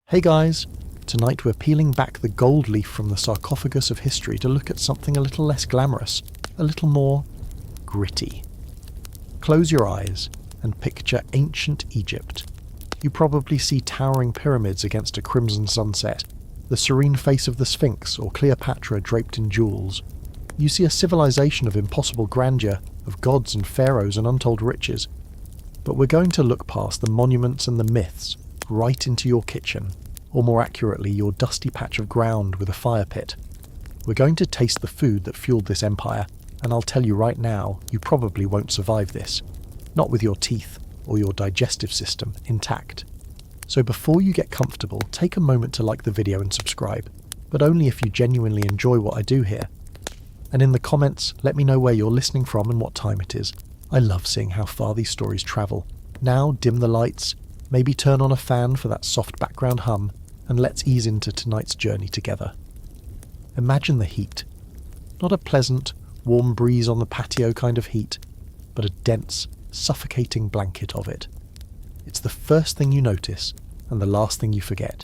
Hey guys! Tonight we're peeling back the gold leaf from the sarcophagus of history to look at something a little less glamorous, a little more gritty. Close your eyes and picture ancient Egypt. You probably see towering pyramids against a crimson sunset, the serene face of the Sphinx or Cleopatra draped in jewels. You see a civilization of impossible grandeur, of gods and pharaohs and untold riches. But we're going to look past the monuments and the myths, right into your kitchen, or more accurately, your dusty patch of ground with a fire pit. We're going to taste the food that fueled this empire, and I'll tell you right now, you probably won't survive this. Not with your teeth or your digestive system intact. So before you get comfortable, take a moment to like the video and subscribe, but only if you genuinely enjoy what I do here. And in the comments, let me know where you're listening from and what time it is. I love seeing how far these stories travel. Now dim the lights, maybe turn on a fan for that soft background hum, and let's ease into tonight's journey together. Imagine the heat. Not a pleasant, warm breeze on the patio kind of heat, but a dense, suffocating blanket of it. It's the first thing you notice, and the last thing you forget.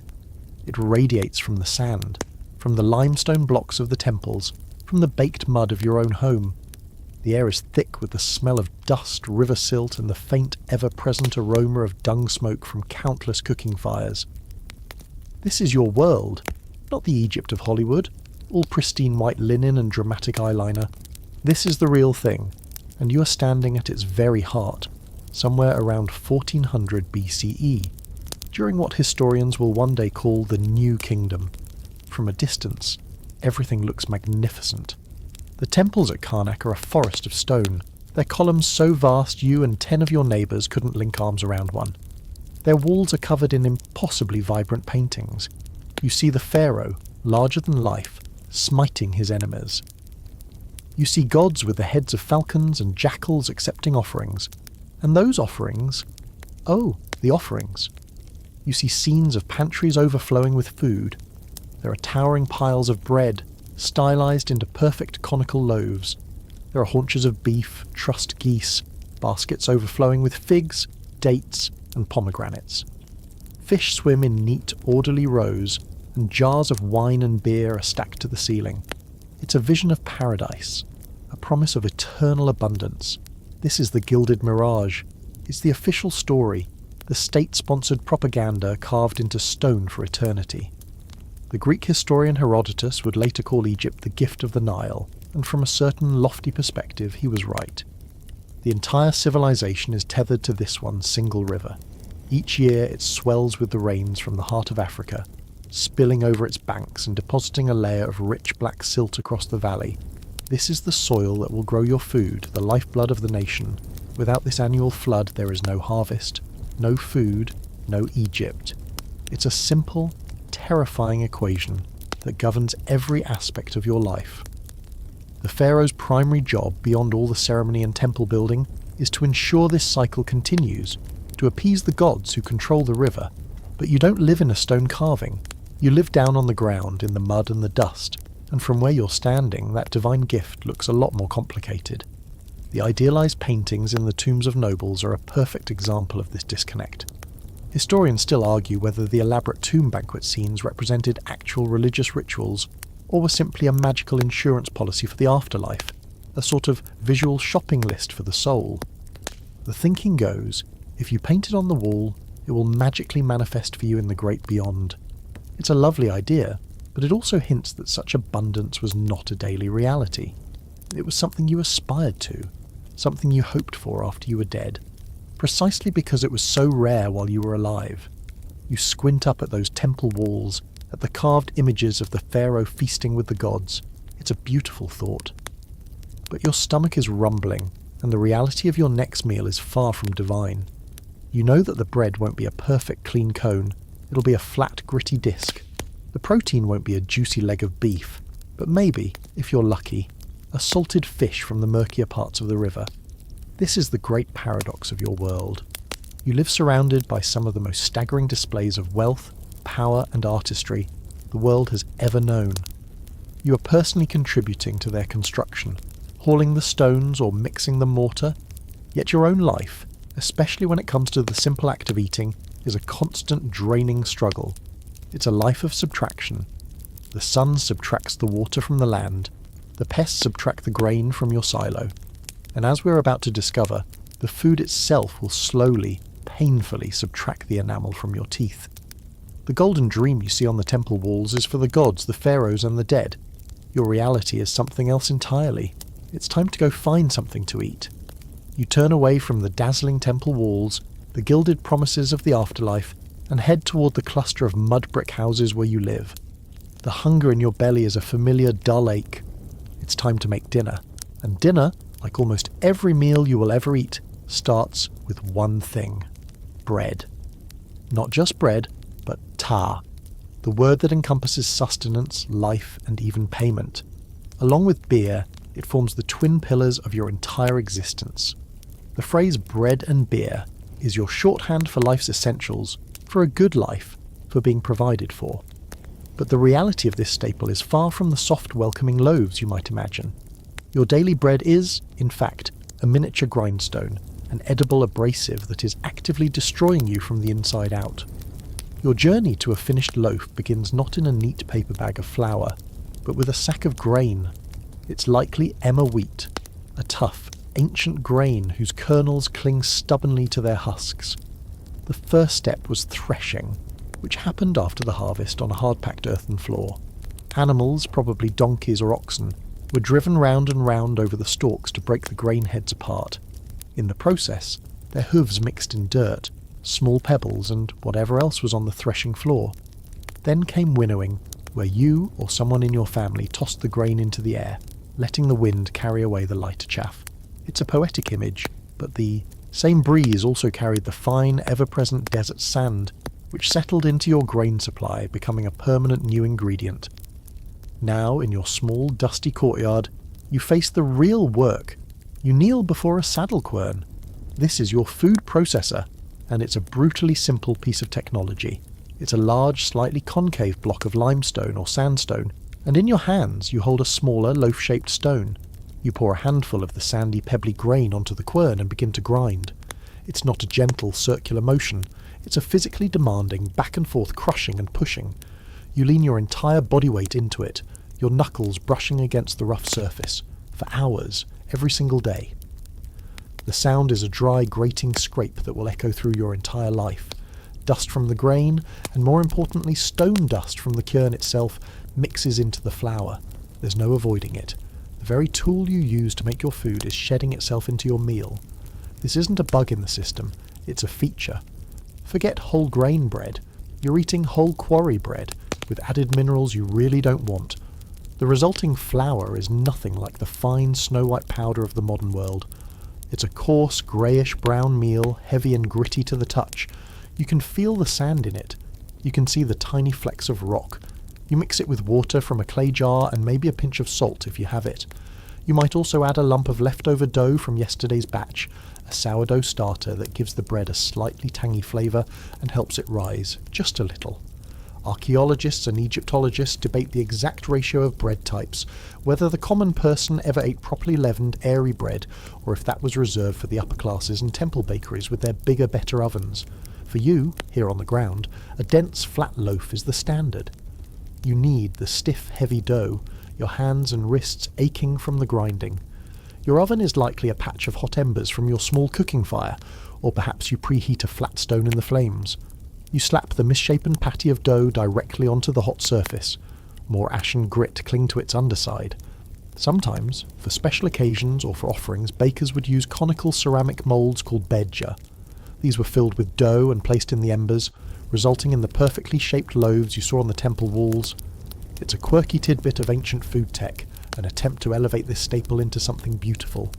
It radiates from the sand, from the limestone blocks of the temples, from the baked mud of your own home. The air is thick with the smell of dust, river silt, and the faint, ever-present aroma of dung smoke from countless cooking fires. This is your world, not the Egypt of Hollywood, all pristine white linen and dramatic eyeliner. This is the real thing, and you are standing at its very heart, somewhere around 1400 BCE, during what historians will one day call the New Kingdom. From a distance, everything looks magnificent. The temples at Karnak are a forest of stone, their columns so vast you and 10 of your neighbours couldn't link arms around one. Their walls are covered in impossibly vibrant paintings. You see the pharaoh, larger than life, smiting his enemies. You see gods with the heads of falcons and jackals accepting offerings. And those offerings, the offerings. You see scenes of pantries overflowing with food. There are towering piles of bread, stylized into perfect conical loaves. There are haunches of beef, trussed geese, baskets overflowing with figs, dates, and pomegranates. Fish swim in neat, orderly rows, and jars of wine and beer are stacked to the ceiling. It's a vision of paradise, a promise of eternal abundance. This is the gilded mirage. It's the official story, the state-sponsored propaganda carved into stone for eternity. The Greek historian Herodotus would later call Egypt the gift of the Nile, and from a certain lofty perspective he was right. The entire civilization is tethered to this one single river. Each year it swells with the rains from the heart of Africa, spilling over its banks and depositing a layer of rich black silt across the valley. This is the soil that will grow your food, the lifeblood of the nation. Without this annual flood there is no harvest, no food, no Egypt. It's a simple, terrifying equation that governs every aspect of your life. The pharaoh's primary job, beyond all the ceremony and temple building, is to ensure this cycle continues, to appease the gods who control the river. But you don't live in a stone carving. You live down on the ground, in the mud and the dust, and from where you're standing, that divine gift looks a lot more complicated. The idealized paintings in the tombs of nobles are a perfect example of this disconnect. Historians still argue whether the elaborate tomb banquet scenes represented actual religious rituals, or were simply a magical insurance policy for the afterlife, a sort of visual shopping list for the soul. The thinking goes, if you paint it on the wall, it will magically manifest for you in the great beyond. It's a lovely idea, but it also hints that such abundance was not a daily reality. It was something you aspired to, something you hoped for after you were dead, precisely because it was so rare while you were alive. You squint up at those temple walls, at the carved images of the pharaoh feasting with the gods. It's a beautiful thought. But your stomach is rumbling, and the reality of your next meal is far from divine. You know that the bread won't be a perfect clean cone, it'll be a flat gritty disc. The protein won't be a juicy leg of beef, but maybe, if you're lucky, a salted fish from the murkier parts of the river. This is the great paradox of your world. You live surrounded by some of the most staggering displays of wealth, power and artistry the world has ever known. You are personally contributing to their construction, hauling the stones or mixing the mortar, yet your own life, especially when it comes to the simple act of eating, is a constant draining struggle. It's a life of subtraction. The sun subtracts the water from the land, the pests subtract the grain from your silo, and as we're about to discover, the food itself will slowly, painfully subtract the enamel from your teeth. The golden dream you see on the temple walls is for the gods, the pharaohs and the dead. Your reality is something else entirely. It's time to go find something to eat. You turn away from the dazzling temple walls, the gilded promises of the afterlife, and head toward the cluster of mud brick houses where you live. The hunger in your belly is a familiar dull ache. It's time to make dinner. And dinner, like almost every meal you will ever eat, starts with one thing: bread. Not just bread, but ta, the word that encompasses sustenance, life, and even payment. Along with beer, it forms the twin pillars of your entire existence. The phrase bread and beer is your shorthand for life's essentials, for a good life, for being provided for. But the reality of this staple is far from the soft, welcoming loaves you might imagine. Your daily bread is, in fact, a miniature grindstone, an edible abrasive that is actively destroying you from the inside out. Your journey to a finished loaf begins not in a neat paper bag of flour, but with a sack of grain. It's likely emmer wheat, a tough, ancient grain whose kernels cling stubbornly to their husks. The first step was threshing, which happened after the harvest on a hard-packed earthen floor. Animals, probably donkeys or oxen, were driven round and round over the stalks to break the grain heads apart. In the process, their hooves mixed in dirt, small pebbles, and whatever else was on the threshing floor. Then came winnowing, where you or someone in your family tossed the grain into the air, letting the wind carry away the lighter chaff. It's a poetic image, but the same breeze also carried the fine, ever-present desert sand, which settled into your grain supply, becoming a permanent new ingredient. Now, in your small, dusty courtyard, you face the real work. You kneel before a saddle quern. This is your food processor, and it's a brutally simple piece of technology. It's a large, slightly concave block of limestone or sandstone, and in your hands you hold a smaller, loaf-shaped stone. You pour a handful of the sandy, pebbly grain onto the quern and begin to grind. It's not a gentle, circular motion. It's a physically demanding, back-and-forth crushing and pushing. You lean your entire body weight into it, your knuckles brushing against the rough surface, for hours, every single day. The sound is a dry, grating scrape that will echo through your entire life. Dust from the grain, and more importantly stone dust from the quern itself, mixes into the flour. There's no avoiding it. The very tool you use to make your food is shedding itself into your meal. This isn't a bug in the system, it's a feature. Forget whole grain bread. You're eating whole quarry bread, with added minerals you really don't want. The resulting flour is nothing like the fine snow-white powder of the modern world. It's a coarse, greyish-brown meal, heavy and gritty to the touch. You can feel the sand in it. You can see the tiny flecks of rock. You mix it with water from a clay jar and maybe a pinch of salt if you have it. You might also add a lump of leftover dough from yesterday's batch, a sourdough starter that gives the bread a slightly tangy flavour and helps it rise, just a little. Archaeologists and Egyptologists debate the exact ratio of bread types, whether the common person ever ate properly leavened, airy bread, or if that was reserved for the upper classes and temple bakeries with their bigger, better ovens. For you, here on the ground, a dense, flat loaf is the standard. You need the stiff, heavy dough, your hands and wrists aching from the grinding. Your oven is likely a patch of hot embers from your small cooking fire, or perhaps you preheat a flat stone in the flames. You slap the misshapen patty of dough directly onto the hot surface. More ashen grit cling to its underside. Sometimes, for special occasions or for offerings, bakers would use conical ceramic moulds called bedja. These were filled with dough and placed in the embers, resulting in the perfectly shaped loaves you saw on the temple walls. It's a quirky tidbit of ancient food tech, an attempt to elevate this staple into something beautiful.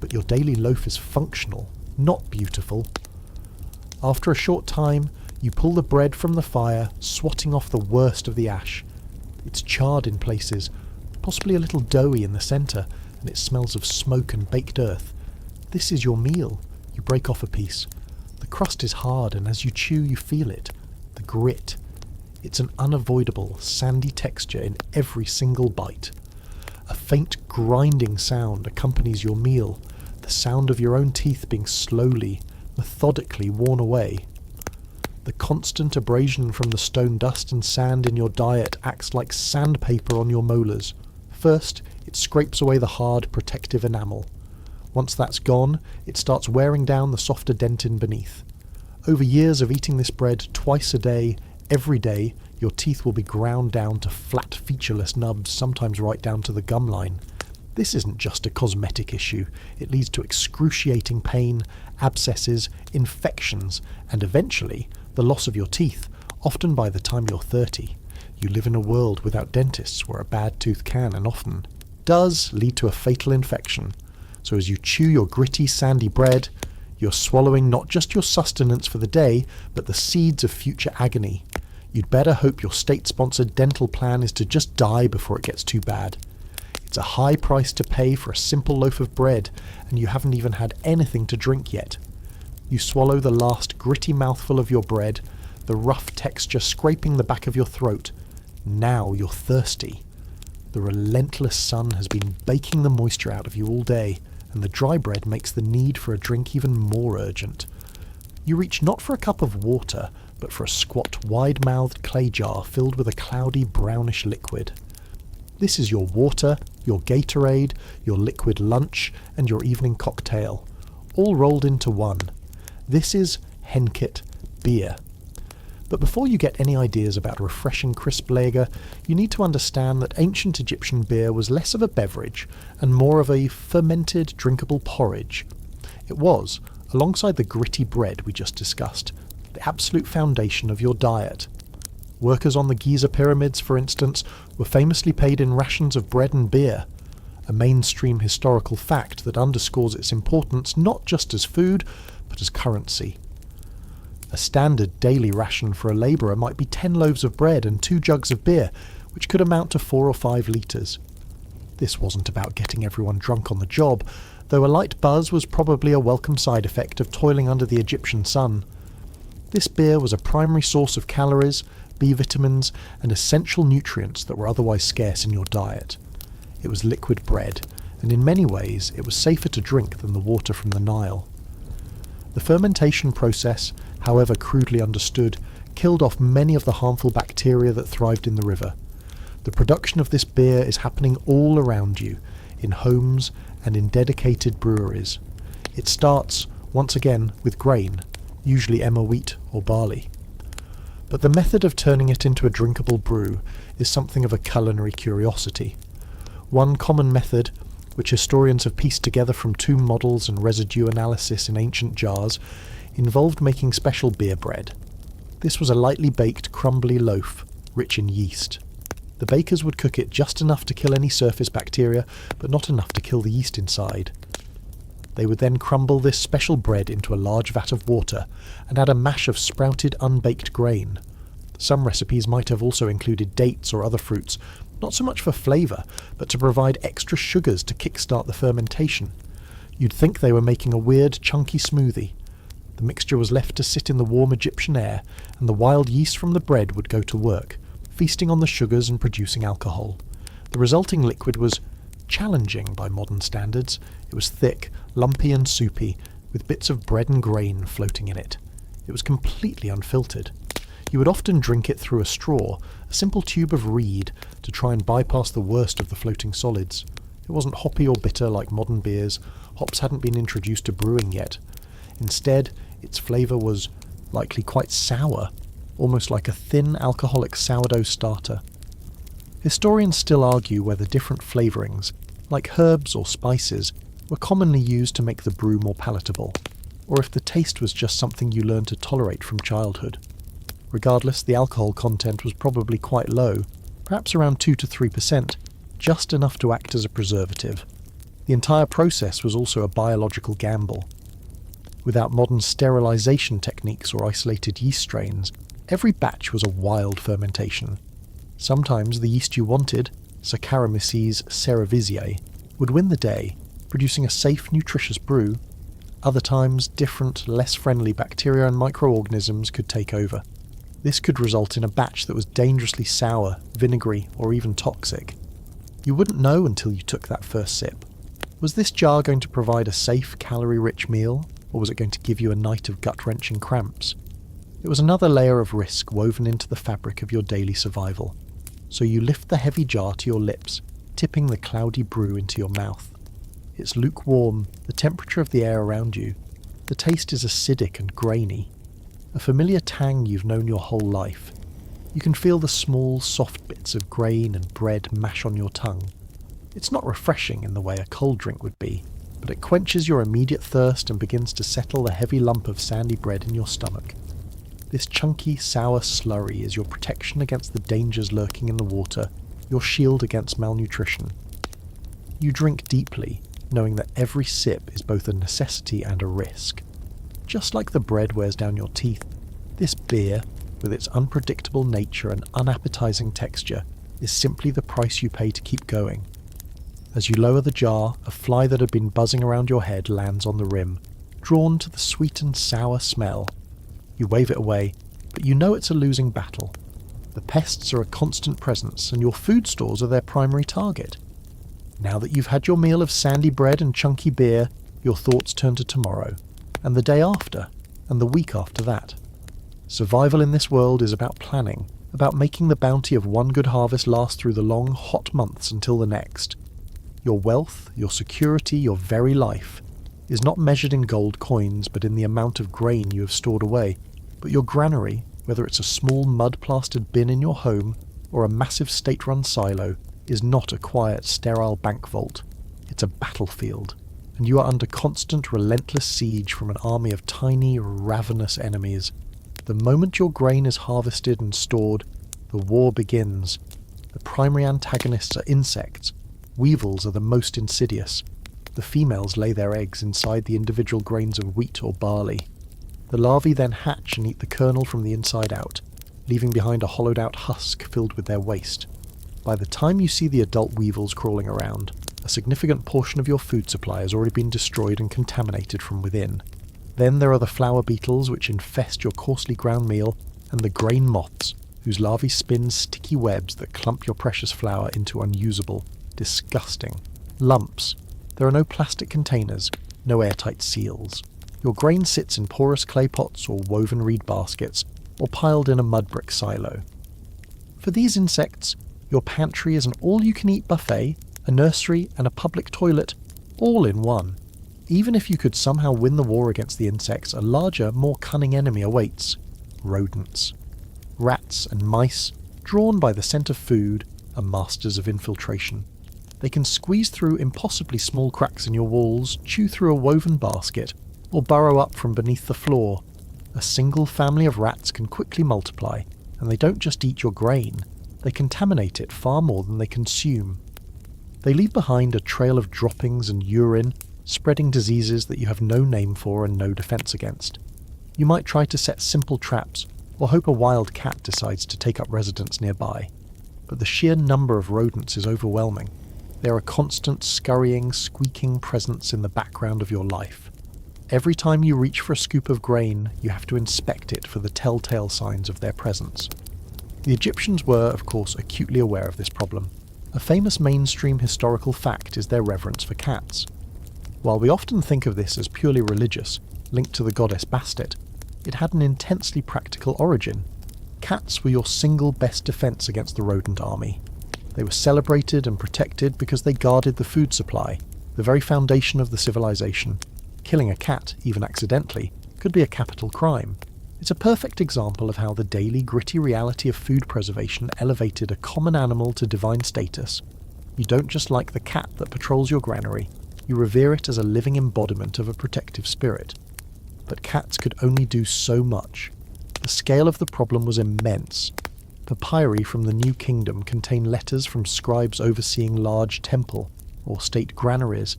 But your daily loaf is functional, not beautiful. After a short time, you pull the bread from the fire, swatting off the worst of the ash. It's charred in places, possibly a little doughy in the centre, and it smells of smoke and baked earth. This is your meal. You break off a piece. The crust is hard, and as you chew you feel it. The grit. It's an unavoidable, sandy texture in every single bite. A faint grinding sound accompanies your meal, the sound of your own teeth being slowly, methodically worn away. The constant abrasion from the stone dust and sand in your diet acts like sandpaper on your molars. First, it scrapes away the hard, protective enamel. Once that's gone, it starts wearing down the softer dentin beneath. Over years of eating this bread twice a day, every day, your teeth will be ground down to flat, featureless nubs, sometimes right down to the gum line. This isn't just a cosmetic issue. It leads to excruciating pain, abscesses, infections, and eventually the loss of your teeth, often by the time you're 30. You live in a world without dentists where a bad tooth can and often does lead to a fatal infection. So as you chew your gritty, sandy bread, you're swallowing not just your sustenance for the day, but the seeds of future agony. You'd better hope your state-sponsored dental plan is to just die before it gets too bad. It's a high price to pay for a simple loaf of bread, and you haven't even had anything to drink yet. You swallow the last gritty mouthful of your bread, the rough texture scraping the back of your throat. Now you're thirsty. The relentless sun has been baking the moisture out of you all day, and the dry bread makes the need for a drink even more urgent. You reach not for a cup of water, but for a squat, wide-mouthed clay jar filled with a cloudy, brownish liquid. This is your water, your Gatorade, your liquid lunch, and your evening cocktail, all rolled into one. This is Henket beer. But before you get any ideas about refreshing crisp lager, you need to understand that ancient Egyptian beer was less of a beverage and more of a fermented, drinkable porridge. It was, alongside the gritty bread we just discussed, the absolute foundation of your diet. Workers on the Giza pyramids, for instance, were famously paid in rations of bread and beer, a mainstream historical fact that underscores its importance not just as food, but as currency. A standard daily ration for a labourer might be 10 loaves of bread and 2 jugs of beer, which could amount to 4 or 5 litres. This wasn't about getting everyone drunk on the job, though a light buzz was probably a welcome side effect of toiling under the Egyptian sun. This beer was a primary source of calories, B vitamins, and essential nutrients that were otherwise scarce in your diet. It was liquid bread, and in many ways it was safer to drink than the water from the Nile. The fermentation process, however crudely understood, killed off many of the harmful bacteria that thrived in the river. The production of this beer is happening all around you, in homes and in dedicated breweries. It starts, once again, with grain, usually emmer wheat or barley. But the method of turning it into a drinkable brew is something of a culinary curiosity. One common method, which historians have pieced together from tomb models and residue analysis in ancient jars, involved making special beer bread. This was a lightly baked, crumbly loaf, rich in yeast. The bakers would cook it just enough to kill any surface bacteria, but not enough to kill the yeast inside. They would then crumble this special bread into a large vat of water and add a mash of sprouted unbaked grain. Some recipes might have also included dates or other fruits, not so much for flavour, but to provide extra sugars to kickstart the fermentation. You'd think they were making a weird, chunky smoothie. The mixture was left to sit in the warm Egyptian air, and the wild yeast from the bread would go to work, feasting on the sugars and producing alcohol. The resulting liquid was challenging by modern standards. It was thick, lumpy and soupy, with bits of bread and grain floating in it. It was completely unfiltered. You would often drink it through a straw, a simple tube of reed, to try and bypass the worst of the floating solids. It wasn't hoppy or bitter like modern beers. Hops hadn't been introduced to brewing yet. Instead, its flavour was likely quite sour, almost like a thin alcoholic sourdough starter. Historians still argue whether different flavourings, like herbs or spices, were commonly used to make the brew more palatable, or if the taste was just something you learned to tolerate from childhood. Regardless, the alcohol content was probably quite low, perhaps around 2 to 3%, just enough to act as a preservative. The entire process was also a biological gamble. Without modern sterilisation techniques or isolated yeast strains, every batch was a wild fermentation. Sometimes the yeast you wanted, Saccharomyces cerevisiae, would win the day, producing a safe, nutritious brew. Other times, different, less friendly bacteria and microorganisms could take over. This could result in a batch that was dangerously sour, vinegary, or even toxic. You wouldn't know until you took that first sip. Was this jar going to provide a safe, calorie-rich meal, or was it going to give you a night of gut-wrenching cramps? It was another layer of risk woven into the fabric of your daily survival. So you lift the heavy jar to your lips, tipping the cloudy brew into your mouth. It's lukewarm, the temperature of the air around you. The taste is acidic and grainy, a familiar tang you've known your whole life. You can feel the small, soft bits of grain and bread mash on your tongue. It's not refreshing in the way a cold drink would be, but it quenches your immediate thirst and begins to settle the heavy lump of sandy bread in your stomach. This chunky, sour slurry is your protection against the dangers lurking in the water, your shield against malnutrition. You drink deeply, knowing that every sip is both a necessity and a risk. Just like the bread wears down your teeth, this beer, with its unpredictable nature and unappetizing texture, is simply the price you pay to keep going. As you lower the jar, a fly that had been buzzing around your head lands on the rim, drawn to the sweet and sour smell. You wave it away, but you know it's a losing battle. The pests are a constant presence, and your food stores are their primary target. Now that you've had your meal of sandy bread and chunky beer, your thoughts turn to tomorrow, and the day after, and the week after that. Survival in this world is about planning, about making the bounty of one good harvest last through the long, hot months until the next. Your wealth, your security, your very life, is not measured in gold coins but in the amount of grain you have stored away. But your granary, whether it's a small mud-plastered bin in your home or a massive state-run silo, is not a quiet, sterile bank vault. It's a battlefield, and you are under constant, relentless siege from an army of tiny, ravenous enemies. The moment your grain is harvested and stored, the war begins. The primary antagonists are insects. Weevils are the most insidious. The females lay their eggs inside the individual grains of wheat or barley. The larvae then hatch and eat the kernel from the inside out, leaving behind a hollowed-out husk filled with their waste. By the time you see the adult weevils crawling around, a significant portion of your food supply has already been destroyed and contaminated from within. Then there are the flour beetles which infest your coarsely ground meal, and the grain moths, whose larvae spin sticky webs that clump your precious flour into unusable, disgusting lumps. There are no plastic containers, no airtight seals. Your grain sits in porous clay pots or woven reed baskets, or piled in a mud brick silo. For these insects, your pantry is an all-you-can-eat buffet, a nursery, and a public toilet, all in one. Even if you could somehow win the war against the insects, a larger, more cunning enemy awaits: rodents. Rats and mice, drawn by the scent of food, are masters of infiltration. They can squeeze through impossibly small cracks in your walls, chew through a woven basket, or burrow up from beneath the floor. A single family of rats can quickly multiply, and they don't just eat your grain, they contaminate it far more than they consume. They leave behind a trail of droppings and urine, spreading diseases that you have no name for and no defense against. You might try to set simple traps, or hope a wild cat decides to take up residence nearby. But the sheer number of rodents is overwhelming. They are a constant, scurrying, squeaking presence in the background of your life. Every time you reach for a scoop of grain, you have to inspect it for the telltale signs of their presence. The Egyptians were, of course, acutely aware of this problem. A famous mainstream historical fact is their reverence for cats. While we often think of this as purely religious, linked to the goddess Bastet, it had an intensely practical origin. Cats were your single best defense against the rodent army. They were celebrated and protected because they guarded the food supply, the very foundation of the civilization. Killing a cat, even accidentally, could be a capital crime. It's a perfect example of how the daily, gritty reality of food preservation elevated a common animal to divine status. You don't just like the cat that patrols your granary, you revere it as a living embodiment of a protective spirit. But cats could only do so much. The scale of the problem was immense. Papyri from the New Kingdom contain letters from scribes overseeing large temple or state granaries,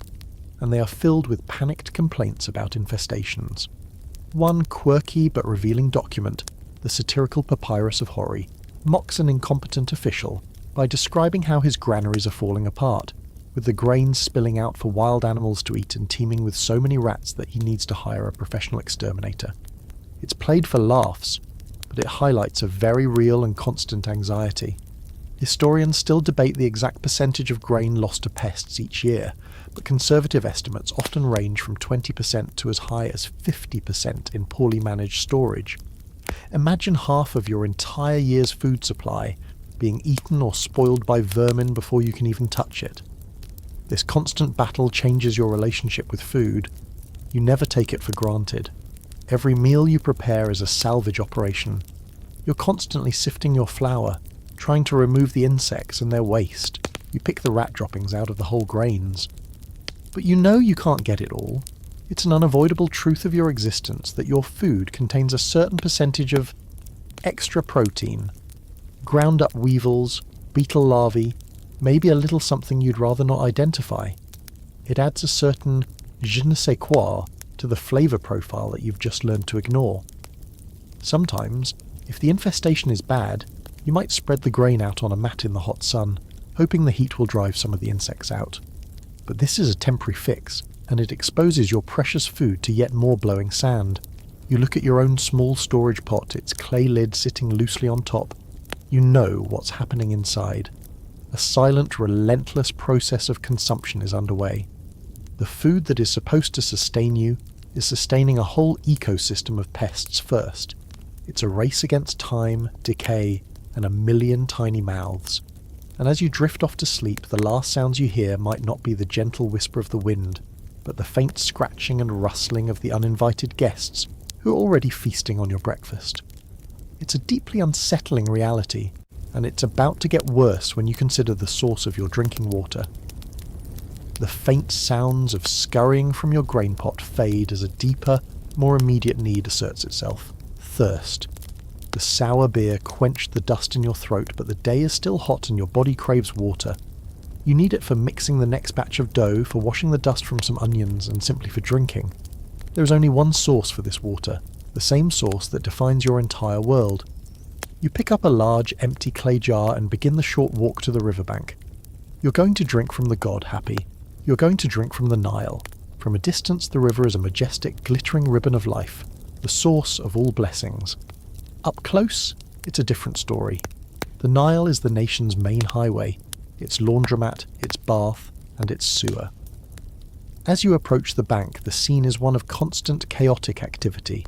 and they are filled with panicked complaints about infestations. One quirky but revealing document, the satirical Papyrus of Hori, mocks an incompetent official by describing how his granaries are falling apart, with the grain spilling out for wild animals to eat and teeming with so many rats that he needs to hire a professional exterminator. It's played for laughs, but it highlights a very real and constant anxiety. Historians still debate the exact percentage of grain lost to pests each year, but conservative estimates often range from 20% to as high as 50% in poorly managed storage. Imagine half of your entire year's food supply being eaten or spoiled by vermin before you can even touch it. This constant battle changes your relationship with food. You never take it for granted. Every meal you prepare is a salvage operation. You're constantly sifting your flour, trying to remove the insects and their waste. You pick the rat droppings out of the whole grains. But you know you can't get it all. It's an unavoidable truth of your existence that your food contains a certain percentage of extra protein, ground up weevils, beetle larvae, maybe a little something you'd rather not identify. It adds a certain je ne sais quoi to the flavour profile that you've just learned to ignore. Sometimes, if the infestation is bad, you might spread the grain out on a mat in the hot sun, hoping the heat will drive some of the insects out. But this is a temporary fix, and it exposes your precious food to yet more blowing sand. You look at your own small storage pot, its clay lid sitting loosely on top. You know what's happening inside. A silent, relentless process of consumption is underway. The food that is supposed to sustain you is sustaining a whole ecosystem of pests first. It's a race against time, decay, and a million tiny mouths. And as you drift off to sleep, the last sounds you hear might not be the gentle whisper of the wind, but the faint scratching and rustling of the uninvited guests who are already feasting on your breakfast. It's a deeply unsettling reality, and it's about to get worse when you consider the source of your drinking water. The faint sounds of scurrying from your grain pot fade as a deeper, more immediate need asserts itself. Thirst. The sour beer quenched the dust in your throat, but the day is still hot and your body craves water. You need it for mixing the next batch of dough, for washing the dust from some onions, and simply for drinking. There is only one source for this water, the same source that defines your entire world. You pick up a large, empty clay jar and begin the short walk to the riverbank. You're going to drink from the god Happy. You're going to drink from the Nile. From a distance, the river is a majestic, glittering ribbon of life, the source of all blessings. Up close, it's a different story. The Nile is the nation's main highway, its laundromat, its bath, and its sewer. As you approach the bank, the scene is one of constant, chaotic activity.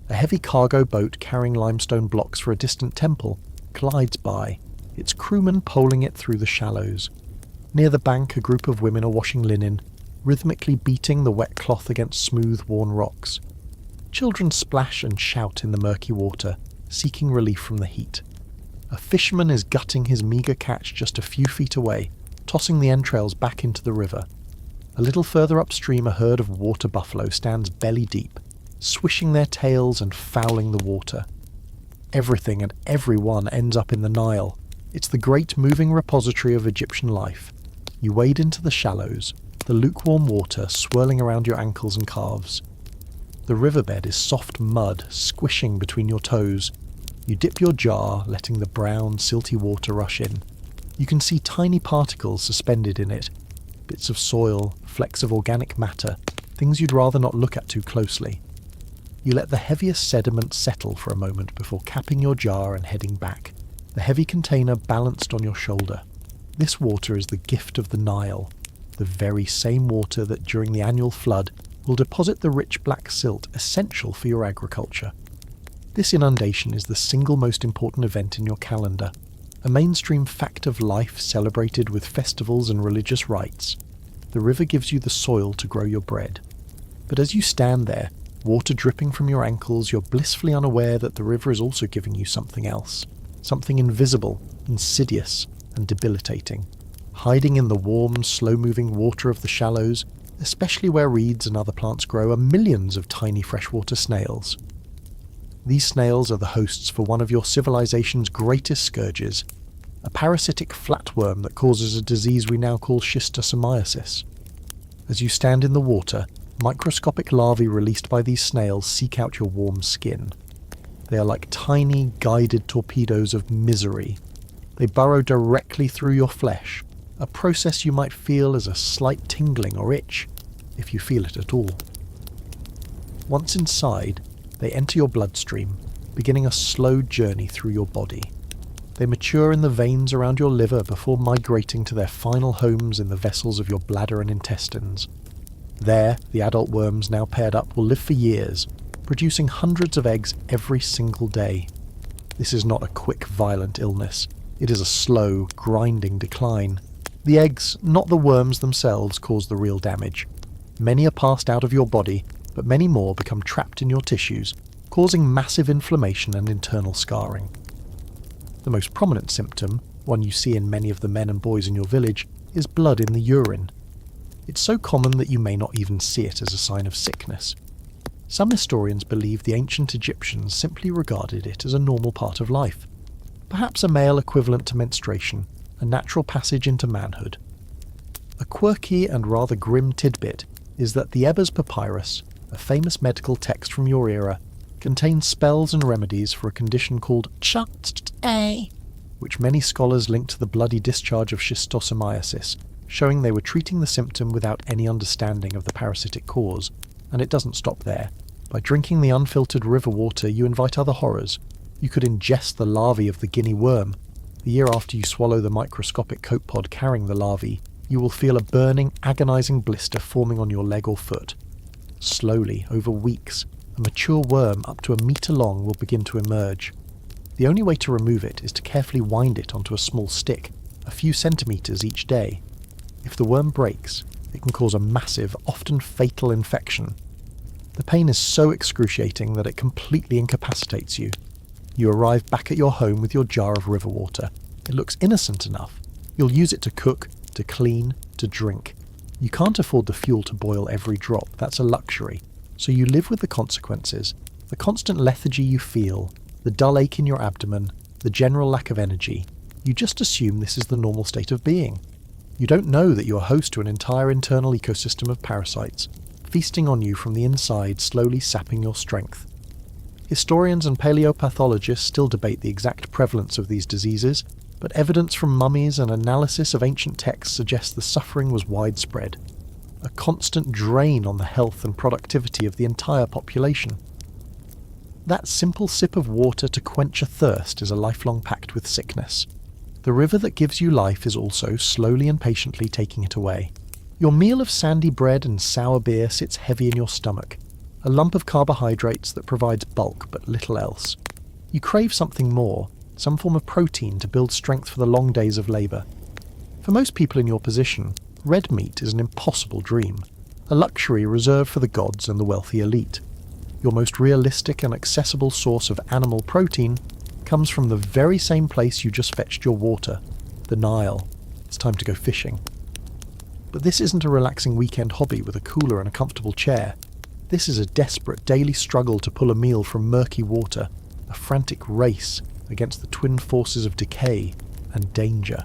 A heavy cargo boat carrying limestone blocks for a distant temple glides by, its crewmen poling it through the shallows. Near the bank, a group of women are washing linen, rhythmically beating the wet cloth against smooth, worn rocks. Children splash and shout in the murky water, seeking relief from the heat. A fisherman is gutting his meagre catch just a few feet away, tossing the entrails back into the river. A little further upstream, a herd of water buffalo stands belly deep, swishing their tails and fouling the water. Everything and everyone ends up in the Nile. It's the great moving repository of Egyptian life. You wade into the shallows, the lukewarm water swirling around your ankles and calves. The riverbed is soft mud squishing between your toes. You dip your jar, letting the brown, silty water rush in. You can see tiny particles suspended in it, bits of soil, flecks of organic matter, things you'd rather not look at too closely. You let the heaviest sediment settle for a moment before capping your jar and heading back, the heavy container balanced on your shoulder. This water is the gift of the Nile, the very same water that during the annual flood will deposit the rich black silt essential for your agriculture. This inundation is the single most important event in your calendar, a mainstream fact of life celebrated with festivals and religious rites. The river gives you the soil to grow your bread. But as you stand there, water dripping from your ankles, you're blissfully unaware that the river is also giving you something else, something invisible, insidious, and debilitating. Hiding in the warm, slow-moving water of the shallows, especially where reeds and other plants grow, are millions of tiny freshwater snails. These snails are the hosts for one of your civilization's greatest scourges, a parasitic flatworm that causes a disease we now call schistosomiasis. As you stand in the water, microscopic larvae released by these snails seek out your warm skin. They are like tiny, guided torpedoes of misery. They burrow directly through your flesh, a process you might feel as a slight tingling or itch, if you feel it at all. Once inside, they enter your bloodstream, beginning a slow journey through your body. They mature in the veins around your liver before migrating to their final homes in the vessels of your bladder and intestines. There, the adult worms, now paired up, will live for years, producing hundreds of eggs every single day. This is not a quick, violent illness. It is a slow, grinding decline. The eggs, not the worms themselves, cause the real damage. Many are passed out of your body, but many more become trapped in your tissues, causing massive inflammation and internal scarring. The most prominent symptom, one you see in many of the men and boys in your village, is blood in the urine. It's so common that you may not even see it as a sign of sickness. Some historians believe the ancient Egyptians simply regarded it as a normal part of life, perhaps a male equivalent to menstruation, a natural passage into manhood. A quirky and rather grim tidbit is that the Ebers Papyrus, a famous medical text from your era, contains spells and remedies for a condition called chak-a, which many scholars link to the bloody discharge of schistosomiasis, showing they were treating the symptom without any understanding of the parasitic cause. And it doesn't stop there. By drinking the unfiltered river water, you invite other horrors. You could ingest the larvae of the guinea worm. The year after you swallow the microscopic copepod carrying the larvae, you will feel a burning, agonizing blister forming on your leg or foot. Slowly, over weeks, a mature worm up to 1 meter long will begin to emerge. The only way to remove it is to carefully wind it onto a small stick, a few centimeters each day. If the worm breaks, it can cause a massive, often fatal infection. The pain is so excruciating that it completely incapacitates you. You arrive back at your home with your jar of river water. It looks innocent enough. You'll use it to cook, to clean, to drink. You can't afford the fuel to boil every drop, that's a luxury. So you live with the consequences, the constant lethargy you feel, the dull ache in your abdomen, the general lack of energy. You just assume this is the normal state of being. You don't know that you're host to an entire internal ecosystem of parasites, feasting on you from the inside, slowly sapping your strength. Historians and paleopathologists still debate the exact prevalence of these diseases, but evidence from mummies and analysis of ancient texts suggests the suffering was widespread. A constant drain on the health and productivity of the entire population. That simple sip of water to quench a thirst is a lifelong pact with sickness. The river that gives you life is also slowly and patiently taking it away. Your meal of sandy bread and sour beer sits heavy in your stomach, a lump of carbohydrates that provides bulk but little else. You crave something more, some form of protein to build strength for the long days of labour. For most people in your position, red meat is an impossible dream, a luxury reserved for the gods and the wealthy elite. Your most realistic and accessible source of animal protein comes from the very same place you just fetched your water, the Nile. It's time to go fishing. But this isn't a relaxing weekend hobby with a cooler and a comfortable chair. This is a desperate daily struggle to pull a meal from murky water, a frantic race against the twin forces of decay and danger.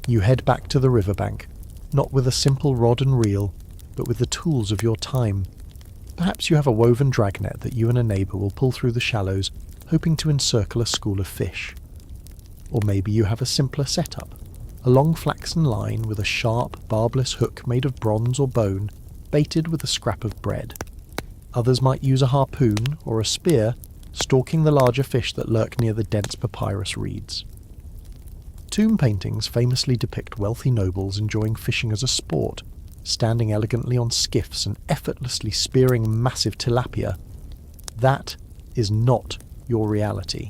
You head back to the riverbank, not with a simple rod and reel, but with the tools of your time. Perhaps you have a woven dragnet that you and a neighbour will pull through the shallows, hoping to encircle a school of fish. Or maybe you have a simpler setup, a long flaxen line with a sharp, barbless hook made of bronze or bone, baited with a scrap of bread. Others might use a harpoon or a spear, stalking the larger fish that lurk near the dense papyrus reeds. Tomb paintings famously depict wealthy nobles enjoying fishing as a sport, standing elegantly on skiffs and effortlessly spearing massive tilapia. That is not your reality.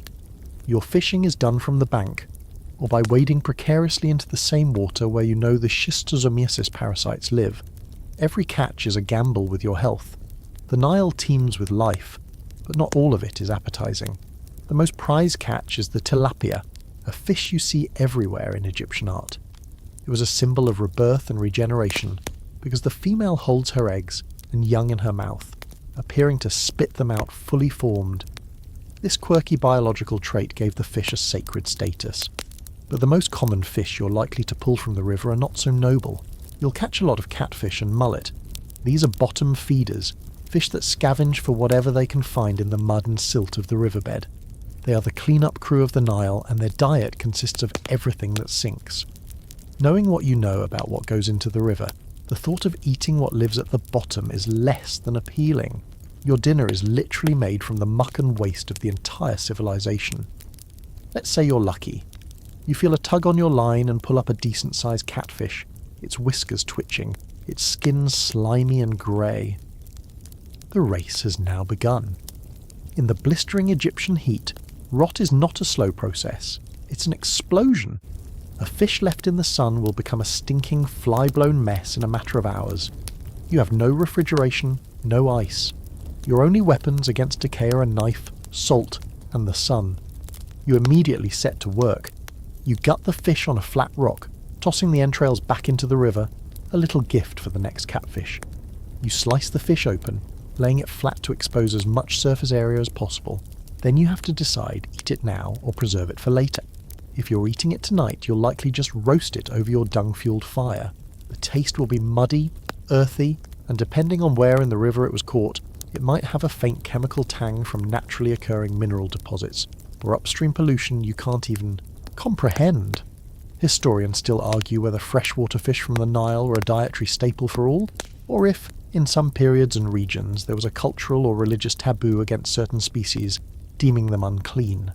Your fishing is done from the bank, or by wading precariously into the same water where you know the schistosomiasis parasites live. Every catch is a gamble with your health. The Nile teems with life, but not all of it is appetizing. The most prized catch is the tilapia, a fish you see everywhere in Egyptian art. It was a symbol of rebirth and regeneration, because the female holds her eggs and young in her mouth, appearing to spit them out fully formed. This quirky biological trait gave the fish a sacred status. But the most common fish you're likely to pull from the river are not so noble. You'll catch a lot of catfish and mullet. These are bottom feeders, fish that scavenge for whatever they can find in the mud and silt of the riverbed. They are the clean-up crew of the Nile, and their diet consists of everything that sinks. Knowing what you know about what goes into the river, the thought of eating what lives at the bottom is less than appealing. Your dinner is literally made from the muck and waste of the entire civilization. Let's say you're lucky. You feel a tug on your line and pull up a decent-sized catfish, its whiskers twitching, its skin slimy and grey. The race has now begun. In the blistering Egyptian heat, rot is not a slow process, it's an explosion. A fish left in the sun will become a stinking, fly-blown mess in a matter of hours. You have no refrigeration, no ice. Your only weapons against decay are a knife, salt, and the sun. You immediately set to work. You gut the fish on a flat rock, tossing the entrails back into the river, a little gift for the next catfish. You slice the fish open, laying it flat to expose as much surface area as possible. Then you have to decide, eat it now or preserve it for later. If you're eating it tonight, you'll likely just roast it over your dung-fueled fire. The taste will be muddy, earthy, and depending on where in the river it was caught, it might have a faint chemical tang from naturally occurring mineral deposits, or upstream pollution you can't even comprehend. Historians still argue whether freshwater fish from the Nile were a dietary staple for all, or if, in some periods and regions, there was a cultural or religious taboo against certain species, deeming them unclean.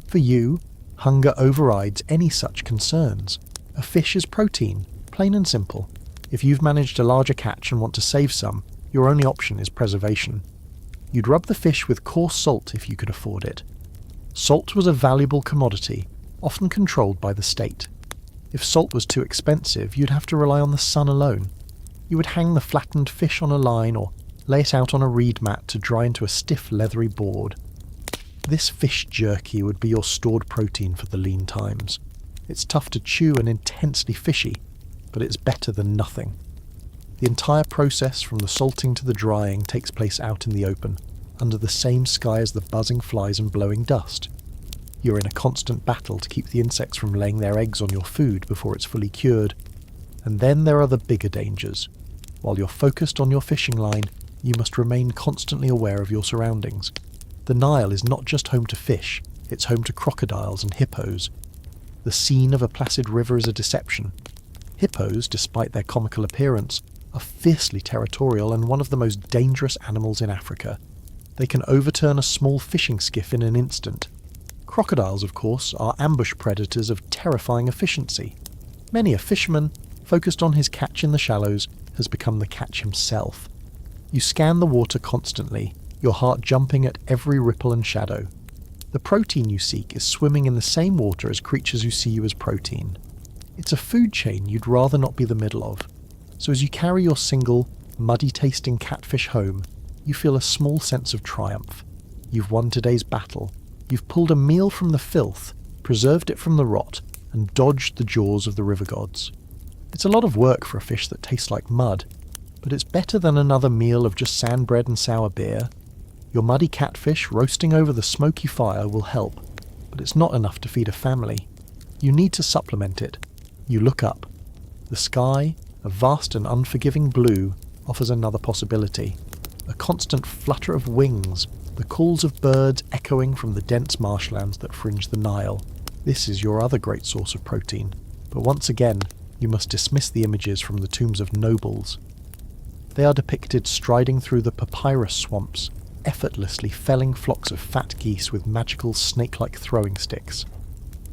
For you, hunger overrides any such concerns. A fish is protein, plain and simple. If you've managed a larger catch and want to save some, your only option is preservation. You'd rub the fish with coarse salt if you could afford it. Salt was a valuable commodity, often controlled by the state. If salt was too expensive, you'd have to rely on the sun alone. You would hang the flattened fish on a line or lay it out on a reed mat to dry into a stiff leathery board. This fish jerky would be your stored protein for the lean times. It's tough to chew and intensely fishy, but it's better than nothing. The entire process from the salting to the drying takes place out in the open, under the same sky as the buzzing flies and blowing dust. You're in a constant battle to keep the insects from laying their eggs on your food before it's fully cured. And then there are the bigger dangers. While you're focused on your fishing line, you must remain constantly aware of your surroundings. The Nile is not just home to fish, it's home to crocodiles and hippos. The scene of a placid river is a deception. Hippos, despite their comical appearance, are fiercely territorial and one of the most dangerous animals in Africa. They can overturn a small fishing skiff in an instant. Crocodiles, of course, are ambush predators of terrifying efficiency. Many a fisherman, focused on his catch in the shallows, has become the catch himself. You scan the water constantly, your heart jumping at every ripple and shadow. The protein you seek is swimming in the same water as creatures who see you as protein. It's a food chain you'd rather not be the middle of. So as you carry your single, muddy-tasting catfish home, you feel a small sense of triumph. You've won today's battle. You've pulled a meal from the filth, preserved it from the rot, and dodged the jaws of the river gods. It's a lot of work for a fish that tastes like mud, but it's better than another meal of just sand bread and sour beer. Your muddy catfish roasting over the smoky fire will help, but it's not enough to feed a family. You need to supplement it. You look up. The sky, a vast and unforgiving blue, offers another possibility. A constant flutter of wings, the calls of birds echoing from the dense marshlands that fringe the Nile. This is your other great source of protein, but once again, you must dismiss the images from the tombs of nobles. They are depicted striding through the papyrus swamps, effortlessly felling flocks of fat geese with magical snake-like throwing sticks.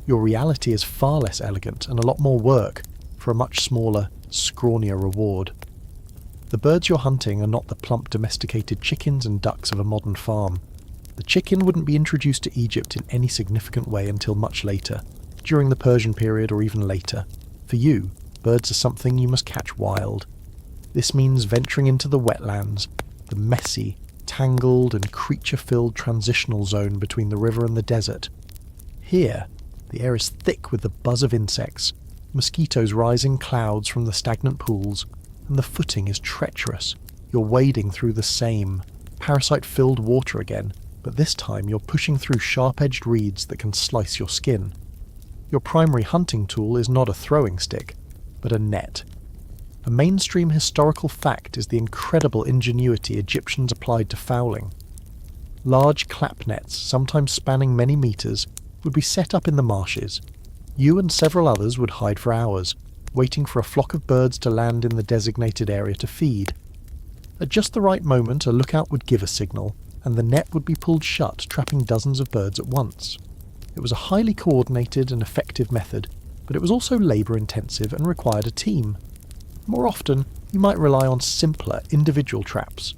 Your reality is far less elegant and a lot more work, for a much smaller, scrawnier reward. The birds you're hunting are not the plump domesticated chickens and ducks of a modern farm. The chicken wouldn't be introduced to Egypt in any significant way until much later, during the Persian period or even later. For you, birds are something you must catch wild. This means venturing into the wetlands, the messy, tangled and creature-filled transitional zone between the river and the desert. Here, the air is thick with the buzz of insects, mosquitoes rise in clouds from the stagnant pools, and the footing is treacherous. You're wading through the same, parasite-filled water again, but this time you're pushing through sharp-edged reeds that can slice your skin. Your primary hunting tool is not a throwing stick, but a net. A mainstream historical fact is the incredible ingenuity Egyptians applied to fowling. Large clap nets, sometimes spanning many meters, would be set up in the marshes. You and several others would hide for hours, waiting for a flock of birds to land in the designated area to feed. At just the right moment, a lookout would give a signal, and the net would be pulled shut, trapping dozens of birds at once. It was a highly coordinated and effective method, but it was also labour-intensive and required a team. More often, you might rely on simpler individual traps.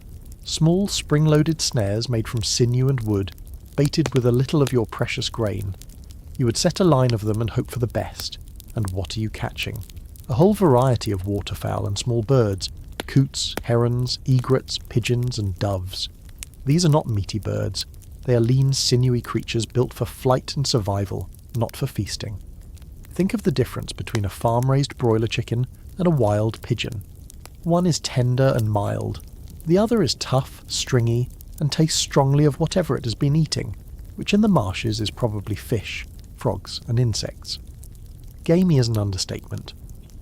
Small spring-loaded snares made from sinew and wood, baited with a little of your precious grain. You would set a line of them and hope for the best. And what are you catching? A whole variety of waterfowl and small birds, coots, herons, egrets, pigeons and doves. These are not meaty birds. They are lean, sinewy creatures built for flight and survival, not for feasting. Think of the difference between a farm-raised broiler chicken and a wild pigeon. One is tender and mild. The other is tough, stringy, and tastes strongly of whatever it has been eating, which in the marshes is probably fish, frogs, and insects. Gamey is an understatement.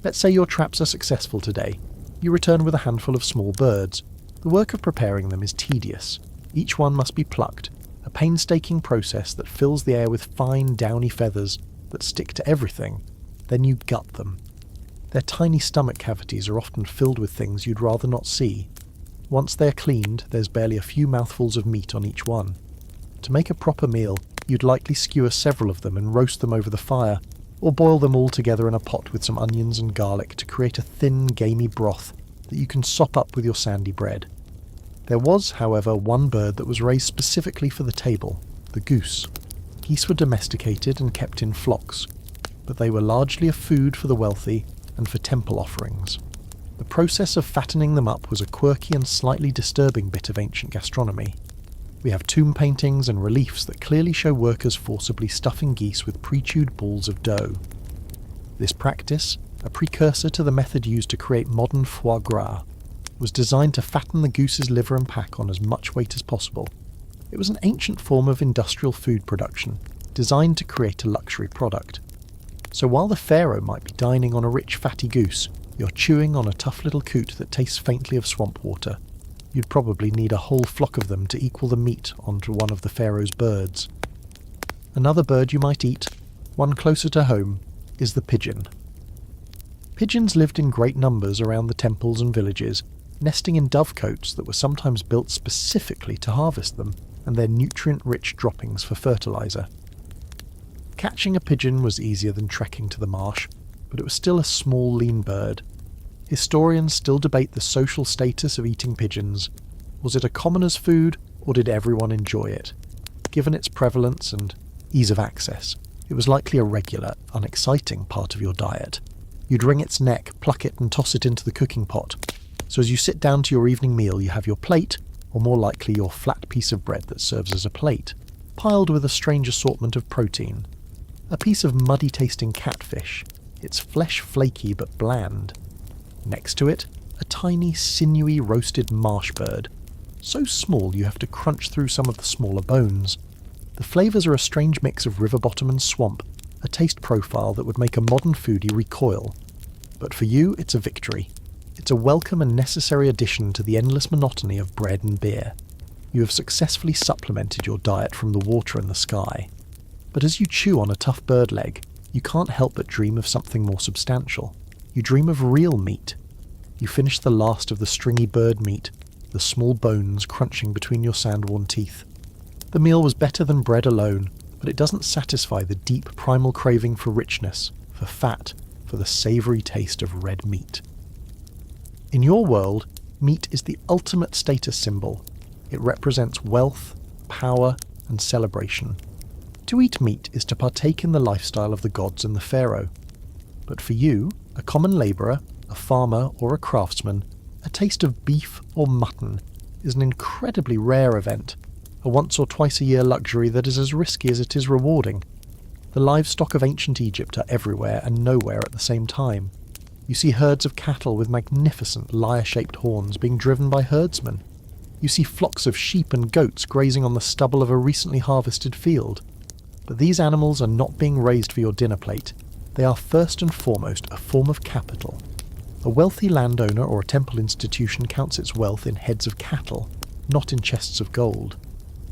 Let's say your traps are successful today. You return with a handful of small birds. The work of preparing them is tedious. Each one must be plucked, a painstaking process that fills the air with fine, downy feathers that stick to everything. Then you gut them. Their tiny stomach cavities are often filled with things you'd rather not see. Once they're cleaned, there's barely a few mouthfuls of meat on each one. To make a proper meal, you'd likely skewer several of them and roast them over the fire, or boil them all together in a pot with some onions and garlic to create a thin, gamey broth that you can sop up with your sandy bread. There was, however, one bird that was raised specifically for the table, the goose. Geese were domesticated and kept in flocks, but they were largely a food for the wealthy and for temple offerings. The process of fattening them up was a quirky and slightly disturbing bit of ancient gastronomy. We have tomb paintings and reliefs that clearly show workers forcibly stuffing geese with pre-chewed balls of dough. This practice, a precursor to the method used to create modern foie gras, was designed to fatten the goose's liver and pack on as much weight as possible. It was an ancient form of industrial food production, designed to create a luxury product. So while the pharaoh might be dining on a rich fatty goose, you're chewing on a tough little coot that tastes faintly of swamp water. You'd probably need a whole flock of them to equal the meat onto one of the pharaoh's birds. Another bird you might eat, one closer to home, is the pigeon. Pigeons lived in great numbers around the temples and villages, nesting in dovecotes that were sometimes built specifically to harvest them and their nutrient-rich droppings for fertilizer. Catching a pigeon was easier than trekking to the marsh, but it was still a small, lean bird. Historians still debate the social status of eating pigeons. Was it a commoner's food, or did everyone enjoy it? Given its prevalence and ease of access, it was likely a regular, unexciting part of your diet. You'd wring its neck, pluck it, and toss it into the cooking pot. So as you sit down to your evening meal, you have your plate, or more likely your flat piece of bread that serves as a plate, piled with a strange assortment of protein. A piece of muddy-tasting catfish, its flesh flaky but bland. Next to it, a tiny, sinewy, roasted marsh bird, so small you have to crunch through some of the smaller bones. The flavours are a strange mix of river bottom and swamp, a taste profile that would make a modern foodie recoil. But for you, it's a victory. It's a welcome and necessary addition to the endless monotony of bread and beer. You have successfully supplemented your diet from the water and the sky. But as you chew on a tough bird leg, you can't help but dream of something more substantial. You dream of real meat. You finish the last of the stringy bird meat, the small bones crunching between your sand-worn teeth. The meal was better than bread alone, but it doesn't satisfy the deep primal craving for richness, for fat, for the savoury taste of red meat. In your world, meat is the ultimate status symbol. It represents wealth, power, and celebration. To eat meat is to partake in the lifestyle of the gods and the pharaoh. But for you, a common labourer, a farmer, or a craftsman, a taste of beef or mutton is an incredibly rare event, a once or twice a year luxury that is as risky as it is rewarding. The livestock of ancient Egypt are everywhere and nowhere at the same time. You see herds of cattle with magnificent lyre-shaped horns being driven by herdsmen. You see flocks of sheep and goats grazing on the stubble of a recently harvested field. But these animals are not being raised for your dinner plate. They are first and foremost a form of capital. A wealthy landowner or a temple institution counts its wealth in heads of cattle, not in chests of gold.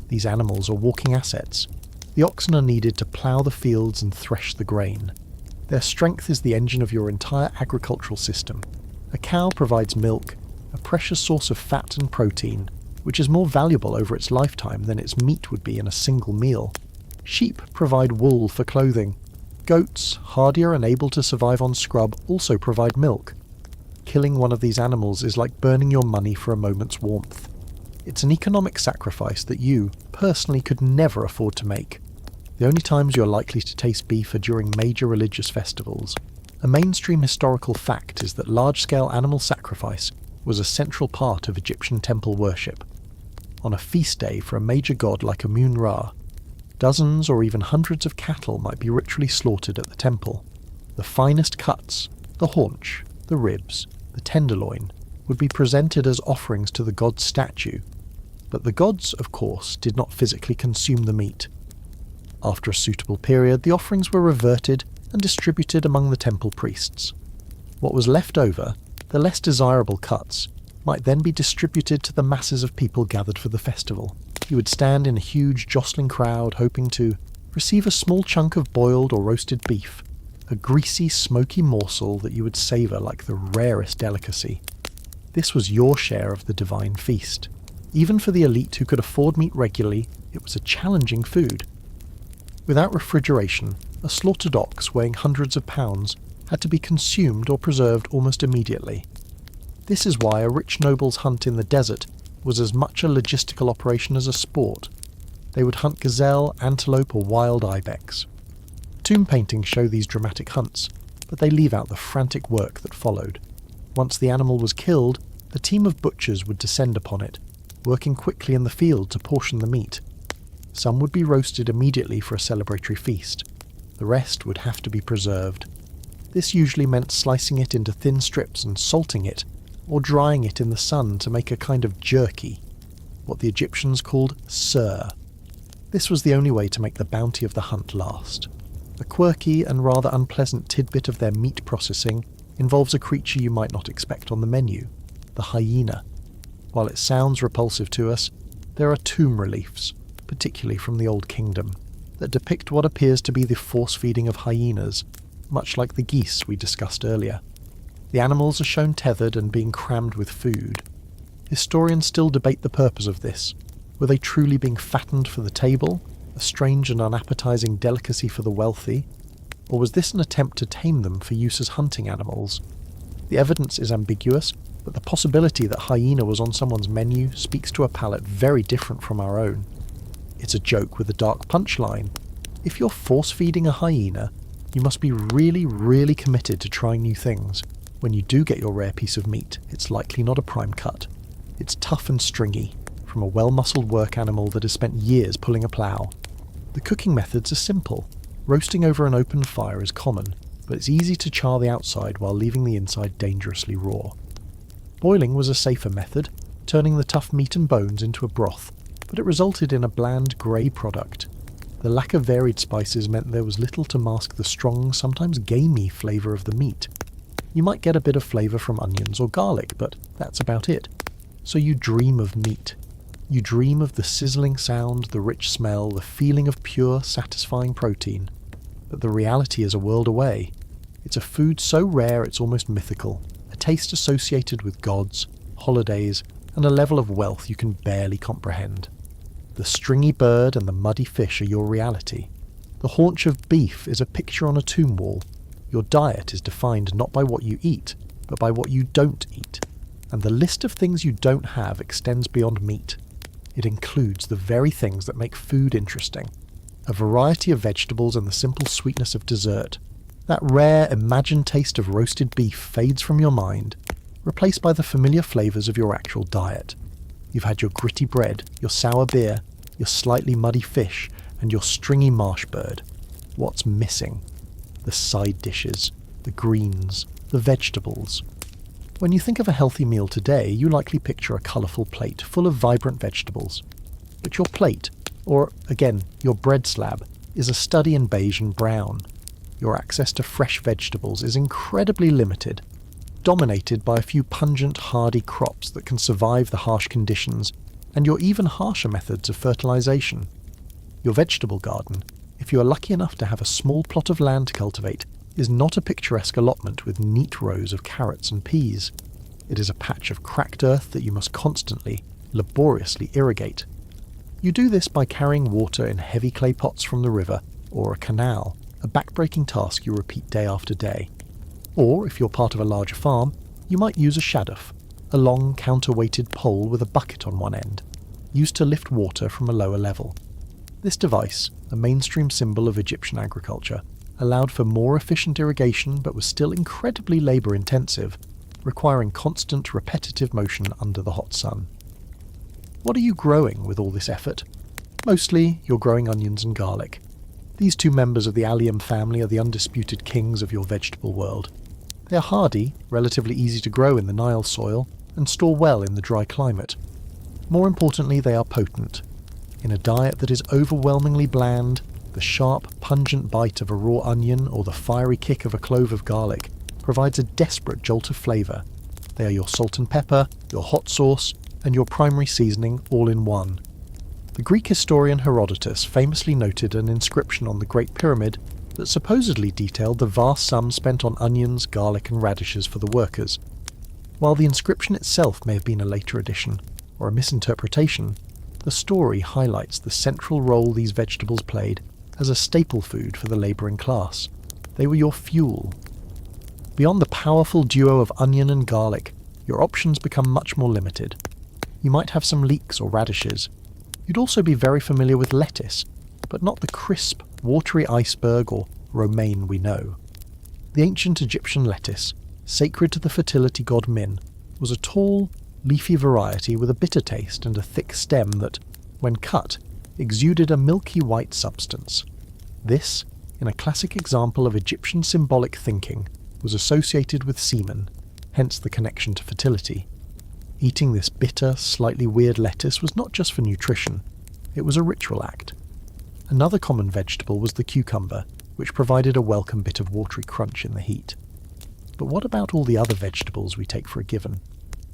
These animals are walking assets. The oxen are needed to plough the fields and thresh the grain. Their strength is the engine of your entire agricultural system. A cow provides milk, a precious source of fat and protein, which is more valuable over its lifetime than its meat would be in a single meal. Sheep provide wool for clothing. Goats, hardier and able to survive on scrub, also provide milk. Killing one of these animals is like burning your money for a moment's warmth. It's an economic sacrifice that you, personally, could never afford to make. The only times you're likely to taste beef are during major religious festivals. A mainstream historical fact is that large-scale animal sacrifice was a central part of Egyptian temple worship. On a feast day for a major god like Amun-Ra, dozens or even hundreds of cattle might be ritually slaughtered at the temple. The finest cuts, the haunch, the ribs, the tenderloin, would be presented as offerings to the god's statue. But the gods, of course, did not physically consume the meat. After a suitable period, the offerings were reverted and distributed among the temple priests. What was left over, the less desirable cuts, might then be distributed to the masses of people gathered for the festival. You would stand in a huge jostling crowd hoping to receive a small chunk of boiled or roasted beef, a greasy, smoky morsel that you would savour like the rarest delicacy. This was your share of the divine feast. Even for the elite who could afford meat regularly, it was a challenging food. Without refrigeration, a slaughtered ox weighing hundreds of pounds had to be consumed or preserved almost immediately. This is why a rich noble's hunt in the desert was as much a logistical operation as a sport. They would hunt gazelle, antelope or wild ibex. Tomb paintings show these dramatic hunts, but they leave out the frantic work that followed. Once the animal was killed, a team of butchers would descend upon it, working quickly in the field to portion the meat. Some would be roasted immediately for a celebratory feast. The rest would have to be preserved. This usually meant slicing it into thin strips and salting it, or drying it in the sun to make a kind of jerky, what the Egyptians called sir. This was the only way to make the bounty of the hunt last. A quirky and rather unpleasant tidbit of their meat processing involves a creature you might not expect on the menu, the hyena. While it sounds repulsive to us, there are tomb reliefs, particularly from the Old Kingdom, that depict what appears to be the force-feeding of hyenas, much like the geese we discussed earlier. The animals are shown tethered and being crammed with food. Historians still debate the purpose of this. Were they truly being fattened for the table, a strange and unappetizing delicacy for the wealthy, or was this an attempt to tame them for use as hunting animals? The evidence is ambiguous, but the possibility that hyena was on someone's menu speaks to a palate very different from our own. It's a joke with a dark punchline. If you're force-feeding a hyena, you must be really, really committed to trying new things. When you do get your rare piece of meat, it's likely not a prime cut. It's tough and stringy, from a well-muscled work animal that has spent years pulling a plough. The cooking methods are simple. Roasting over an open fire is common, but it's easy to char the outside while leaving the inside dangerously raw. Boiling was a safer method, turning the tough meat and bones into a broth, but it resulted in a bland grey product. The lack of varied spices meant there was little to mask the strong, sometimes gamey flavour of the meat. You might get a bit of flavour from onions or garlic, but that's about it. So you dream of meat. You dream of the sizzling sound, the rich smell, the feeling of pure, satisfying protein. But the reality is a world away. It's a food so rare it's almost mythical, a taste associated with gods, holidays, and a level of wealth you can barely comprehend. The stringy bird and the muddy fish are your reality. The haunch of beef is a picture on a tomb wall. Your diet is defined not by what you eat, but by what you don't eat. And the list of things you don't have extends beyond meat. It includes the very things that make food interesting. A variety of vegetables and the simple sweetness of dessert. That rare, imagined taste of roasted beef fades from your mind, replaced by the familiar flavours of your actual diet. You've had your gritty bread, your sour beer, your slightly muddy fish, and your stringy marsh bird. What's missing? The side dishes, the greens, the vegetables. When you think of a healthy meal today, you likely picture a colourful plate full of vibrant vegetables. But your plate, or again, your bread slab, is a study in beige and brown. Your access to fresh vegetables is incredibly limited, dominated by a few pungent, hardy crops that can survive the harsh conditions, and your even harsher methods of fertilization. Your vegetable garden, if you are lucky enough to have a small plot of land to cultivate, is not a picturesque allotment with neat rows of carrots and peas. It is a patch of cracked earth that you must constantly, laboriously irrigate. You do this by carrying water in heavy clay pots from the river or a canal, a backbreaking task you repeat day after day. Or, if you're part of a larger farm, you might use a shaduf, a long counterweighted pole with a bucket on one end. used to lift water from a lower level. This device, a mainstream symbol of Egyptian agriculture, allowed for more efficient irrigation but was still incredibly labour-intensive, requiring constant repetitive motion under the hot sun. What are you growing with all this effort? Mostly, you're growing onions and garlic. These two members of the allium family are the undisputed kings of your vegetable world. They are hardy, relatively easy to grow in the Nile soil, and store well in the dry climate. More importantly, they are potent. In a diet that is overwhelmingly bland, the sharp, pungent bite of a raw onion or the fiery kick of a clove of garlic provides a desperate jolt of flavour. They are your salt and pepper, your hot sauce, and your primary seasoning all in one. The Greek historian Herodotus famously noted an inscription on the Great Pyramid that supposedly detailed the vast sum spent on onions, garlic and radishes for the workers. While the inscription itself may have been a later addition, or a misinterpretation, the story highlights the central role these vegetables played as a staple food for the labouring class. They were your fuel. Beyond the powerful duo of onion and garlic, your options become much more limited. You might have some leeks or radishes. You'd also be very familiar with lettuce, but not the crisp, watery iceberg or romaine we know. The ancient Egyptian lettuce, sacred to the fertility god Min, was a tall, leafy variety with a bitter taste and a thick stem that, when cut, exuded a milky white substance. This, in a classic example of Egyptian symbolic thinking, was associated with semen, hence the connection to fertility. Eating this bitter, slightly weird lettuce was not just for nutrition, it was a ritual act. Another common vegetable was the cucumber, which provided a welcome bit of watery crunch in the heat. But what about all the other vegetables we take for a given?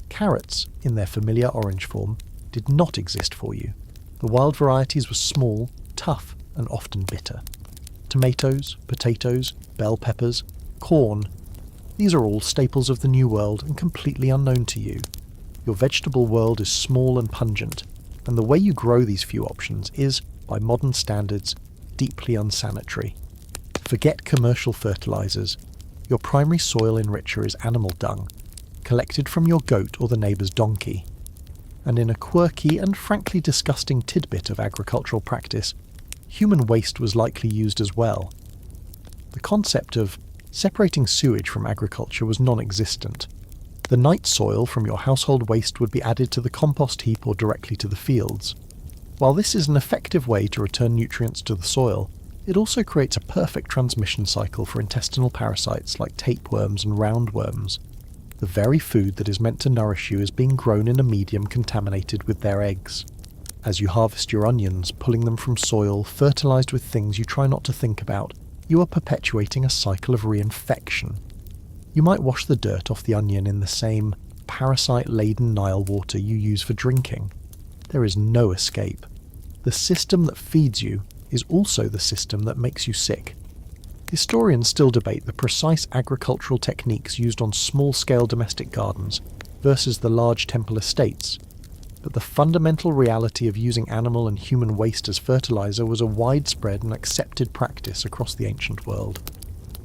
Carrots, in their familiar orange form, did not exist for you. The wild varieties were small, tough, and often bitter. Tomatoes, potatoes, bell peppers, corn. These are all staples of the New World and completely unknown to you. Your vegetable world is small and pungent, and the way you grow these few options is, by modern standards, deeply unsanitary. Forget commercial fertilizers. Your primary soil enricher is animal dung, collected from your goat or the neighbour's donkey. And in a quirky and frankly disgusting tidbit of agricultural practice, human waste was likely used as well. The concept of separating sewage from agriculture was non-existent. The night soil from your household waste would be added to the compost heap or directly to the fields. While this is an effective way to return nutrients to the soil, it also creates a perfect transmission cycle for intestinal parasites like tapeworms and roundworms. The very food that is meant to nourish you is being grown in a medium contaminated with their eggs. As you harvest your onions, pulling them from soil fertilized with things you try not to think about, you are perpetuating a cycle of reinfection. You might wash the dirt off the onion in the same parasite-laden Nile water you use for drinking. There is no escape. The system that feeds you is also the system that makes you sick. Historians still debate the precise agricultural techniques used on small-scale domestic gardens versus the large temple estates, but the fundamental reality of using animal and human waste as fertilizer was a widespread and accepted practice across the ancient world.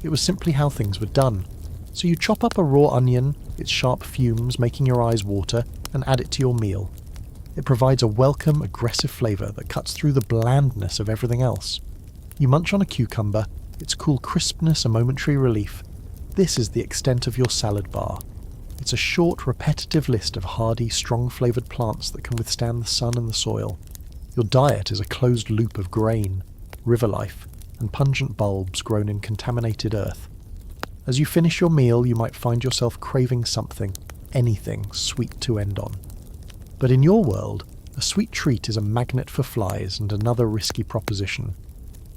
It was simply how things were done. So you chop up a raw onion, its sharp fumes making your eyes water, and add it to your meal. It provides a welcome, aggressive flavour that cuts through the blandness of everything else. You munch on a cucumber, its cool crispness a momentary relief. This is the extent of your salad bar. It's a short, repetitive list of hardy, strong-flavoured plants that can withstand the sun and the soil. Your diet is a closed loop of grain, river life, and pungent bulbs grown in contaminated earth. As you finish your meal, you might find yourself craving something, anything, sweet to end on. But in your world, a sweet treat is a magnet for flies and another risky proposition.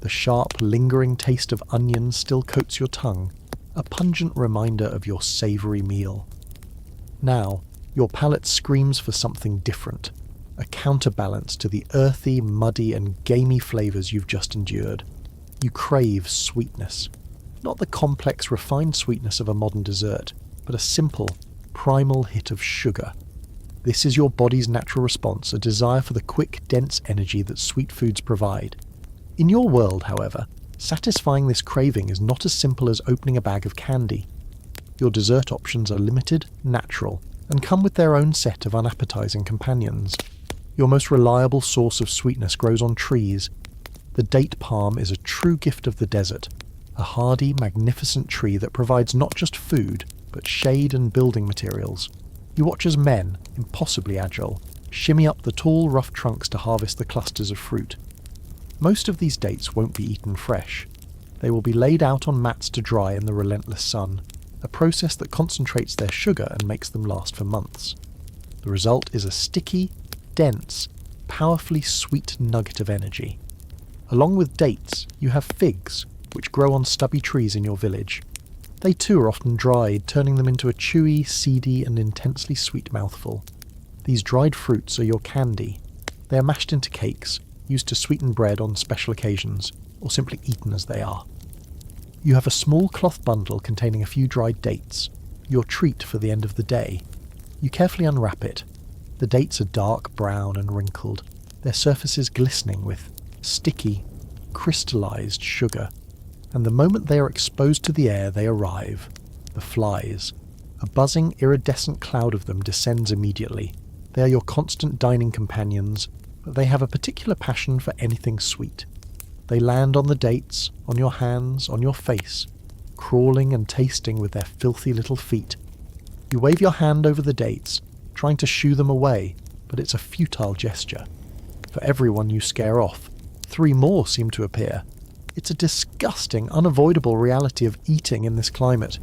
The sharp, lingering taste of onions still coats your tongue, a pungent reminder of your savoury meal. Now, your palate screams for something different, a counterbalance to the earthy, muddy and gamey flavours you've just endured. You crave sweetness. Not the complex, refined sweetness of a modern dessert, but a simple, primal hit of sugar. This is your body's natural response, a desire for the quick, dense energy that sweet foods provide. In your world, however, satisfying this craving is not as simple as opening a bag of candy. Your dessert options are limited, natural, and come with their own set of unappetizing companions. Your most reliable source of sweetness grows on trees. The date palm is a true gift of the desert, a hardy, magnificent tree that provides not just food, but shade and building materials. You watch as men, impossibly agile, shimmy up the tall, rough trunks to harvest the clusters of fruit. Most of these dates won't be eaten fresh. They will be laid out on mats to dry in the relentless sun, a process that concentrates their sugar and makes them last for months. The result is a sticky, dense, powerfully sweet nugget of energy. Along with dates, you have figs, which grow on stubby trees in your village. They too are often dried, turning them into a chewy, seedy, and intensely sweet mouthful. These dried fruits are your candy. They are mashed into cakes, used to sweeten bread on special occasions, or simply eaten as they are. You have a small cloth bundle containing a few dried dates, your treat for the end of the day. You carefully unwrap it. The dates are dark brown and wrinkled, their surfaces glistening with sticky, crystallized sugar. And the moment they are exposed to the air, they arrive. The flies. A buzzing, iridescent cloud of them descends immediately. They are your constant dining companions, but they have a particular passion for anything sweet. They land on the dates, on your hands, on your face, crawling and tasting with their filthy little feet. You wave your hand over the dates, trying to shoo them away, but it's a futile gesture. For every one you scare off, 3 more seem to appear. It's a disgusting, unavoidable reality of eating in this climate.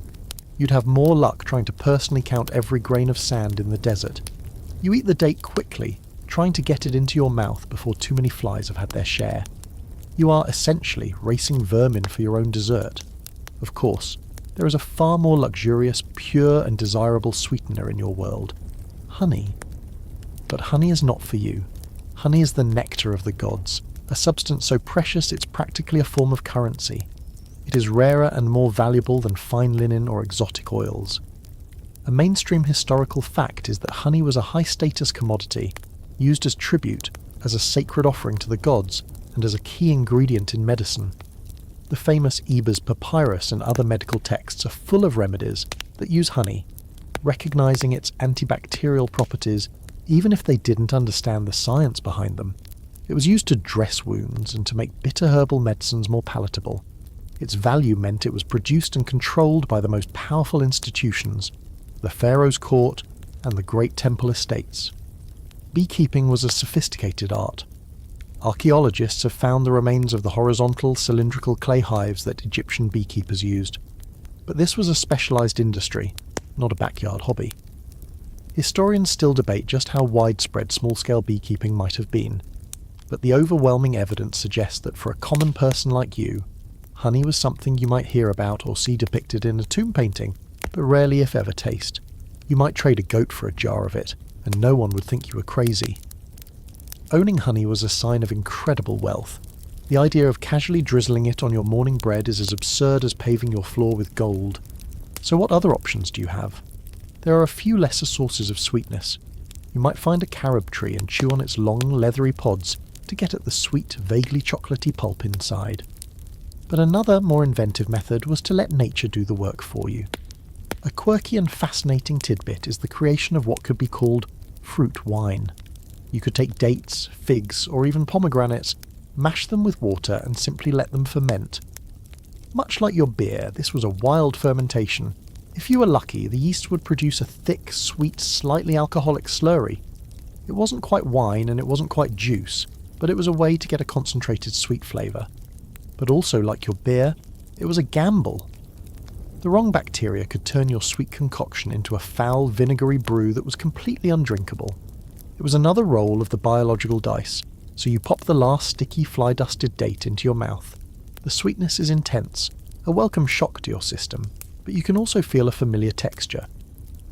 You'd have more luck trying to personally count every grain of sand in the desert. You eat the date quickly, trying to get it into your mouth before too many flies have had their share. You are essentially racing vermin for your own dessert. Of course, there is a far more luxurious, pure and desirable sweetener in your world. Honey. But honey is not for you. Honey is the nectar of the gods, a substance so precious it's practically a form of currency. It is rarer and more valuable than fine linen or exotic oils. A mainstream historical fact is that honey was a high-status commodity, used as tribute, as a sacred offering to the gods, and as a key ingredient in medicine. The famous Eber's Papyrus and other medical texts are full of remedies that use honey, recognizing its antibacterial properties even if they didn't understand the science behind them. It was used to dress wounds and to make bitter herbal medicines more palatable. Its value meant it was produced and controlled by the most powerful institutions, the pharaoh's court and the great temple estates. Beekeeping was a sophisticated art. Archaeologists have found the remains of the horizontal, cylindrical clay hives that Egyptian beekeepers used. But this was a specialized industry, not a backyard hobby. Historians still debate just how widespread small-scale beekeeping might have been, but the overwhelming evidence suggests that for a common person like you, honey was something you might hear about or see depicted in a tomb painting, but rarely if ever taste. You might trade a goat for a jar of it, and no one would think you were crazy. Owning honey was a sign of incredible wealth. The idea of casually drizzling it on your morning bread is as absurd as paving your floor with gold. So what other options do you have? There are a few lesser sources of sweetness. You might find a carob tree and chew on its long, leathery pods to get at the sweet, vaguely chocolatey pulp inside. But another, more inventive method was to let nature do the work for you. A quirky and fascinating tidbit is the creation of what could be called fruit wine. You could take dates, figs, or even pomegranates, mash them with water and simply let them ferment. Much like your beer, this was a wild fermentation. If you were lucky, the yeast would produce a thick, sweet, slightly alcoholic slurry. It wasn't quite wine and it wasn't quite juice, but it was a way to get a concentrated sweet flavour. But also, like your beer, it was a gamble. The wrong bacteria could turn your sweet concoction into a foul, vinegary brew that was completely undrinkable. It was another roll of the biological dice, so you pop the last sticky, fly-dusted date into your mouth. The sweetness is intense, a welcome shock to your system, but you can also feel a familiar texture.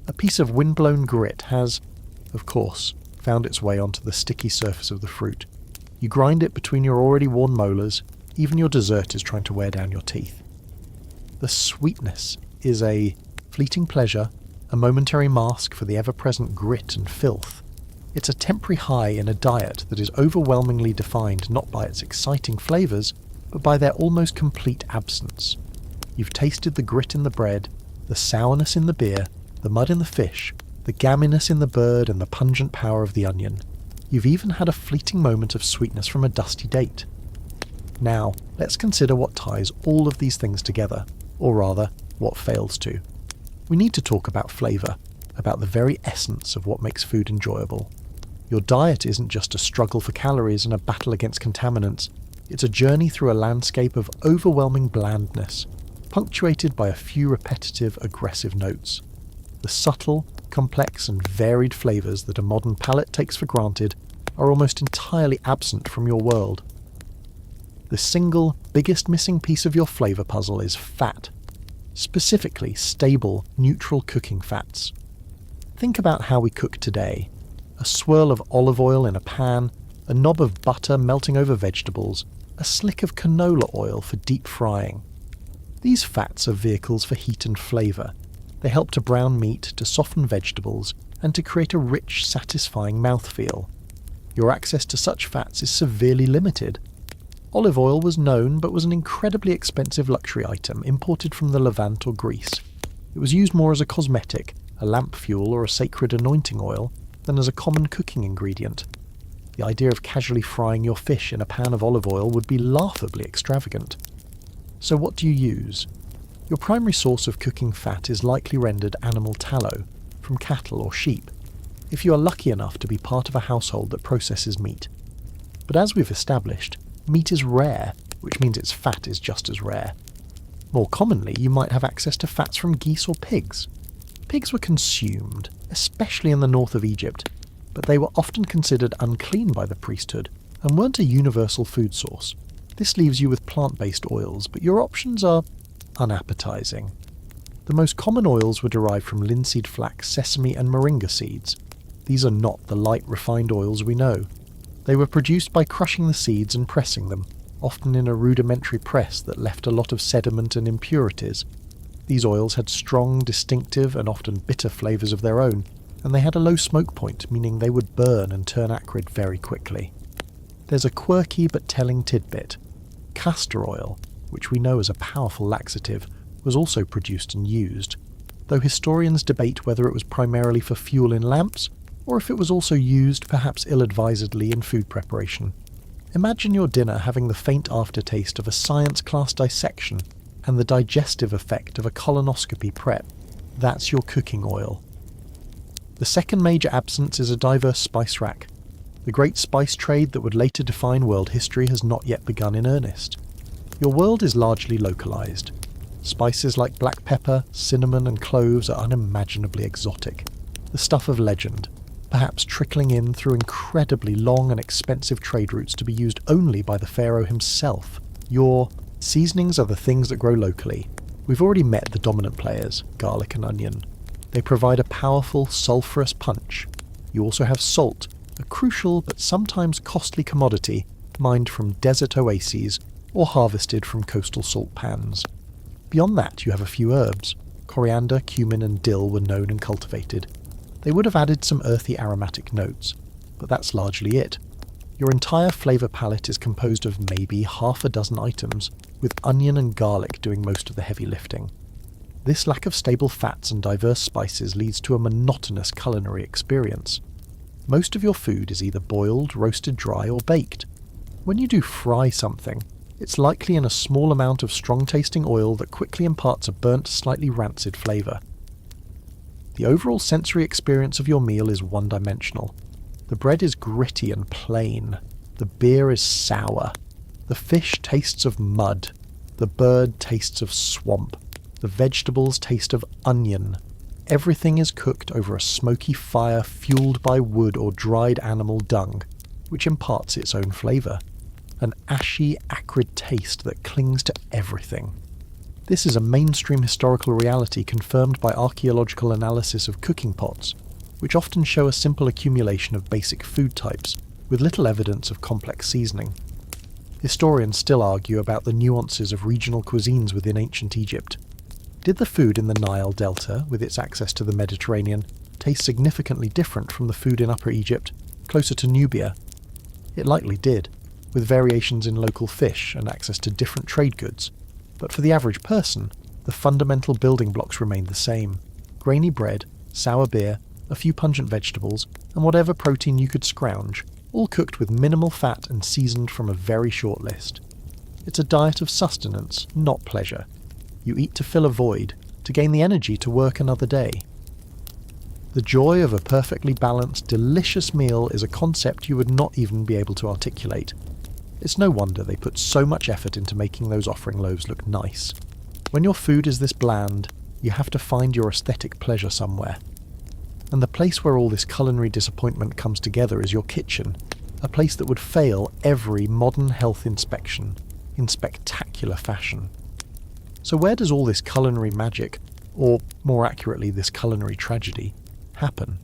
A piece of windblown grit has, of course, found its way onto the sticky surface of the fruit. You grind it between your already worn molars, even your dessert is trying to wear down your teeth. The sweetness is a fleeting pleasure, a momentary mask for the ever-present grit and filth. It's a temporary high in a diet that is overwhelmingly defined not by its exciting flavours, but by their almost complete absence. You've tasted the grit in the bread, the sourness in the beer, the mud in the fish, the gamminess in the bird and the pungent power of the onion. You've even had a fleeting moment of sweetness from a dusty date. Now, let's consider what ties all of these things together, or rather, what fails to. We need to talk about flavour, about the very essence of what makes food enjoyable. Your diet isn't just a struggle for calories and a battle against contaminants. It's a journey through a landscape of overwhelming blandness, punctuated by a few repetitive, aggressive notes. The subtle, complex and varied flavours that a modern palate takes for granted are almost entirely absent from your world. The single biggest missing piece of your flavour puzzle is fat, specifically stable, neutral cooking fats. Think about how we cook today. A swirl of olive oil in a pan, a knob of butter melting over vegetables, a slick of canola oil for deep frying. These fats are vehicles for heat and flavour. They help to brown meat, to soften vegetables, and to create a rich, satisfying mouthfeel. Your access to such fats is severely limited. Olive oil was known, but was an incredibly expensive luxury item imported from the Levant or Greece. It was used more as a cosmetic, a lamp fuel or a sacred anointing oil, than as a common cooking ingredient. The idea of casually frying your fish in a pan of olive oil would be laughably extravagant. So what do you use? Your primary source of cooking fat is likely rendered animal tallow, from cattle or sheep, if you are lucky enough to be part of a household that processes meat. But as we've established, meat is rare, which means its fat is just as rare. More commonly, you might have access to fats from geese or pigs. Pigs were consumed, especially in the north of Egypt, but they were often considered unclean by the priesthood and weren't a universal food source. This leaves you with plant-based oils, but your options are unappetizing. The most common oils were derived from linseed flax, sesame and moringa seeds. These are not the light, refined oils we know. They were produced by crushing the seeds and pressing them, often in a rudimentary press that left a lot of sediment and impurities. These oils had strong, distinctive and often bitter flavours of their own, and they had a low smoke point, meaning they would burn and turn acrid very quickly. There's a quirky but telling tidbit. Castor oil, which we know as a powerful laxative, was also produced and used, though historians debate whether it was primarily for fuel in lamps, or if it was also used, perhaps ill-advisedly, in food preparation. Imagine your dinner having the faint aftertaste of a science class dissection and the digestive effect of a colonoscopy prep. That's your cooking oil. The second major absence is a diverse spice rack. The great spice trade that would later define world history has not yet begun in earnest. Your world is largely localized. Spices like black pepper, cinnamon and cloves are unimaginably exotic, the stuff of legend, perhaps trickling in through incredibly long and expensive trade routes to be used only by the pharaoh himself. Your seasonings are the things that grow locally. We've already met the dominant players, garlic and onion. They provide a powerful, sulphurous punch. You also have salt, a crucial but sometimes costly commodity mined from desert oases or harvested from coastal salt pans. Beyond that, you have a few herbs. Coriander, cumin and dill were known and cultivated. They would have added some earthy aromatic notes, but that's largely it. Your entire flavour palette is composed of maybe half a dozen items, with onion and garlic doing most of the heavy lifting. This lack of stable fats and diverse spices leads to a monotonous culinary experience. Most of your food is either boiled, roasted dry or baked. When you do fry something, it's likely in a small amount of strong-tasting oil that quickly imparts a burnt, slightly rancid flavour. The overall sensory experience of your meal is one-dimensional. The bread is gritty and plain. The beer is sour. The fish tastes of mud. The bird tastes of swamp. The vegetables taste of onion. Everything is cooked over a smoky fire fueled by wood or dried animal dung, which imparts its own flavour. An ashy, acrid taste that clings to everything. This is a mainstream historical reality confirmed by archaeological analysis of cooking pots, which often show a simple accumulation of basic food types, with little evidence of complex seasoning. Historians still argue about the nuances of regional cuisines within ancient Egypt. Did the food in the Nile Delta, with its access to the Mediterranean, taste significantly different from the food in Upper Egypt, closer to Nubia? It likely did, with variations in local fish and access to different trade goods. But for the average person, the fundamental building blocks remained the same: grainy bread, sour beer, a few pungent vegetables, and whatever protein you could scrounge, all cooked with minimal fat and seasoned from a very short list. It's a diet of sustenance, not pleasure. You eat to fill a void, to gain the energy to work another day. The joy of a perfectly balanced, delicious meal is a concept you would not even be able to articulate. It's no wonder they put so much effort into making those offering loaves look nice. When your food is this bland, you have to find your aesthetic pleasure somewhere. And the place where all this culinary disappointment comes together is your kitchen, a place that would fail every modern health inspection in spectacular fashion. So where does all this culinary magic, or more accurately this culinary tragedy, happen?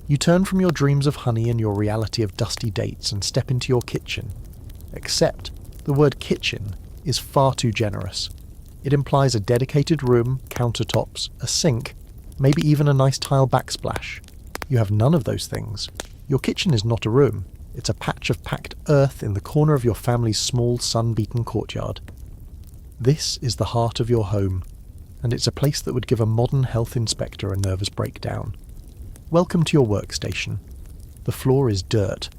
You turn from your dreams of honey and your reality of dusty dates and step into your kitchen. Except the word kitchen is far too generous. It implies a dedicated room, countertops, a sink, maybe even a nice tile backsplash. You have none of those things. Your kitchen is not a room. It's a patch of packed earth in the corner of your family's small, sun-beaten courtyard. This is the heart of your home, and it's a place that would give a modern health inspector a nervous breakdown. Welcome to your workstation. The floor is dirt.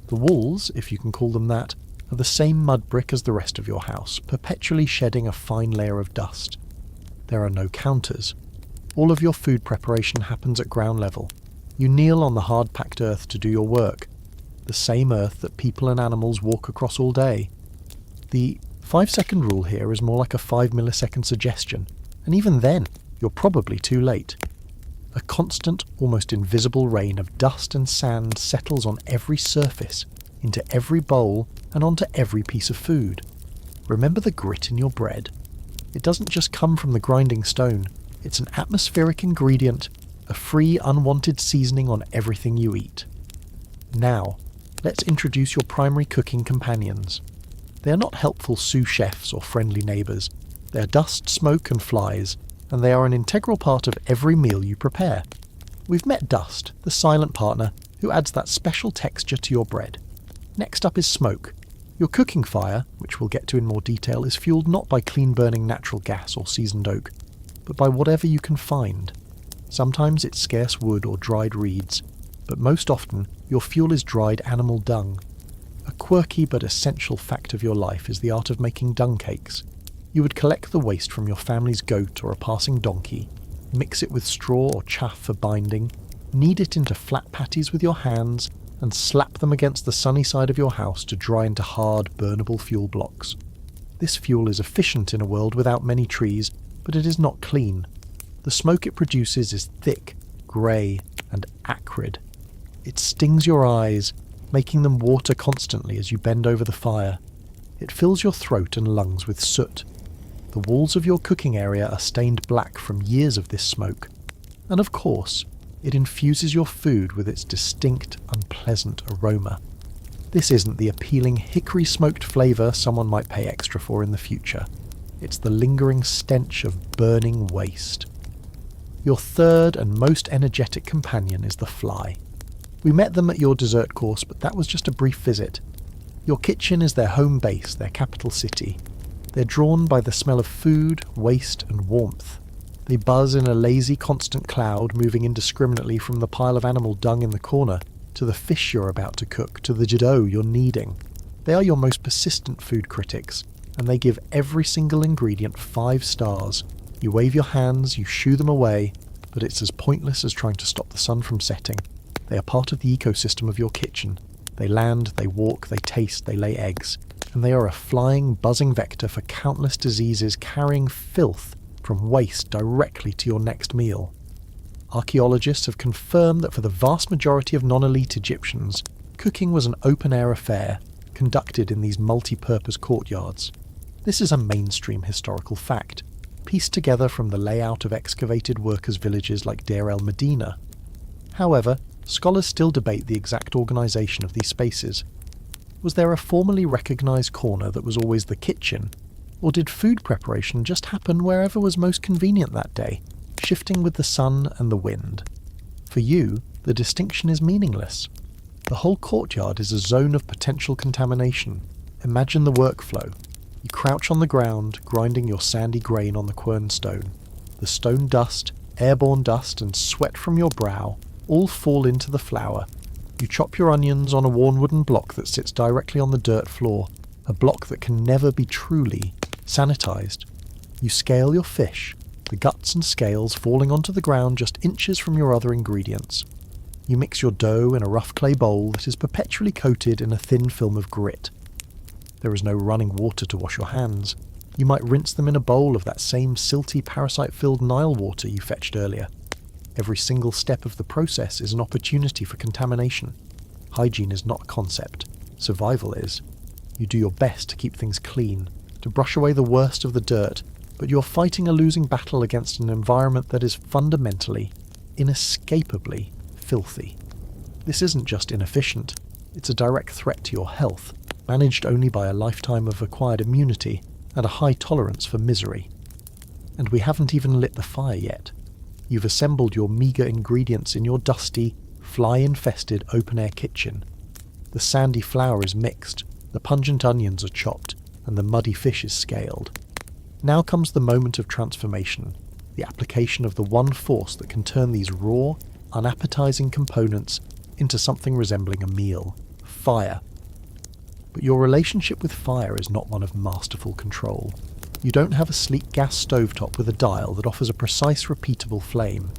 The walls, if you can call them that, are the same mud brick as the rest of your house, perpetually shedding a fine layer of dust. There are no counters. All of your food preparation happens at ground level. You kneel on the hard-packed earth to do your work, the same earth that people and animals walk across all day. The 5-second rule here is more like a 5-millisecond suggestion, and even then, you're probably too late. A constant, almost invisible rain of dust and sand settles on every surface, into every bowl, and onto every piece of food. Remember the grit in your bread. It doesn't just come from the grinding stone. It's an atmospheric ingredient, a free, unwanted seasoning on everything you eat. Now, let's introduce your primary cooking companions. They are not helpful sous chefs or friendly neighbours. They are dust, smoke and flies, and they are an integral part of every meal you prepare. We've met dust, the silent partner, who adds that special texture to your bread. Next up is smoke. Your cooking fire, which we'll get to in more detail, is fueled not by clean-burning natural gas or seasoned oak, but by whatever you can find. Sometimes it's scarce wood or dried reeds, but most often your fuel is dried animal dung. A quirky but essential fact of your life is the art of making dung cakes. You would collect the waste from your family's goat or a passing donkey, mix it with straw or chaff for binding, knead it into flat patties with your hands, and slap them against the sunny side of your house to dry into hard, burnable fuel blocks. This fuel is efficient in a world without many trees, but it is not clean. The smoke it produces is thick, grey, and acrid. It stings your eyes, making them water constantly as you bend over the fire. It fills your throat and lungs with soot. The walls of your cooking area are stained black from years of this smoke. And of course, it infuses your food with its distinct, unpleasant aroma. This isn't the appealing hickory-smoked flavour someone might pay extra for in the future. It's the lingering stench of burning waste. Your third and most energetic companion is the fly. We met them at your dessert course, but that was just a brief visit. Your kitchen is their home base, their capital city. They're drawn by the smell of food, waste, and warmth. They buzz in a lazy, constant cloud, moving indiscriminately from the pile of animal dung in the corner, to the fish you're about to cook, to the dough you're kneading. They are your most persistent food critics, and they give every single ingredient 5 stars. You wave your hands, you shoo them away, but it's as pointless as trying to stop the sun from setting. They are part of the ecosystem of your kitchen. They land, they walk, they taste, they lay eggs, and they are a flying, buzzing vector for countless diseases carrying filth from waste directly to your next meal. Archaeologists have confirmed that for the vast majority of non-elite Egyptians, cooking was an open-air affair, conducted in these multi-purpose courtyards. This is a mainstream historical fact, pieced together from the layout of excavated workers' villages like Deir el-Medina. However, scholars still debate the exact organisation of these spaces. Was there a formally recognised corner that was always the kitchen, or did food preparation just happen wherever was most convenient that day, shifting with the sun and the wind? For you, the distinction is meaningless. The whole courtyard is a zone of potential contamination. Imagine the workflow. You crouch on the ground, grinding your sandy grain on the quern stone. The stone dust, airborne dust, and sweat from your brow all fall into the flour. You chop your onions on a worn wooden block that sits directly on the dirt floor, a block that can never be truly sanitized. You scale your fish, the guts and scales falling onto the ground just inches from your other ingredients. You mix your dough in a rough clay bowl that is perpetually coated in a thin film of grit. There is no running water to wash your hands. You might rinse them in a bowl of that same silty, parasite-filled Nile water you fetched earlier. Every single step of the process is an opportunity for contamination. Hygiene is not a concept. Survival is. You do your best to keep things clean, to brush away the worst of the dirt, but you're fighting a losing battle against an environment that is fundamentally, inescapably filthy. This isn't just inefficient, it's a direct threat to your health, managed only by a lifetime of acquired immunity and a high tolerance for misery. And we haven't even lit the fire yet. You've assembled your meagre ingredients in your dusty, fly-infested open-air kitchen. The sandy flour is mixed, the pungent onions are chopped, and the muddy fish is scaled. Now comes the moment of transformation, the application of the one force that can turn these raw, unappetizing components into something resembling a meal: fire. But your relationship with fire is not one of masterful control. You don't have a sleek gas stovetop with a dial that offers a precise, repeatable flame.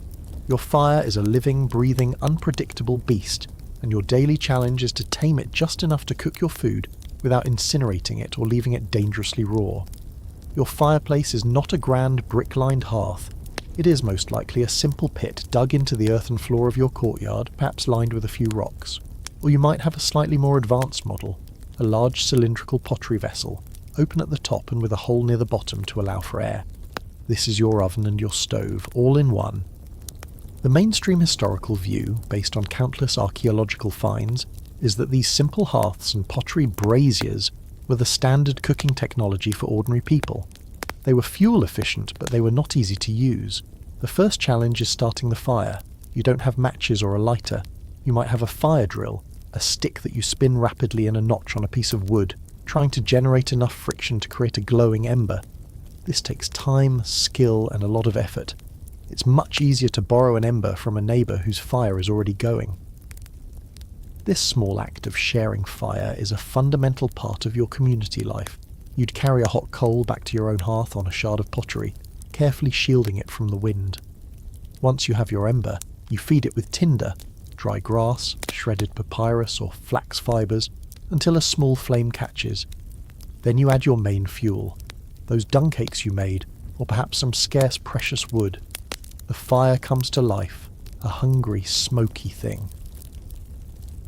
Your fire is a living, breathing, unpredictable beast, and your daily challenge is to tame it just enough to cook your food without incinerating it or leaving it dangerously raw. Your fireplace is not a grand brick-lined hearth. It is most likely a simple pit dug into the earthen floor of your courtyard, perhaps lined with a few rocks. Or you might have a slightly more advanced model, a large cylindrical pottery vessel, open at the top and with a hole near the bottom to allow for air. This is your oven and your stove, all in one. The mainstream historical view, based on countless archaeological finds, is that these simple hearths and pottery braziers were the standard cooking technology for ordinary people. They were fuel efficient, but they were not easy to use. The first challenge is starting the fire. You don't have matches or a lighter. You might have a fire drill, a stick that you spin rapidly in a notch on a piece of wood, trying to generate enough friction to create a glowing ember. This takes time, skill, and a lot of effort. It's much easier to borrow an ember from a neighbour whose fire is already going. This small act of sharing fire is a fundamental part of your community life. You'd carry a hot coal back to your own hearth on a shard of pottery, carefully shielding it from the wind. Once you have your ember, you feed it with tinder, dry grass, shredded papyrus or flax fibres, until a small flame catches. Then you add your main fuel, those dung cakes you made, or perhaps some scarce precious wood. The fire comes to life, a hungry, smoky thing.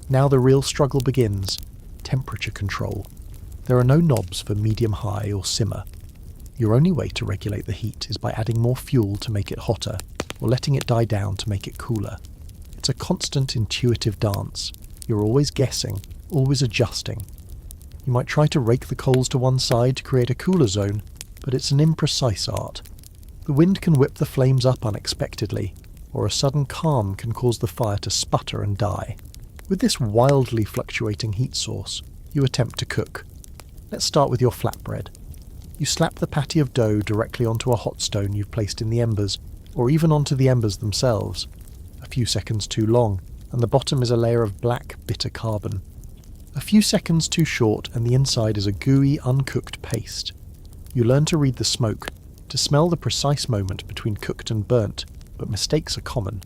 Now the real struggle begins: temperature control. There are no knobs for medium-high or simmer. Your only way to regulate the heat is by adding more fuel to make it hotter, or letting it die down to make it cooler. It's a constant intuitive dance. You're always guessing, always adjusting. You might try to rake the coals to one side to create a cooler zone, but it's an imprecise art. The wind can whip the flames up unexpectedly, or a sudden calm can cause the fire to sputter and die. With this wildly fluctuating heat source, you attempt to cook. Let's start with your flatbread. You slap the patty of dough directly onto a hot stone you've placed in the embers, or even onto the embers themselves. A few seconds too long, and the bottom is a layer of black, bitter carbon. A few seconds too short, and the inside is a gooey, uncooked paste. You learn to read the smoke, to smell the precise moment between cooked and burnt, but mistakes are common.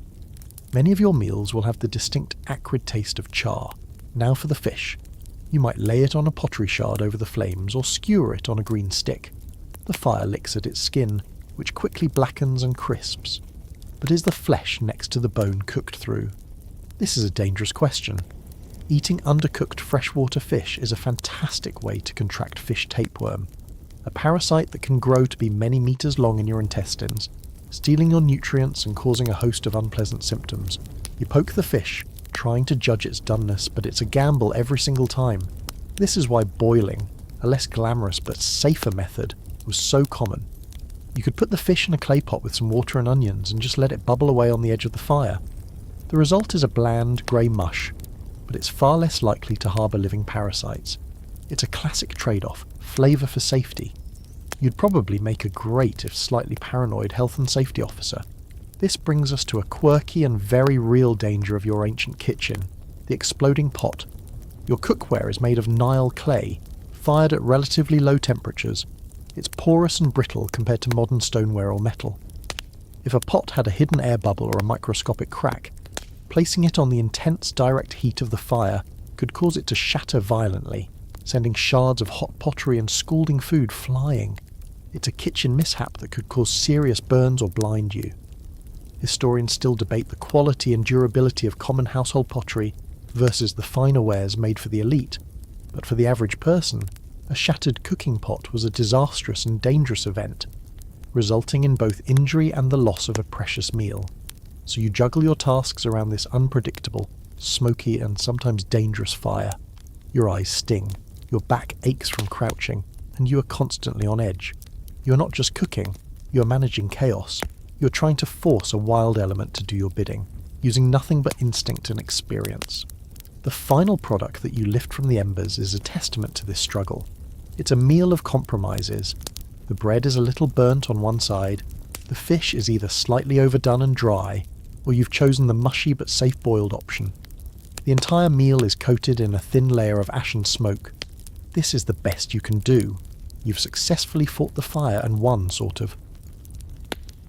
Many of your meals will have the distinct acrid taste of char. Now for the fish. You might lay it on a pottery shard over the flames or skewer it on a green stick. The fire licks at its skin, which quickly blackens and crisps. But is the flesh next to the bone cooked through? This is a dangerous question. Eating undercooked freshwater fish is a fantastic way to contract fish tapeworm, a parasite that can grow to be many meters long in your intestines, stealing your nutrients and causing a host of unpleasant symptoms. You poke the fish, trying to judge its doneness, but it's a gamble every single time. This is why boiling, a less glamorous but safer method, was so common. You could put the fish in a clay pot with some water and onions and just let it bubble away on the edge of the fire. The result is a bland, grey mush, but it's far less likely to harbour living parasites. It's a classic trade-off, flavour for safety. You'd probably make a great, if slightly paranoid, health and safety officer. This brings us to a quirky and very real danger of your ancient kitchen, the exploding pot. Your cookware is made of Nile clay, fired at relatively low temperatures. It's porous and brittle compared to modern stoneware or metal. If a pot had a hidden air bubble or a microscopic crack, placing it on the intense direct heat of the fire could cause it to shatter violently, sending shards of hot pottery and scalding food flying. It's a kitchen mishap that could cause serious burns or blind you. Historians still debate the quality and durability of common household pottery versus the finer wares made for the elite, but for the average person, a shattered cooking pot was a disastrous and dangerous event, resulting in both injury and the loss of a precious meal. So you juggle your tasks around this unpredictable, smoky and sometimes dangerous fire. Your eyes sting, your back aches from crouching, and you are constantly on edge. You're not just cooking, you're managing chaos. You're trying to force a wild element to do your bidding, using nothing but instinct and experience. The final product that you lift from the embers is a testament to this struggle. It's a meal of compromises. The bread is a little burnt on one side, the fish is either slightly overdone and dry, or you've chosen the mushy but safe boiled option. The entire meal is coated in a thin layer of ashen smoke. This is the best you can do. You've successfully fought the fire and won, sort of.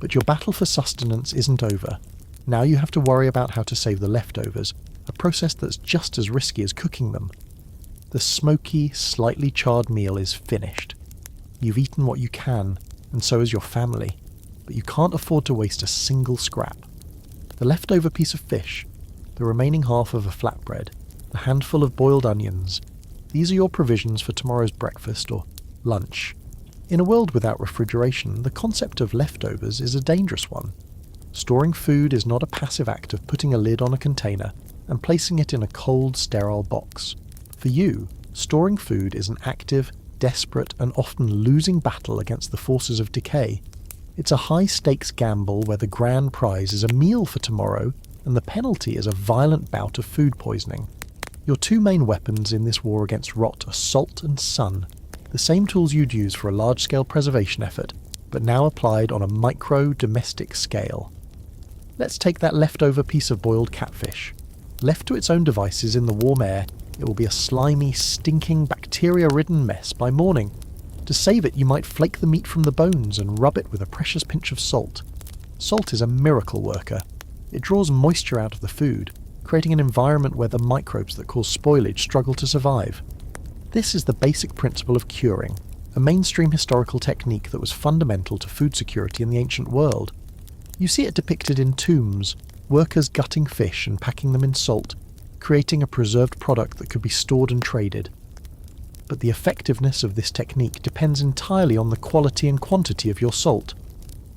But your battle for sustenance isn't over. Now you have to worry about how to save the leftovers, a process that's just as risky as cooking them. The smoky, slightly charred meal is finished. You've eaten what you can, and so has your family, but you can't afford to waste a single scrap. The leftover piece of fish, the remaining half of a flatbread, a handful of boiled onions, these are your provisions for tomorrow's breakfast or lunch. In a world without refrigeration, the concept of leftovers is a dangerous one. Storing food is not a passive act of putting a lid on a container and placing it in a cold, sterile box. For you, storing food is an active, desperate, and often losing battle against the forces of decay. It's a high-stakes gamble where the grand prize is a meal for tomorrow and the penalty is a violent bout of food poisoning. Your two main weapons in this war against rot are salt and sun, the same tools you'd use for a large-scale preservation effort, but now applied on a micro-domestic scale. Let's take that leftover piece of boiled catfish. Left to its own devices in the warm air, it will be a slimy, stinking, bacteria-ridden mess by morning. To save it, you might flake the meat from the bones and rub it with a precious pinch of salt. Salt is a miracle worker. It draws moisture out of the food, creating an environment where the microbes that cause spoilage struggle to survive. This is the basic principle of curing, a mainstream historical technique that was fundamental to food security in the ancient world. You see it depicted in tombs, workers gutting fish and packing them in salt, creating a preserved product that could be stored and traded. But the effectiveness of this technique depends entirely on the quality and quantity of your salt.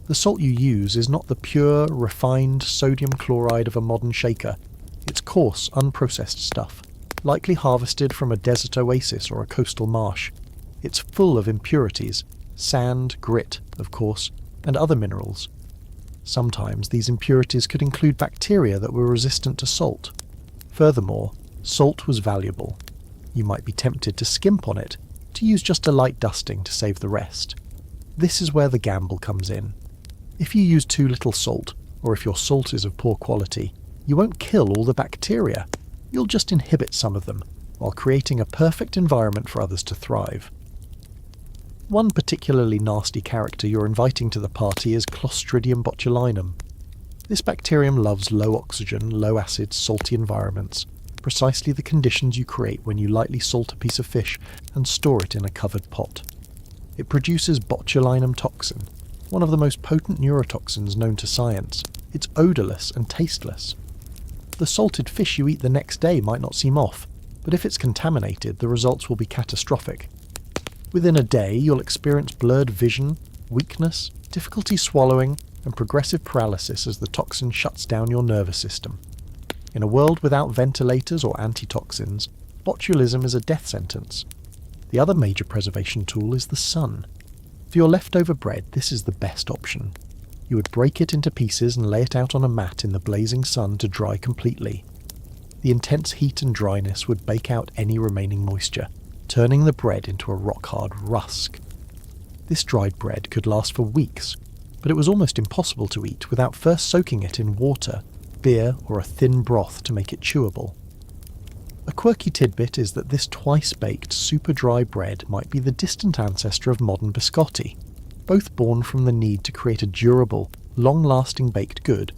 The salt you use is not the pure, refined sodium chloride of a modern shaker. It's coarse, unprocessed stuff, likely harvested from a desert oasis or a coastal marsh. It's full of impurities, sand, grit, of course, and other minerals. Sometimes these impurities could include bacteria that were resistant to salt. Furthermore, salt was valuable. You might be tempted to skimp on it, to use just a light dusting to save the rest. This is where the gamble comes in. If you use too little salt, or if your salt is of poor quality, you won't kill all the bacteria. You'll just inhibit some of them, while creating a perfect environment for others to thrive. One particularly nasty character you're inviting to the party is Clostridium botulinum. This bacterium loves low oxygen, low acid, salty environments, precisely the conditions you create when you lightly salt a piece of fish and store it in a covered pot. It produces botulinum toxin, one of the most potent neurotoxins known to science. It's odourless and tasteless. The salted fish you eat the next day might not seem off, but if it's contaminated, the results will be catastrophic. Within a day, you'll experience blurred vision, weakness, difficulty swallowing, and progressive paralysis as the toxin shuts down your nervous system. In a world without ventilators or antitoxins, botulism is a death sentence. The other major preservation tool is the sun. For your leftover bread, this is the best option. You would break it into pieces and lay it out on a mat in the blazing sun to dry completely. The intense heat and dryness would bake out any remaining moisture, turning the bread into a rock-hard rusk. This dried bread could last for weeks, but it was almost impossible to eat without first soaking it in water, beer, or a thin broth to make it chewable. A quirky tidbit is that this twice-baked, super dry bread might be the distant ancestor of modern biscotti, both born from the need to create a durable, long-lasting baked good.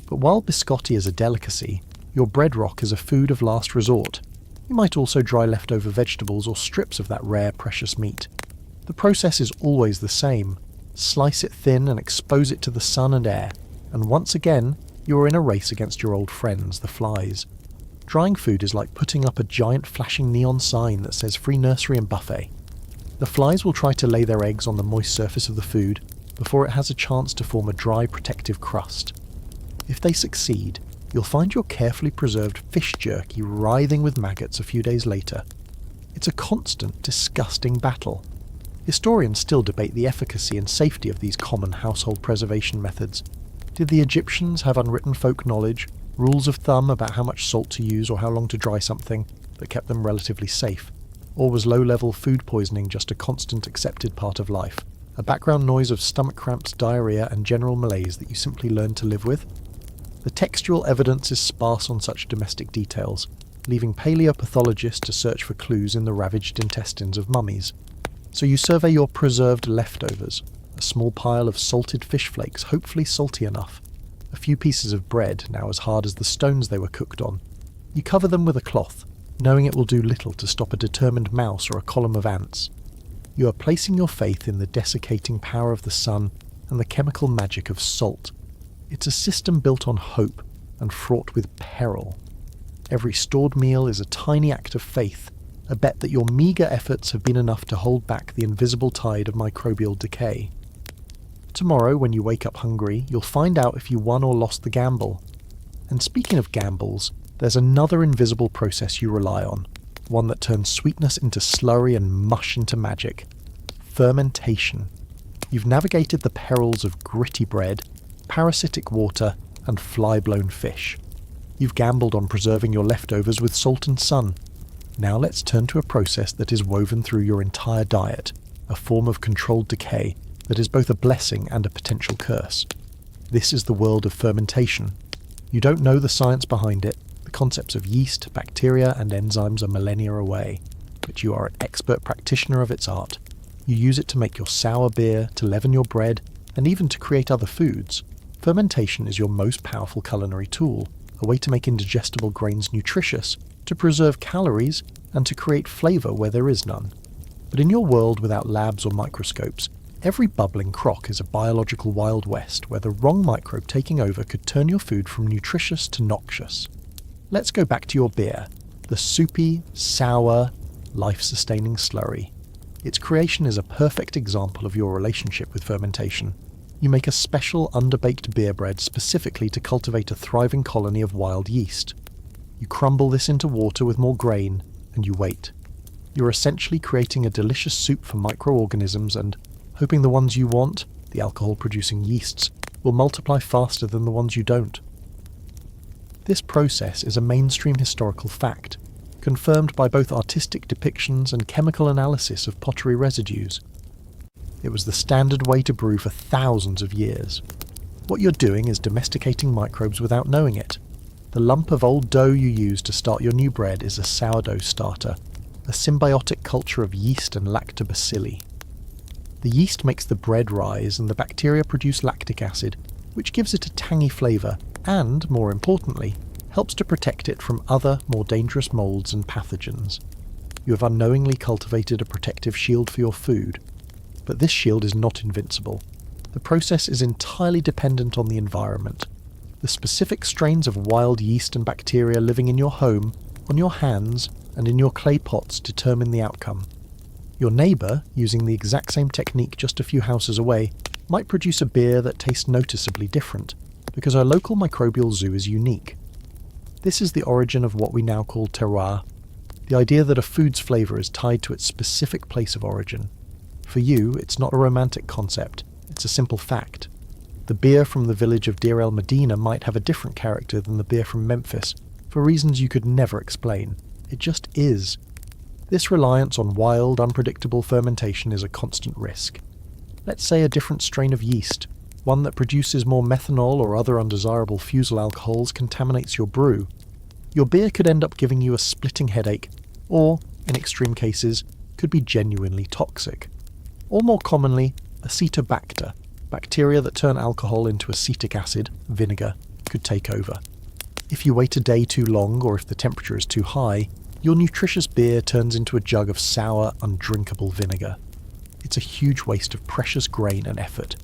But while biscotti is a delicacy, your bread rock is a food of last resort. You might also dry leftover vegetables or strips of that rare, precious meat. The process is always the same. Slice it thin and expose it to the sun and air, and once again, you are in a race against your old friends, the flies. Drying food is like putting up a giant flashing neon sign that says free nursery and buffet. The flies will try to lay their eggs on the moist surface of the food before it has a chance to form a dry, protective crust. If they succeed, you'll find your carefully preserved fish jerky writhing with maggots a few days later. It's a constant, disgusting battle. Historians still debate the efficacy and safety of these common household preservation methods. Did the Egyptians have unwritten folk knowledge, rules of thumb about how much salt to use or how long to dry something, that kept them relatively safe? Or was low-level food poisoning just a constant accepted part of life, a background noise of stomach cramps, diarrhea and general malaise that you simply learned to live with? The textual evidence is sparse on such domestic details, leaving paleopathologists to search for clues in the ravaged intestines of mummies. So you survey your preserved leftovers, a small pile of salted fish flakes, hopefully salty enough, a few pieces of bread now as hard as the stones they were cooked on. You cover them with a cloth, knowing it will do little to stop a determined mouse or a column of ants. You are placing your faith in the desiccating power of the sun and the chemical magic of salt. It's a system built on hope and fraught with peril. Every stored meal is a tiny act of faith, a bet that your meagre efforts have been enough to hold back the invisible tide of microbial decay. Tomorrow, when you wake up hungry, you'll find out if you won or lost the gamble. And speaking of gambles, there's another invisible process you rely on, one that turns sweetness into slurry and mush into magic. Fermentation. You've navigated the perils of gritty bread, parasitic water, and fly-blown fish. You've gambled on preserving your leftovers with salt and sun. Now let's turn to a process that is woven through your entire diet, a form of controlled decay that is both a blessing and a potential curse. This is the world of fermentation. You don't know the science behind it. The concepts of yeast, bacteria, and enzymes are millennia away, but you are an expert practitioner of its art. You use it to make your sour beer, to leaven your bread, and even to create other foods. Fermentation is your most powerful culinary tool, a way to make indigestible grains nutritious, to preserve calories, and to create flavour where there is none. But in your world without labs or microscopes, every bubbling crock is a biological Wild West where the wrong microbe taking over could turn your food from nutritious to noxious. Let's go back to your beer, the soupy, sour, life-sustaining slurry. Its creation is a perfect example of your relationship with fermentation. You make a special underbaked beer bread specifically to cultivate a thriving colony of wild yeast. You crumble this into water with more grain, and you wait. You're essentially creating a delicious soup for microorganisms and hoping the ones you want, the alcohol-producing yeasts, will multiply faster than the ones you don't. This process is a mainstream historical fact, confirmed by both artistic depictions and chemical analysis of pottery residues. It was the standard way to brew for thousands of years. What you're doing is domesticating microbes without knowing it. The lump of old dough you use to start your new bread is a sourdough starter, a symbiotic culture of yeast and lactobacilli. The yeast makes the bread rise and the bacteria produce lactic acid, which gives it a tangy flavour and, more importantly, helps to protect it from other, more dangerous moulds and pathogens. You have unknowingly cultivated a protective shield for your food. But this shield is not invincible. The process is entirely dependent on the environment. The specific strains of wild yeast and bacteria living in your home, on your hands, and in your clay pots determine the outcome. Your neighbour, using the exact same technique just a few houses away, might produce a beer that tastes noticeably different, because our local microbial zoo is unique. This is the origin of what we now call terroir, the idea that a food's flavour is tied to its specific place of origin. For you, it's not a romantic concept, it's a simple fact. The beer from the village of Deir el Medina might have a different character than the beer from Memphis, for reasons you could never explain. It just is. This reliance on wild, unpredictable fermentation is a constant risk. Let's say a different strain of yeast, one that produces more methanol or other undesirable fusel alcohols, contaminates your brew. Your beer could end up giving you a splitting headache, or, in extreme cases, could be genuinely toxic. Or more commonly, acetobacter, bacteria that turn alcohol into acetic acid, vinegar, could take over. If you wait a day too long or if the temperature is too high, your nutritious beer turns into a jug of sour, undrinkable vinegar. It's a huge waste of precious grain and effort.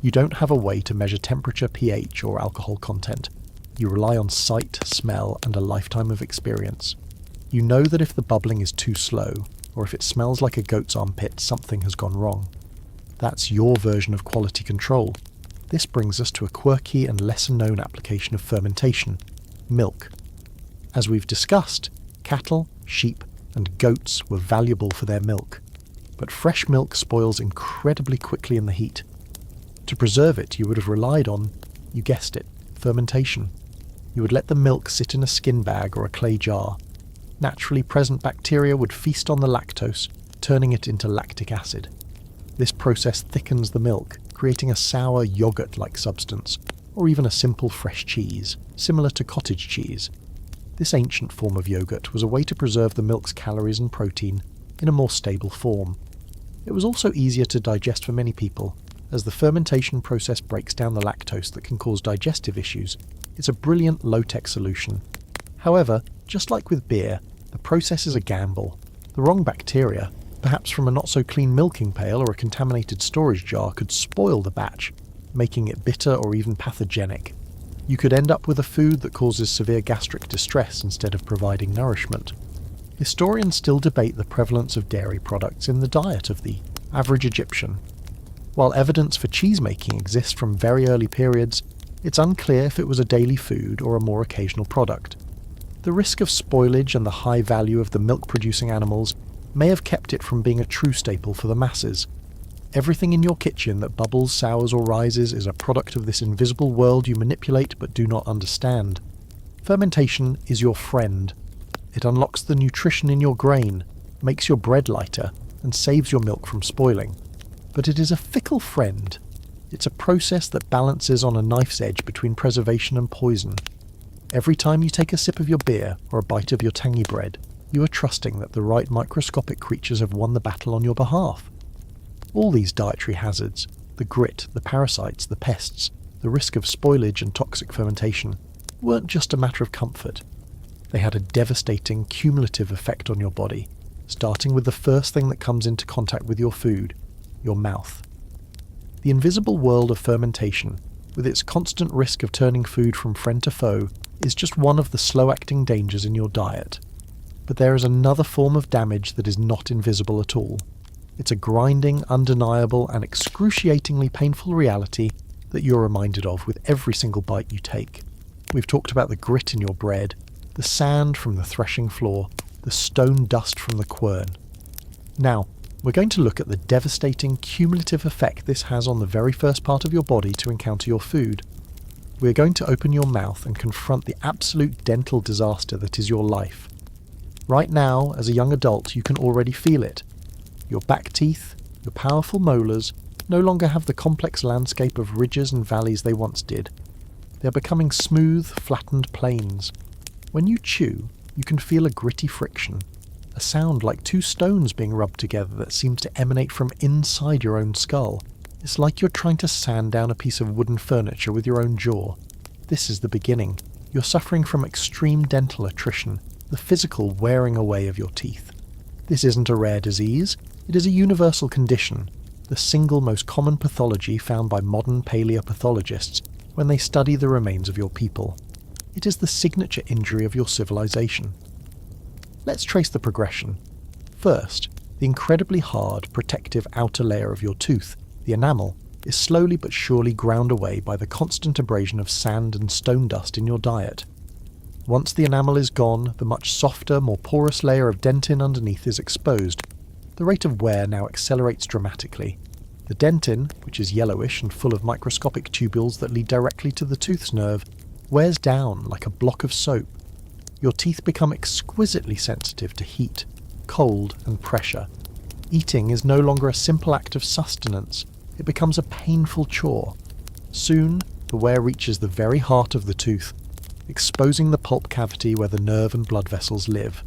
You don't have a way to measure temperature, pH, or alcohol content. You rely on sight, smell, and a lifetime of experience. You know that if the bubbling is too slow, or if it smells like a goat's armpit, something has gone wrong. That's your version of quality control. This brings us to a quirky and lesser-known application of fermentation: milk. As we've discussed, cattle, sheep, and goats were valuable for their milk. But fresh milk spoils incredibly quickly in the heat. To preserve it, you would have relied on, you guessed it, fermentation. You would let the milk sit in a skin bag or a clay jar. Naturally present bacteria would feast on the lactose, turning it into lactic acid. This process thickens the milk, creating a sour yogurt-like substance, or even a simple fresh cheese, similar to cottage cheese. This ancient form of yogurt was a way to preserve the milk's calories and protein in a more stable form. It was also easier to digest for many people, as the fermentation process breaks down the lactose that can cause digestive issues. It's a brilliant low-tech solution. However, just like with beer, the process is a gamble. The wrong bacteria, perhaps from a not-so-clean milking pail or a contaminated storage jar, could spoil the batch, making it bitter or even pathogenic. You could end up with a food that causes severe gastric distress instead of providing nourishment. Historians still debate the prevalence of dairy products in the diet of the average Egyptian. While evidence for cheese-making exists from very early periods, it's unclear if it was a daily food or a more occasional product. The risk of spoilage and the high value of the milk-producing animals may have kept it from being a true staple for the masses. Everything in your kitchen that bubbles, sours, or rises is a product of this invisible world you manipulate but do not understand. Fermentation is your friend. It unlocks the nutrition in your grain, makes your bread lighter, and saves your milk from spoiling. But it is a fickle friend. It's a process that balances on a knife's edge between preservation and poison. Every time you take a sip of your beer or a bite of your tangy bread, you are trusting that the right microscopic creatures have won the battle on your behalf. All these dietary hazards, the grit, the parasites, the pests, the risk of spoilage and toxic fermentation, weren't just a matter of comfort. They had a devastating, cumulative effect on your body, starting with the first thing that comes into contact with your food, your mouth. The invisible world of fermentation, with its constant risk of turning food from friend to foe, is just one of the slow-acting dangers in your diet. But there is another form of damage that is not invisible at all. It's a grinding, undeniable, and excruciatingly painful reality that you're reminded of with every single bite you take. We've talked about the grit in your bread, the sand from the threshing floor, the stone dust from the quern. Now, we're going to look at the devastating cumulative effect this has on the very first part of your body to encounter your food. We're going to open your mouth and confront the absolute dental disaster that is your life. Right now, as a young adult, you can already feel it. Your back teeth, your powerful molars, no longer have the complex landscape of ridges and valleys they once did. They're becoming smooth, flattened plains. When you chew, you can feel a gritty friction, a sound like two stones being rubbed together that seems to emanate from inside your own skull. It's like you're trying to sand down a piece of wooden furniture with your own jaw. This is the beginning. You're suffering from extreme dental attrition, the physical wearing away of your teeth. This isn't a rare disease, it is a universal condition, the single most common pathology found by modern paleopathologists when they study the remains of your people. It is the signature injury of your civilization. Let's trace the progression. First, the incredibly hard, protective outer layer of your tooth, the enamel, is slowly but surely ground away by the constant abrasion of sand and stone dust in your diet. Once the enamel is gone, the much softer, more porous layer of dentin underneath is exposed. The rate of wear now accelerates dramatically. The dentin, which is yellowish and full of microscopic tubules that lead directly to the tooth's nerve, wears down like a block of soap. Your teeth become exquisitely sensitive to heat, cold, and pressure. Eating is no longer a simple act of sustenance, it becomes a painful chore. Soon, the wear reaches the very heart of the tooth, exposing the pulp cavity where the nerve and blood vessels live.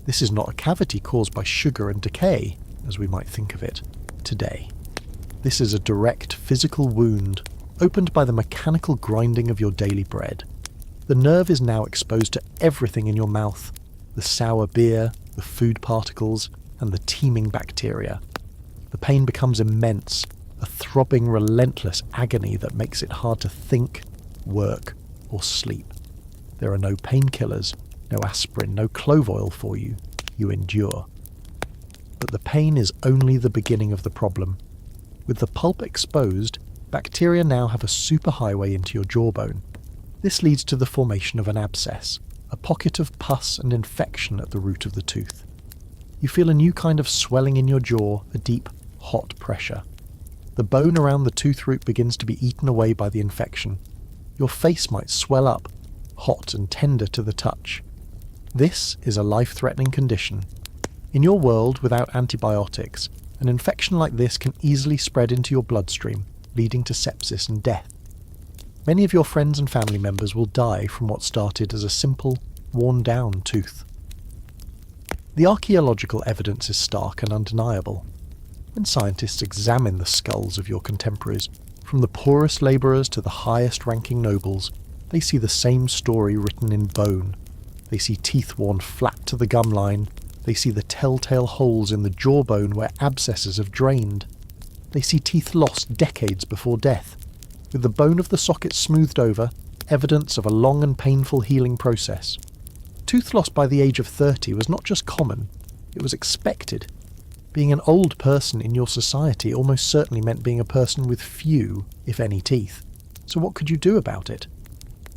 This is not a cavity caused by sugar and decay, as we might think of it today. This is a direct physical wound, opened by the mechanical grinding of your daily bread. The nerve is now exposed to everything in your mouth, the sour beer, the food particles, and the teeming bacteria. The pain becomes immense, a throbbing, relentless agony that makes it hard to think, work, or sleep. There are no painkillers, no aspirin, no clove oil for you. You endure. But the pain is only the beginning of the problem. With the pulp exposed, bacteria now have a superhighway into your jawbone. This leads to the formation of an abscess, a pocket of pus and infection at the root of the tooth. You feel a new kind of swelling in your jaw, a deep, hot pressure. The bone around the tooth root begins to be eaten away by the infection. Your face might swell up, hot and tender to the touch. This is a life-threatening condition. In your world without antibiotics, an infection like this can easily spread into your bloodstream, leading to sepsis and death. Many of your friends and family members will die from what started as a simple, worn-down tooth. The archaeological evidence is stark and undeniable. When scientists examine the skulls of your contemporaries, from the poorest labourers to the highest-ranking nobles, they see the same story written in bone. They see teeth worn flat to the gum line. They see the telltale holes in the jawbone where abscesses have drained. They see teeth lost decades before death, with the bone of the socket smoothed over, evidence of a long and painful healing process. Tooth loss by the age of 30 was not just common, it was expected. Being an old person in your society almost certainly meant being a person with few, if any, teeth. So what could you do about it?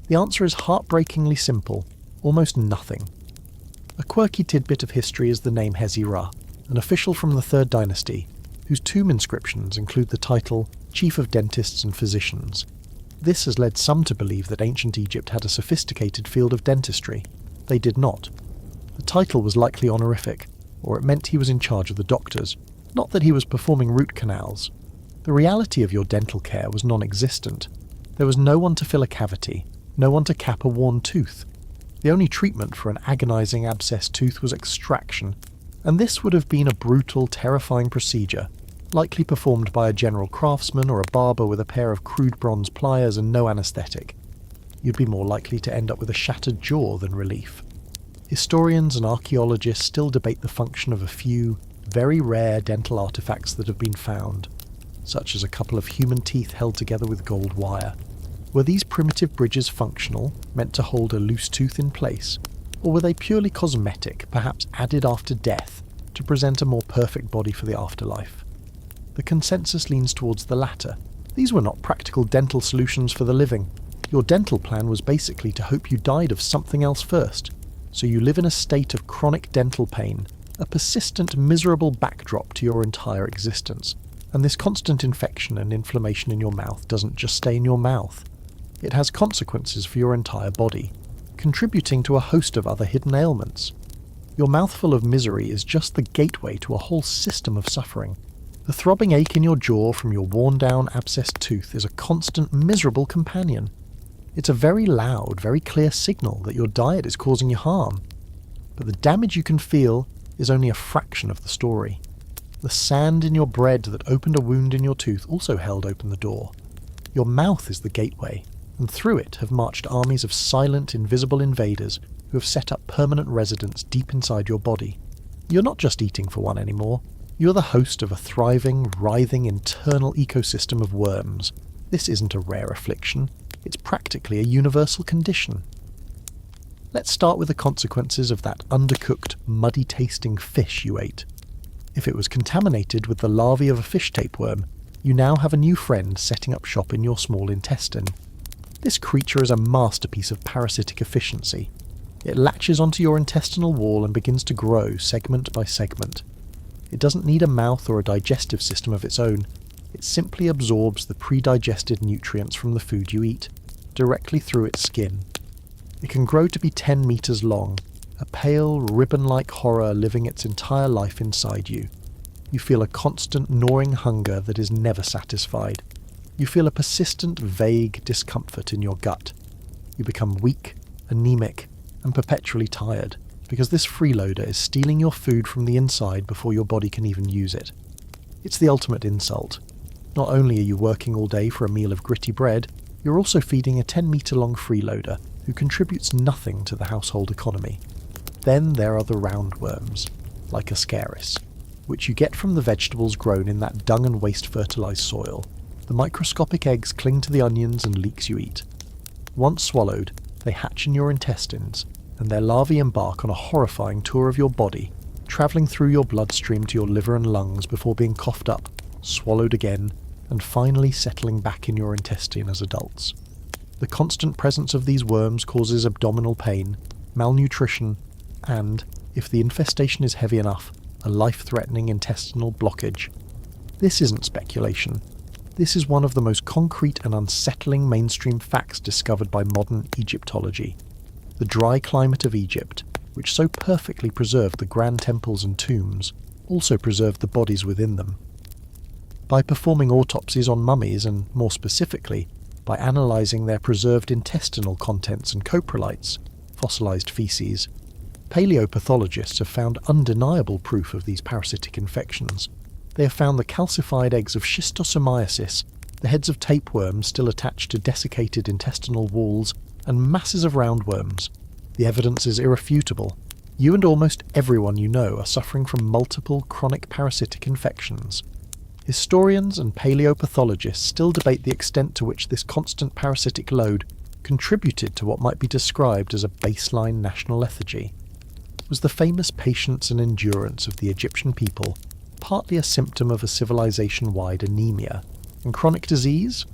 The answer is heartbreakingly simple: almost nothing. A quirky tidbit of history is the name Hezi-Ra, an official from the 3rd dynasty, whose tomb inscriptions include the title Chief of Dentists and Physicians. This has led some to believe that ancient Egypt had a sophisticated field of dentistry. They did not. The title was likely honorific, or it meant he was in charge of the doctors, not that he was performing root canals. The reality of your dental care was non-existent. There was no one to fill a cavity, no one to cap a worn tooth. The only treatment for an agonizing abscessed tooth was extraction, and this would have been a brutal, terrifying procedure, likely performed by a general craftsman or a barber with a pair of crude bronze pliers and no anesthetic. You'd be more likely to end up with a shattered jaw than relief. Historians and archaeologists still debate the function of a few, very rare dental artifacts that have been found, such as a couple of human teeth held together with gold wire. Were these primitive bridges functional, meant to hold a loose tooth in place, or were they purely cosmetic, perhaps added after death, to present a more perfect body for the afterlife? The consensus leans towards the latter. These were not practical dental solutions for the living. Your dental plan was basically to hope you died of something else first, so you live in a state of chronic dental pain, a persistent, miserable backdrop to your entire existence. And this constant infection and inflammation in your mouth doesn't just stay in your mouth. It has consequences for your entire body, contributing to a host of other hidden ailments. Your mouthful of misery is just the gateway to a whole system of suffering. The throbbing ache in your jaw from your worn-down, abscessed tooth is a constant, miserable companion. It's a very loud, very clear signal that your diet is causing you harm. But the damage you can feel is only a fraction of the story. The sand in your bread that opened a wound in your tooth also held open the door. Your mouth is the gateway, and through it have marched armies of silent, invisible invaders who have set up permanent residence deep inside your body. You're not just eating for one anymore. You're the host of a thriving, writhing, internal ecosystem of worms. This isn't a rare affliction. It's practically a universal condition. Let's start with the consequences of that undercooked, muddy-tasting fish you ate. If it was contaminated with the larvae of a fish tapeworm, you now have a new friend setting up shop in your small intestine. This creature is a masterpiece of parasitic efficiency. It latches onto your intestinal wall and begins to grow segment by segment. It doesn't need a mouth or a digestive system of its own. It simply absorbs the pre-digested nutrients from the food you eat, directly through its skin. It can grow to be 10 meters long, a pale, ribbon-like horror living its entire life inside you. You feel a constant gnawing hunger that is never satisfied. You feel a persistent, vague discomfort in your gut. You become weak anemic, and perpetually tired, because this freeloader is stealing your food from the inside before your body can even use it. It's the ultimate insult. Not only are you working all day for a meal of gritty bread, you're also feeding a 10-metre-long freeloader who contributes nothing to the household economy. Then there are the roundworms, like Ascaris, which you get from the vegetables grown in that dung and waste fertilised soil. The microscopic eggs cling to the onions and leeks you eat. Once swallowed, they hatch in your intestines, and their larvae embark on a horrifying tour of your body, travelling through your bloodstream to your liver and lungs before being coughed up, swallowed again, and finally settling back in your intestine as adults. The constant presence of these worms causes abdominal pain, malnutrition, and, if the infestation is heavy enough, a life-threatening intestinal blockage. This isn't speculation. This is one of the most concrete and unsettling mainstream facts discovered by modern Egyptology. The dry climate of Egypt, which so perfectly preserved the grand temples and tombs, also preserved the bodies within them. By performing autopsies on mummies, and more specifically, by analysing their preserved intestinal contents and coprolites, fossilised faeces, paleopathologists have found undeniable proof of these parasitic infections. They have found the calcified eggs of schistosomiasis, the heads of tapeworms still attached to desiccated intestinal walls, and masses of roundworms. The evidence is irrefutable. You and almost everyone you know are suffering from multiple chronic parasitic infections. Historians and paleopathologists still debate the extent to which this constant parasitic load contributed to what might be described as a baseline national lethargy. Was the famous patience and endurance of the Egyptian people partly a symptom of a civilization-wide anemia and chronic disease?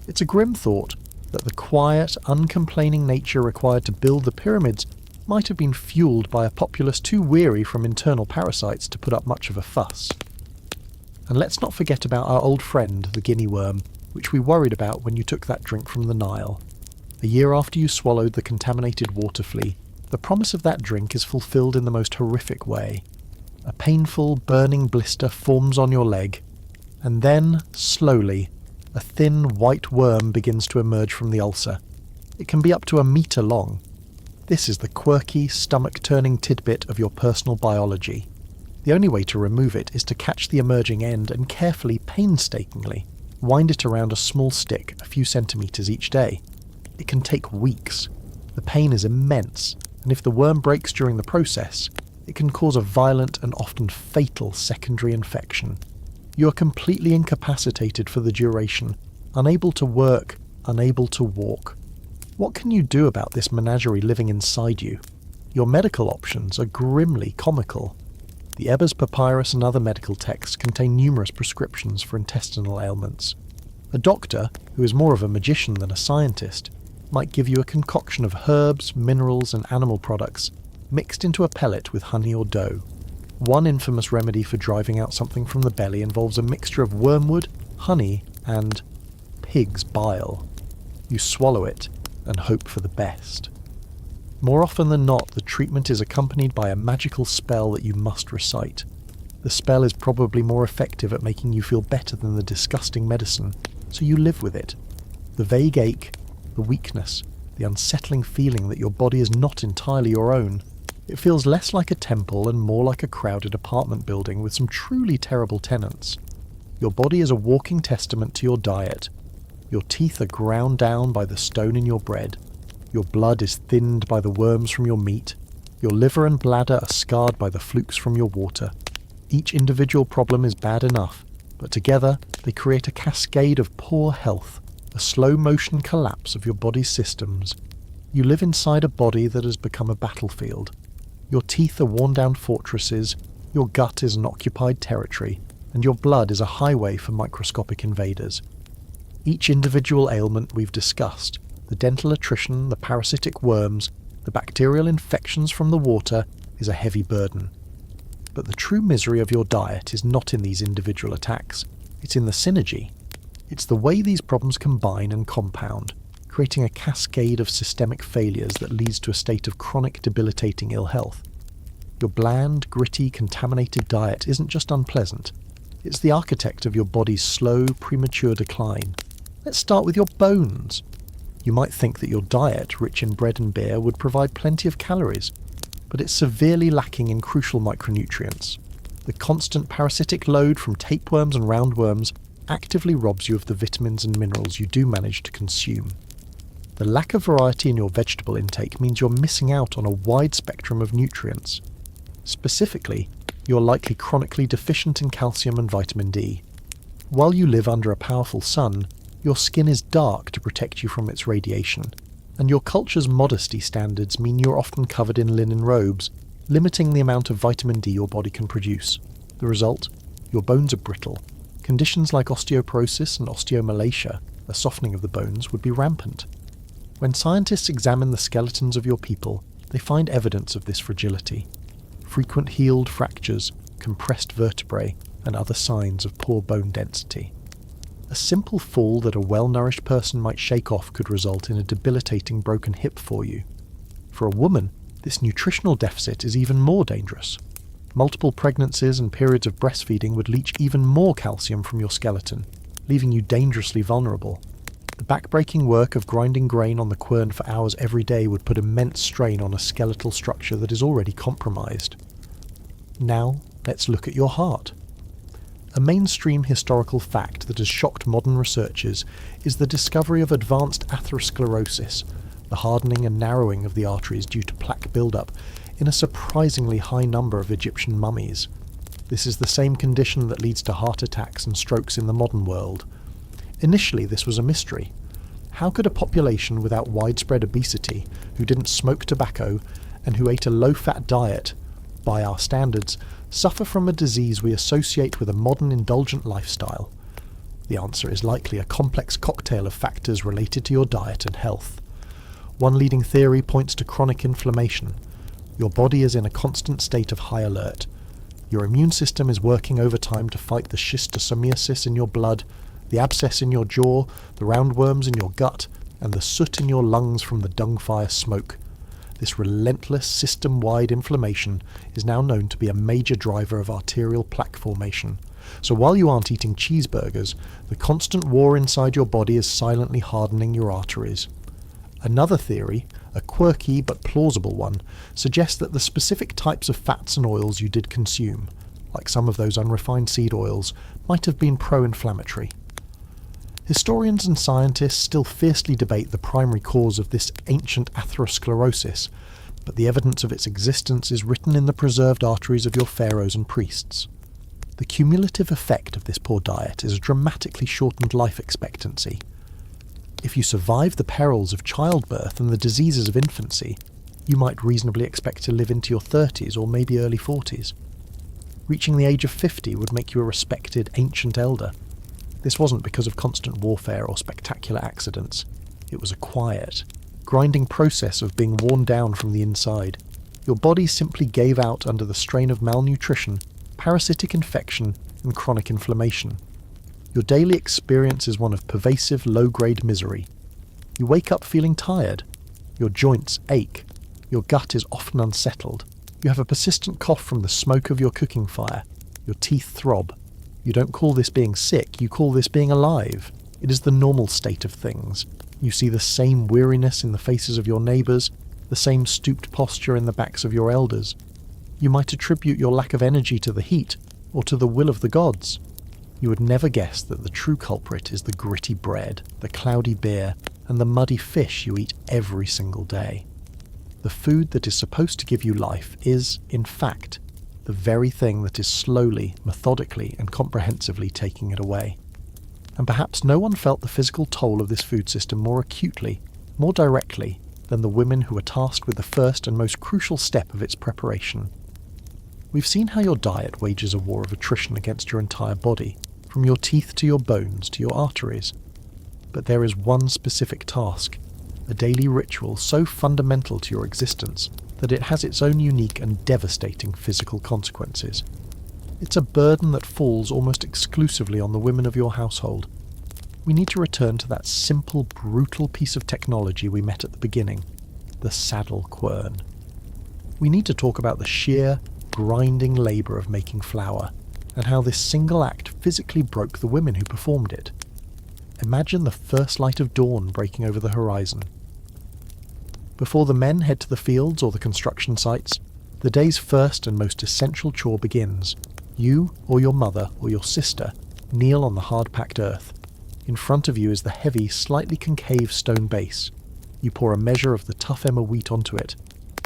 It's a grim thought that the quiet, uncomplaining nature required to build the pyramids might have been fueled by a populace too weary from internal parasites to put up much of a fuss. And let's not forget about our old friend, the guinea worm, which we worried about when you took that drink from the Nile. A year after you swallowed the contaminated water flea, the promise of that drink is fulfilled in the most horrific way. A painful, burning blister forms on your leg, and then, slowly, a thin white worm begins to emerge from the ulcer. It can be up to 1 metre long. This is the quirky, stomach-turning tidbit of your personal biology. The only way to remove it is to catch the emerging end and carefully, painstakingly, wind it around a small stick a few centimetres each day. It can take weeks. The pain is immense, and if the worm breaks during the process, it can cause a violent and often fatal secondary infection. You are completely incapacitated for the duration, unable to work, unable to walk. What can you do about this menagerie living inside you? Your medical options are grimly comical. The Ebers Papyrus and other medical texts contain numerous prescriptions for intestinal ailments. A doctor, who is more of a magician than a scientist, might give you a concoction of herbs, minerals, and animal products mixed into a pellet with honey or dough. One infamous remedy for driving out something from the belly involves a mixture of wormwood, honey, and pig's bile. You swallow it and hope for the best. More often than not, the treatment is accompanied by a magical spell that you must recite. The spell is probably more effective at making you feel better than the disgusting medicine, so you live with it. The vague ache, the weakness, the unsettling feeling that your body is not entirely your own. It feels less like a temple and more like a crowded apartment building with some truly terrible tenants. Your body is a walking testament to your diet. Your teeth are ground down by the stone in your bread. Your blood is thinned by the worms from your meat. Your liver and bladder are scarred by the flukes from your water. Each individual problem is bad enough, but together they create a cascade of poor health, a slow-motion collapse of your body's systems. You live inside a body that has become a battlefield. Your teeth are worn-down fortresses, your gut is an occupied territory, and your blood is a highway for microscopic invaders. Each individual ailment we've discussed, the dental attrition, the parasitic worms, the bacterial infections from the water, is a heavy burden. But the true misery of your diet is not in these individual attacks, it's in the synergy. It's the way these problems combine and compound, creating a cascade of systemic failures that leads to a state of chronic, debilitating ill health. Your bland, gritty, contaminated diet isn't just unpleasant, it's the architect of your body's slow, premature decline. Let's start with your bones. You might think that your diet, rich in bread and beer, would provide plenty of calories, but it's severely lacking in crucial micronutrients. The constant parasitic load from tapeworms and roundworms actively robs you of the vitamins and minerals you do manage to consume. The lack of variety in your vegetable intake means you're missing out on a wide spectrum of nutrients. Specifically, you're likely chronically deficient in calcium and vitamin D. While you live under a powerful sun, your skin is dark to protect you from its radiation, and your culture's modesty standards mean you're often covered in linen robes, limiting the amount of vitamin D your body can produce. The result? Your bones are brittle. Conditions like osteoporosis and osteomalacia, a softening of the bones, would be rampant. When scientists examine the skeletons of your people, they find evidence of this fragility. Frequent healed fractures, compressed vertebrae, and other signs of poor bone density. A simple fall that a well-nourished person might shake off could result in a debilitating broken hip for you. For a woman, this nutritional deficit is even more dangerous. Multiple pregnancies and periods of breastfeeding would leach even more calcium from your skeleton, leaving you dangerously vulnerable. The backbreaking work of grinding grain on the quern for hours every day would put immense strain on a skeletal structure that is already compromised. Now, let's look at your heart. A mainstream historical fact that has shocked modern researchers is the discovery of advanced atherosclerosis, the hardening and narrowing of the arteries due to plaque buildup, in a surprisingly high number of Egyptian mummies. This is the same condition that leads to heart attacks and strokes in the modern world. Initially, this was a mystery. How could a population without widespread obesity, who didn't smoke tobacco, and who ate a low-fat diet, by our standards, suffer from a disease we associate with a modern indulgent lifestyle? The answer is likely a complex cocktail of factors related to your diet and health. One leading theory points to chronic inflammation. Your body is in a constant state of high alert. Your immune system is working overtime to fight the schistosomiasis in your blood, the abscess in your jaw, the roundworms in your gut, and the soot in your lungs from the dung fire smoke. This relentless system-wide inflammation is now known to be a major driver of arterial plaque formation. So while you aren't eating cheeseburgers, the constant war inside your body is silently hardening your arteries. Another theory, a quirky but plausible one, suggests that the specific types of fats and oils you did consume, like some of those unrefined seed oils, might have been pro-inflammatory. Historians and scientists still fiercely debate the primary cause of this ancient atherosclerosis, but the evidence of its existence is written in the preserved arteries of your pharaohs and priests. The cumulative effect of this poor diet is a dramatically shortened life expectancy. If you survive the perils of childbirth and the diseases of infancy, you might reasonably expect to live into your 30s or maybe early 40s. Reaching the age of 50 would make you a respected ancient elder. This wasn't because of constant warfare or spectacular accidents. It was a quiet, grinding process of being worn down from the inside. Your body simply gave out under the strain of malnutrition, parasitic infection, and chronic inflammation. Your daily experience is one of pervasive low-grade misery. You wake up feeling tired. Your joints ache. Your gut is often unsettled. You have a persistent cough from the smoke of your cooking fire. Your teeth throb. You don't call this being sick, you call this being alive. It is the normal state of things. You see the same weariness in the faces of your neighbours, the same stooped posture in the backs of your elders. You might attribute your lack of energy to the heat, or to the will of the gods. You would never guess that the true culprit is the gritty bread, the cloudy beer, and the muddy fish you eat every single day. The food that is supposed to give you life is, in fact, the very thing that is slowly, methodically, and comprehensively taking it away. And perhaps no one felt the physical toll of this food system more acutely, more directly, than the women who were tasked with the first and most crucial step of its preparation. We've seen how your diet wages a war of attrition against your entire body, from your teeth to your bones to your arteries. But there is one specific task, a daily ritual so fundamental to your existence that it has its own unique and devastating physical consequences. It's a burden that falls almost exclusively on the women of your household. We need to return to that simple, brutal piece of technology we met at the beginning, the saddle quern. We need to talk about the sheer, grinding labour of making flour, and how this single act physically broke the women who performed it. Imagine the first light of dawn breaking over the horizon. Before the men head to the fields or the construction sites, the day's first and most essential chore begins. You, or your mother, or your sister, kneel on the hard-packed earth. In front of you is the heavy, slightly concave stone base. You pour a measure of the tough emmer wheat onto it,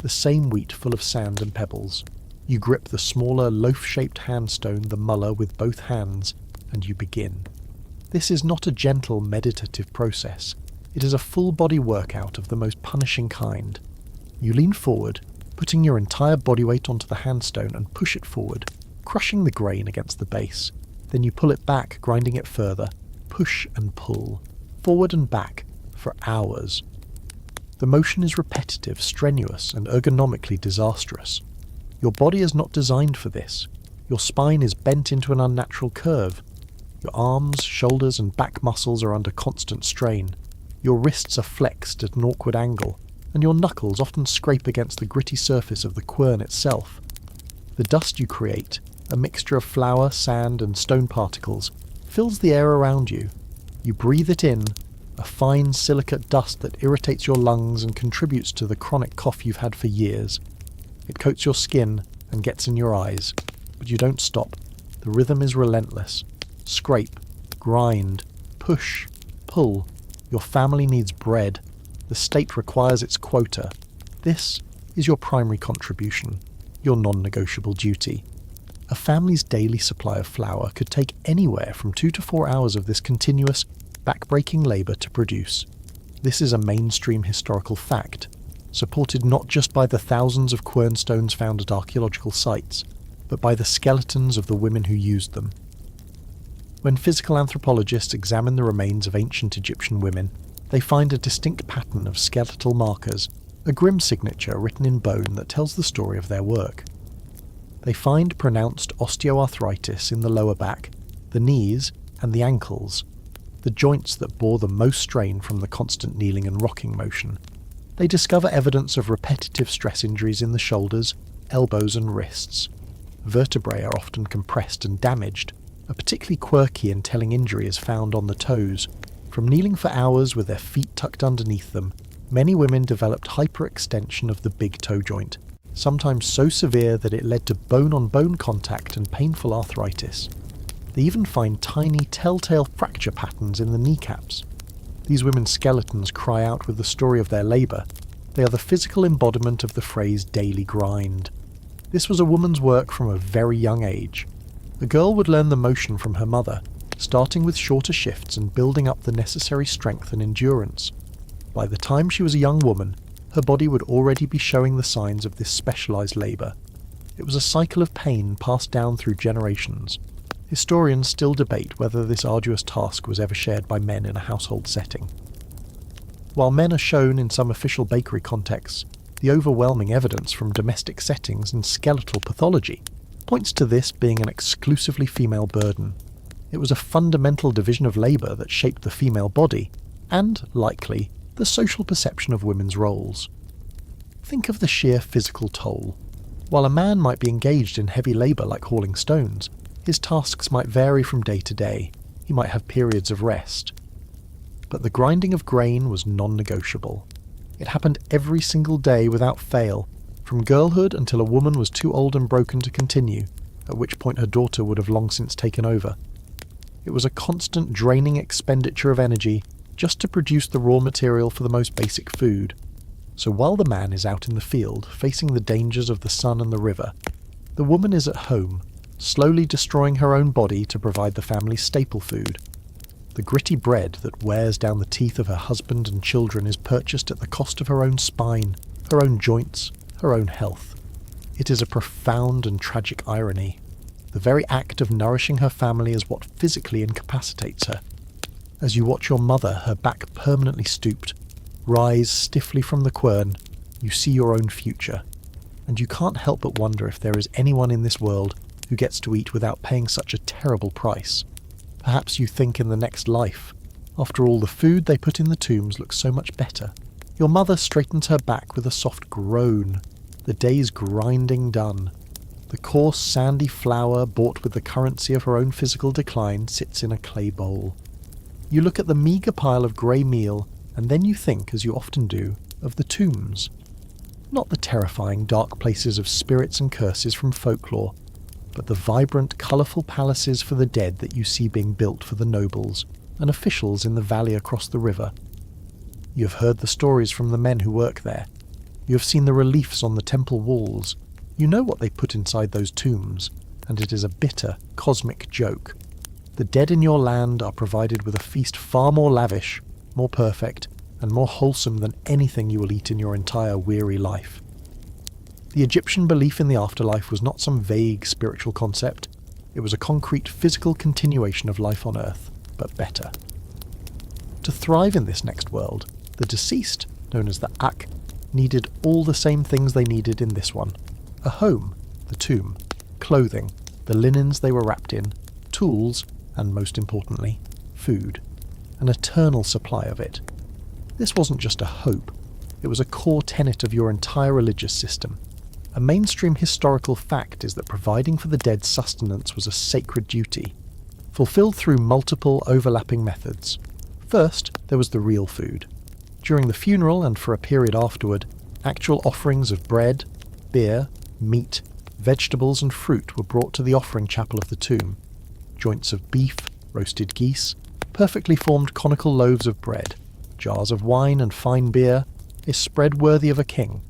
the same wheat full of sand and pebbles. You grip the smaller, loaf-shaped handstone, the muller, with both hands, and you begin. This is not a gentle, meditative process. It is a full-body workout of the most punishing kind. You lean forward, putting your entire body weight onto the handstone and push it forward, crushing the grain against the base. Then you pull it back, grinding it further. Push and pull, forward and back, for hours. The motion is repetitive, strenuous, and ergonomically disastrous. Your body is not designed for this. Your spine is bent into an unnatural curve. Your arms, shoulders, and back muscles are under constant strain. Your wrists are flexed at an awkward angle, and your knuckles often scrape against the gritty surface of the quern itself. The dust you create, a mixture of flour, sand, and stone particles, fills the air around you. You breathe it in, a fine silicate dust that irritates your lungs and contributes to the chronic cough you've had for years. It coats your skin and gets in your eyes, but you don't stop. The rhythm is relentless. Scrape, grind, push, pull. Your family needs bread. The state requires its quota. This is your primary contribution, your non-negotiable duty. A family's daily supply of flour could take anywhere from 2 to 4 hours of this continuous, back-breaking labour to produce. This is a mainstream historical fact, supported not just by the thousands of quernstones found at archaeological sites, but by the skeletons of the women who used them. When physical anthropologists examine the remains of ancient Egyptian women, they find a distinct pattern of skeletal markers, a grim signature written in bone that tells the story of their work. They find pronounced osteoarthritis in the lower back, the knees, and the ankles, the joints that bore the most strain from the constant kneeling and rocking motion. They discover evidence of repetitive stress injuries in the shoulders, elbows, and wrists. Vertebrae are often compressed and damaged. A particularly quirky and telling injury is found on the toes. From kneeling for hours with their feet tucked underneath them, many women developed hyperextension of the big toe joint, sometimes so severe that it led to bone-on-bone contact and painful arthritis. They even find tiny telltale fracture patterns in the kneecaps. These women's skeletons cry out with the story of their labour. They are the physical embodiment of the phrase daily grind. This was a woman's work from a very young age. The girl would learn the motion from her mother, starting with shorter shifts and building up the necessary strength and endurance. By the time she was a young woman, her body would already be showing the signs of this specialised labour. It was a cycle of pain passed down through generations. Historians still debate whether this arduous task was ever shared by men in a household setting. While men are shown in some official bakery contexts, the overwhelming evidence from domestic settings and skeletal pathology points to this being an exclusively female burden. It was a fundamental division of labour that shaped the female body, and, likely, the social perception of women's roles. Think of the sheer physical toll. While a man might be engaged in heavy labour like hauling stones, his tasks might vary from day to day. He might have periods of rest. But the grinding of grain was non-negotiable. It happened every single day without fail, from girlhood until a woman was too old and broken to continue, at which point her daughter would have long since taken over. It was a constant draining expenditure of energy just to produce the raw material for the most basic food. So while the man is out in the field, facing the dangers of the sun and the river, the woman is at home, slowly destroying her own body to provide the family's staple food. The gritty bread that wears down the teeth of her husband and children is purchased at the cost of her own spine, her own joints, her own health. It is a profound and tragic irony. The very act of nourishing her family is what physically incapacitates her. As you watch your mother, her back permanently stooped, rise stiffly from the quern, you see your own future. And you can't help but wonder if there is anyone in this world who gets to eat without paying such a terrible price. Perhaps you think in the next life. After all, the food they put in the tombs looks so much better. Your mother straightens her back with a soft groan. The day's grinding done. The coarse, sandy flour, bought with the currency of her own physical decline, sits in a clay bowl. You look at the meagre pile of grey meal, and then you think, as you often do, of the tombs. Not the terrifying dark places of spirits and curses from folklore, but the vibrant, colourful palaces for the dead that you see being built for the nobles and officials in the valley across the river. You have heard the stories from the men who work there. You have seen the reliefs on the temple walls. You know what they put inside those tombs, and it is a bitter, cosmic joke. The dead in your land are provided with a feast far more lavish, more perfect, and more wholesome than anything you will eat in your entire weary life. The Egyptian belief in the afterlife was not some vague spiritual concept. It was a concrete physical continuation of life on Earth, but better. To thrive in this next world, the deceased, known as the Ak, needed all the same things they needed in this one. A home, the tomb, clothing, the linens they were wrapped in, tools, and most importantly, food. An eternal supply of it. This wasn't just a hope, it was a core tenet of your entire religious system. A mainstream historical fact is that providing for the dead's sustenance was a sacred duty, fulfilled through multiple overlapping methods. First, there was the real food. During the funeral and for a period afterward, actual offerings of bread, beer, meat, vegetables and fruit were brought to the offering chapel of the tomb. Joints of beef, roasted geese, perfectly formed conical loaves of bread, jars of wine and fine beer, a spread worthy of a king.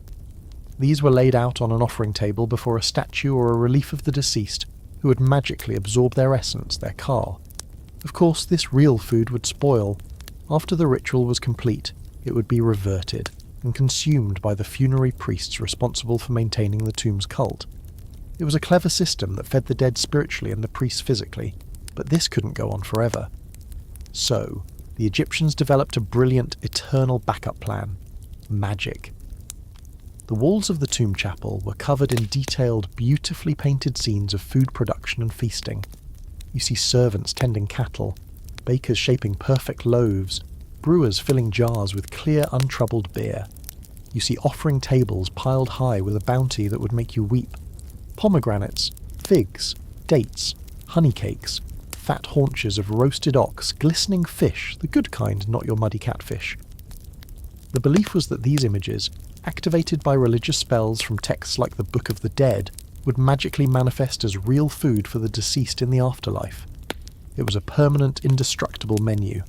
These were laid out on an offering table before a statue or a relief of the deceased, who would magically absorb their essence, their ka. Of course, this real food would spoil. After the ritual was complete, it would be reverted and consumed by the funerary priests responsible for maintaining the tomb's cult. It was a clever system that fed the dead spiritually and the priests physically, but this couldn't go on forever. So, the Egyptians developed a brilliant, eternal backup plan: magic. The walls of the tomb chapel were covered in detailed, beautifully painted scenes of food production and feasting. You see servants tending cattle, bakers shaping perfect loaves, brewers filling jars with clear, untroubled beer. You see offering tables piled high with a bounty that would make you weep. Pomegranates, figs, dates, honey cakes, fat haunches of roasted ox, glistening fish, the good kind, not your muddy catfish. The belief was that these images, activated by religious spells from texts like the Book of the Dead, would magically manifest as real food for the deceased in the afterlife. It was a permanent, indestructible menu.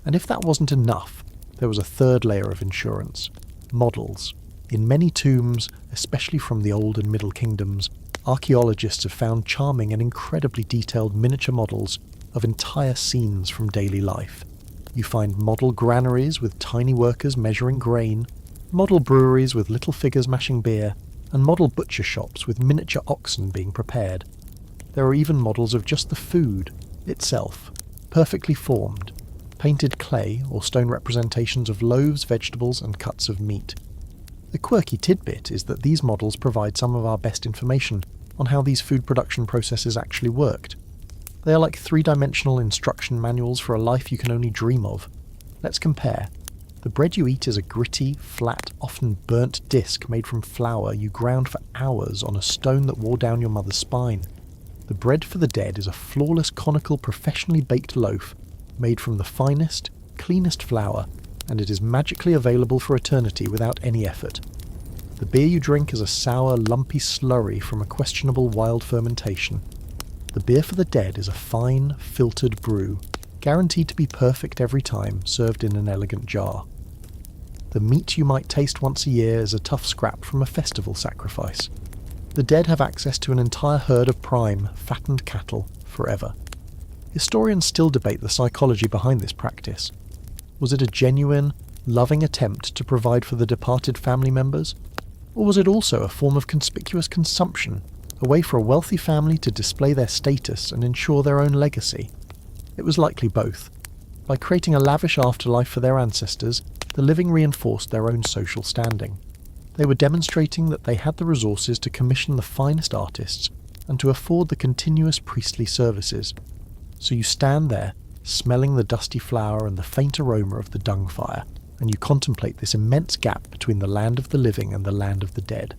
And if that wasn't enough, there was a third layer of insurance: models. In many tombs, especially from the Old and Middle Kingdoms, archaeologists have found charming and incredibly detailed miniature models of entire scenes from daily life. You find model granaries with tiny workers measuring grain, model breweries with little figures mashing beer, and model butcher shops with miniature oxen being prepared. There are even models of just the food itself, perfectly formed, painted clay or stone representations of loaves, vegetables, and cuts of meat. The quirky tidbit is that these models provide some of our best information on how these food production processes actually worked. They are like three-dimensional instruction manuals for a life you can only dream of. Let's compare. The bread you eat is a gritty, flat, often burnt disc made from flour you ground for hours on a stone that wore down your mother's spine. The bread for the dead is a flawless, conical, professionally baked loaf made from the finest, cleanest flour, and it is magically available for eternity without any effort. The beer you drink is a sour, lumpy slurry from a questionable wild fermentation. The beer for the dead is a fine, filtered brew, guaranteed to be perfect every time, served in an elegant jar. The meat you might taste once a year is a tough scrap from a festival sacrifice. The dead have access to an entire herd of prime, fattened cattle, forever. Historians still debate the psychology behind this practice. Was it a genuine, loving attempt to provide for the departed family members? Or was it also a form of conspicuous consumption, a way for a wealthy family to display their status and ensure their own legacy? It was likely both. By creating a lavish afterlife for their ancestors, the living reinforced their own social standing. They were demonstrating that they had the resources to commission the finest artists and to afford the continuous priestly services. So you stand there, smelling the dusty flour and the faint aroma of the dung fire, and you contemplate this immense gap between the land of the living and the land of the dead.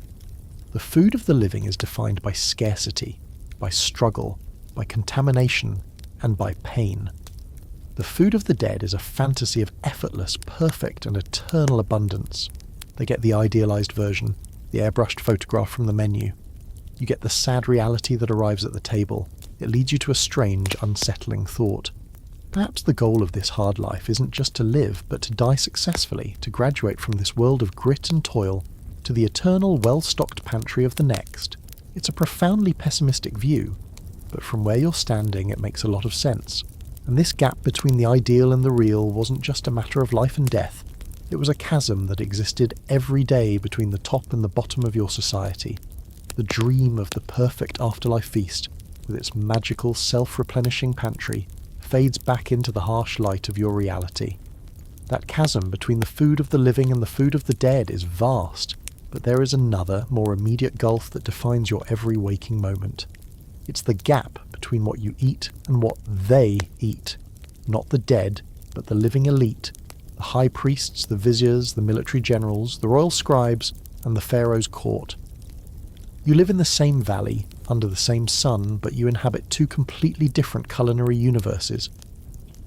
The food of the living is defined by scarcity, by struggle, by contamination, and by pain. The food of the dead is a fantasy of effortless, perfect and eternal abundance. They get the idealised version, the airbrushed photograph from the menu. You get the sad reality that arrives at the table. It leads you to a strange, unsettling thought. Perhaps the goal of this hard life isn't just to live, but to die successfully, to graduate from this world of grit and toil to the eternal, well-stocked pantry of the next. It's a profoundly pessimistic view, but from where you're standing it makes a lot of sense. And this gap between the ideal and the real wasn't just a matter of life and death. It was a chasm that existed every day between the top and the bottom of your society. The dream of the perfect afterlife feast, with its magical, self-replenishing pantry, fades back into the harsh light of your reality. That chasm between the food of the living and the food of the dead is vast, but there is another, more immediate gulf that defines your every waking moment. It's the gap between what you eat and what they eat. Not the dead, but the living elite, the high priests, the viziers, the military generals, the royal scribes, and the pharaoh's court. You live in the same valley, under the same sun, but you inhabit two completely different culinary universes.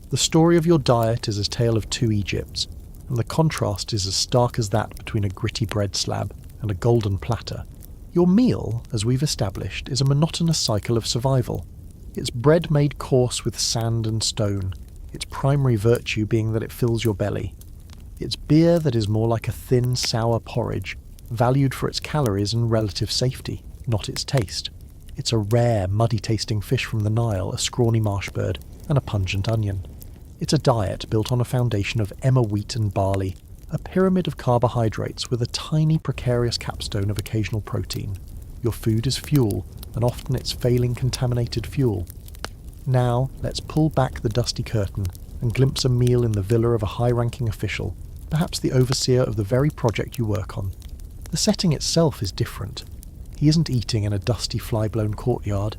The story of your diet is a tale of two Egypts, and the contrast is as stark as that between a gritty bread slab and a golden platter. Your meal, as we've established, is a monotonous cycle of survival. It's bread made coarse with sand and stone, its primary virtue being that it fills your belly. It's beer that is more like a thin, sour porridge, valued for its calories and relative safety, not its taste. It's a rare, muddy-tasting fish from the Nile, a scrawny marsh bird, and a pungent onion. It's a diet built on a foundation of emmer wheat and barley, a pyramid of carbohydrates with a tiny precarious capstone of occasional protein. Your food is fuel, and often it's failing contaminated fuel. Now, let's pull back the dusty curtain and glimpse a meal in the villa of a high-ranking official, perhaps the overseer of the very project you work on. The setting itself is different. He isn't eating in a dusty, fly-blown courtyard.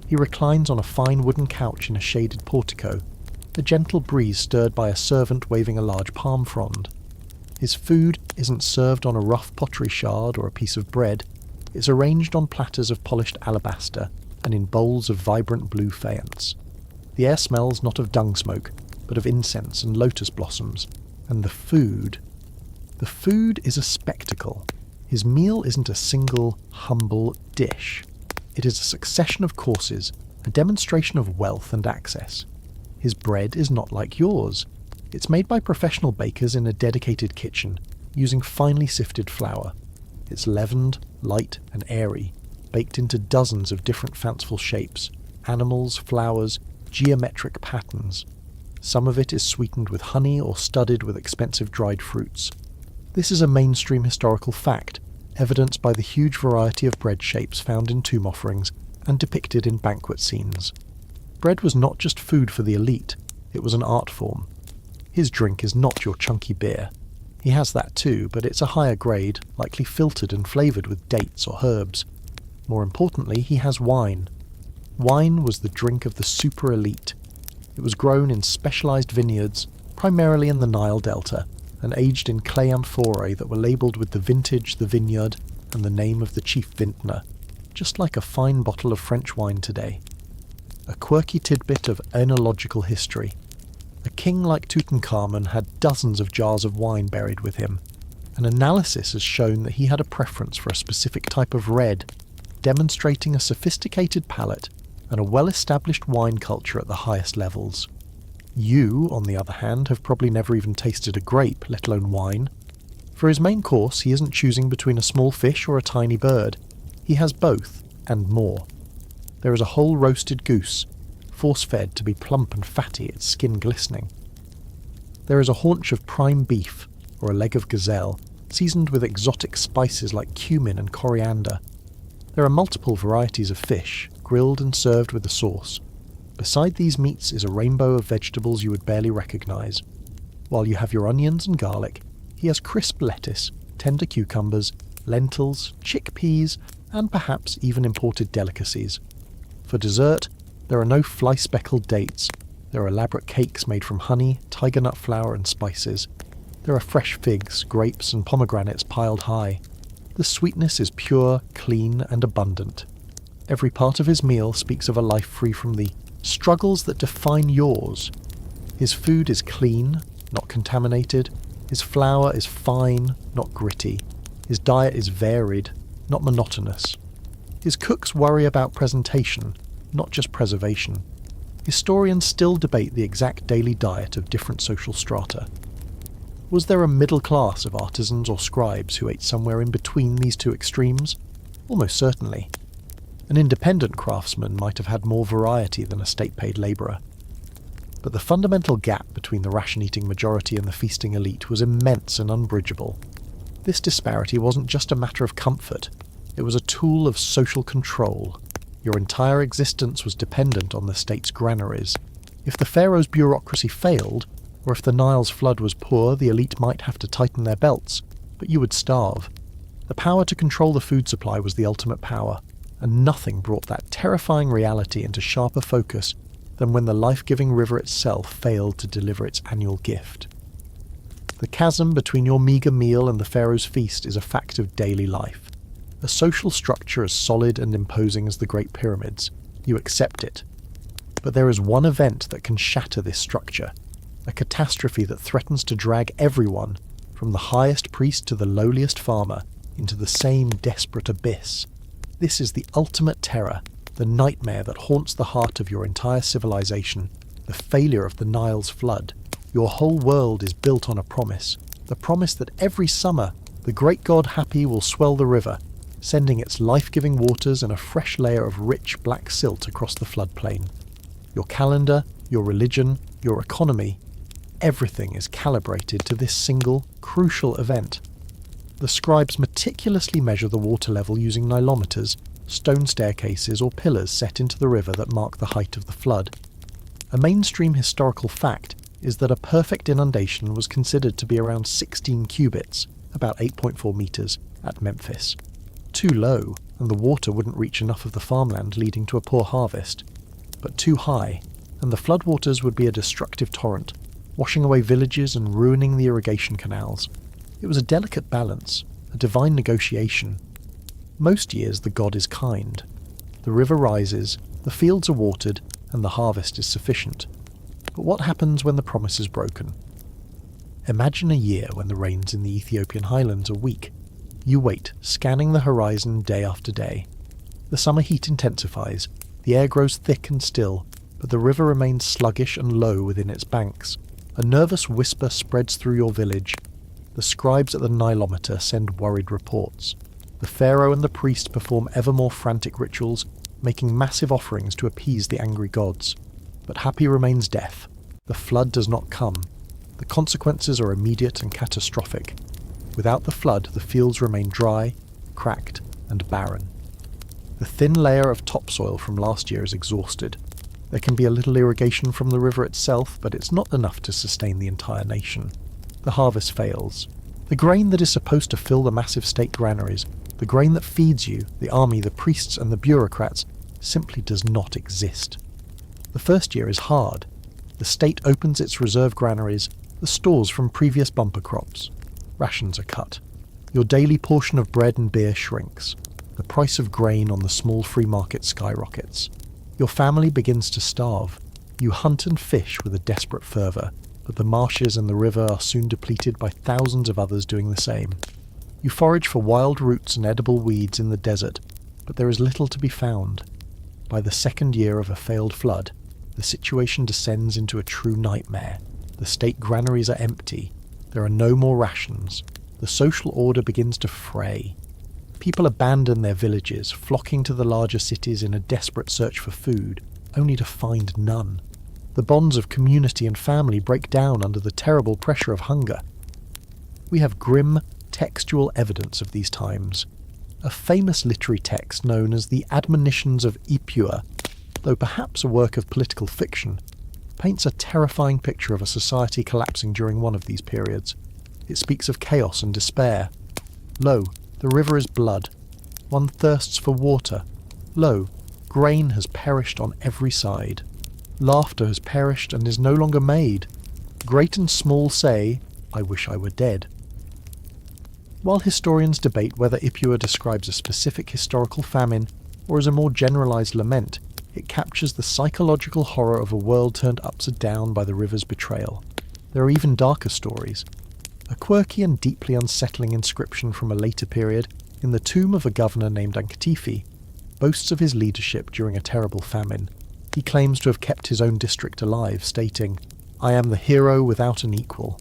He reclines on a fine wooden couch in a shaded portico, a gentle breeze stirred by a servant waving a large palm frond. His food isn't served on a rough pottery shard or a piece of bread. It's arranged on platters of polished alabaster and in bowls of vibrant blue faience. The air smells not of dung smoke, but of incense and lotus blossoms. And the food is a spectacle. His meal isn't a single, humble dish. It is a succession of courses, a demonstration of wealth and access. His bread is not like yours. It's made by professional bakers in a dedicated kitchen, using finely sifted flour. It's leavened, light and airy, baked into dozens of different fanciful shapes, animals, flowers, geometric patterns. Some of it is sweetened with honey or studded with expensive dried fruits. This is a mainstream historical fact, evidenced by the huge variety of bread shapes found in tomb offerings and depicted in banquet scenes. Bread was not just food for the elite, it was an art form. His drink is not your chunky beer. He has that too, but it's a higher grade, likely filtered and flavoured with dates or herbs. More importantly, he has wine. Wine was the drink of the super elite. It was grown in specialised vineyards, primarily in the Nile Delta, and aged in clay amphorae that were labelled with the vintage, the vineyard, and the name of the chief vintner, just like a fine bottle of French wine today. A quirky tidbit of oenological history. A king like Tutankhamun had dozens of jars of wine buried with him. An analysis has shown that he had a preference for a specific type of red, demonstrating a sophisticated palate and a well-established wine culture at the highest levels. You, on the other hand, have probably never even tasted a grape, let alone wine. For his main course, he isn't choosing between a small fish or a tiny bird. He has both, and more. There is a whole roasted goose, force-fed to be plump and fatty, its skin glistening. There is a haunch of prime beef, or a leg of gazelle, seasoned with exotic spices like cumin and coriander. There are multiple varieties of fish, grilled and served with a sauce. Beside these meats is a rainbow of vegetables you would barely recognise. While you have your onions and garlic, he has crisp lettuce, tender cucumbers, lentils, chickpeas, and perhaps even imported delicacies. For dessert, there are no fly-speckled dates. There are elaborate cakes made from honey, tiger nut flour and spices. There are fresh figs, grapes and pomegranates piled high. The sweetness is pure, clean and abundant. Every part of his meal speaks of a life free from the struggles that define yours. His food is clean, not contaminated. His flour is fine, not gritty. His diet is varied, not monotonous. His cooks worry about presentation, not just preservation. Historians still debate the exact daily diet of different social strata. Was there a middle class of artisans or scribes who ate somewhere in between these two extremes? Almost certainly. An independent craftsman might have had more variety than a state-paid labourer. But the fundamental gap between the ration-eating majority and the feasting elite was immense and unbridgeable. This disparity wasn't just a matter of comfort, it was a tool of social control. Your entire existence was dependent on the state's granaries. If the pharaoh's bureaucracy failed, or if the Nile's flood was poor, the elite might have to tighten their belts, but you would starve. The power to control the food supply was the ultimate power, and nothing brought that terrifying reality into sharper focus than when the life-giving river itself failed to deliver its annual gift. The chasm between your meagre meal and the pharaoh's feast is a fact of daily life. A social structure as solid and imposing as the Great Pyramids. You accept it. But there is one event that can shatter this structure, a catastrophe that threatens to drag everyone, from the highest priest to the lowliest farmer, into the same desperate abyss. This is the ultimate terror, the nightmare that haunts the heart of your entire civilization, the failure of the Nile's flood. Your whole world is built on a promise, the promise that every summer the great god Happy will swell the river, sending its life-giving waters and a fresh layer of rich black silt across the floodplain. Your calendar, your religion, your economy, everything is calibrated to this single, crucial event. The scribes meticulously measure the water level using nilometers, stone staircases or pillars set into the river that mark the height of the flood. A mainstream historical fact is that a perfect inundation was considered to be around 16 cubits, about 8.4 metres, at Memphis. Too low, and the water wouldn't reach enough of the farmland, leading to a poor harvest. But too high, and the floodwaters would be a destructive torrent, washing away villages and ruining the irrigation canals. It was a delicate balance, a divine negotiation. Most years the god is kind. The river rises, the fields are watered, and the harvest is sufficient. But what happens when the promise is broken? Imagine a year when the rains in the Ethiopian highlands are weak. You wait, scanning the horizon day after day. The summer heat intensifies, the air grows thick and still, but the river remains sluggish and low within its banks. A nervous whisper spreads through your village. The scribes at the nilometer send worried reports. The pharaoh and the priest perform ever more frantic rituals, making massive offerings to appease the angry gods. But Happy remains deaf. The flood does not come. The consequences are immediate and catastrophic. Without the flood, the fields remain dry, cracked, and barren. The thin layer of topsoil from last year is exhausted. There can be a little irrigation from the river itself, but it's not enough to sustain the entire nation. The harvest fails. The grain that is supposed to fill the massive state granaries, the grain that feeds you, the army, the priests, and the bureaucrats, simply does not exist. The first year is hard. The state opens its reserve granaries, the stores from previous bumper crops. Rations are cut. Your daily portion of bread and beer shrinks. The price of grain on the small free market skyrockets. Your family begins to starve. You hunt and fish with a desperate fervour, but the marshes and the river are soon depleted by thousands of others doing the same. You forage for wild roots and edible weeds in the desert, but there is little to be found. By the second year of a failed flood, the situation descends into a true nightmare. The state granaries are empty. There are no more rations. The social order begins to fray. People abandon their villages, flocking to the larger cities in a desperate search for food, only to find none. The bonds of community and family break down under the terrible pressure of hunger. We have grim, textual evidence of these times. A famous literary text known as the Admonitions of Epua, though perhaps a work of political fiction, paints a terrifying picture of a society collapsing during one of these periods. It speaks of chaos and despair. Lo, the river is blood. One thirsts for water. Lo, grain has perished on every side. Laughter has perished and is no longer made. Great and small say, I wish I were dead. While historians debate whether Ipua describes a specific historical famine or as a more generalized lament, It captures the psychological horror of a world turned upside down by the river's betrayal. There are even darker stories. A quirky and deeply unsettling inscription from a later period, in the tomb of a governor named Ankatifi, boasts of his leadership during a terrible famine. He claims to have kept his own district alive, stating, "I am the hero without an equal."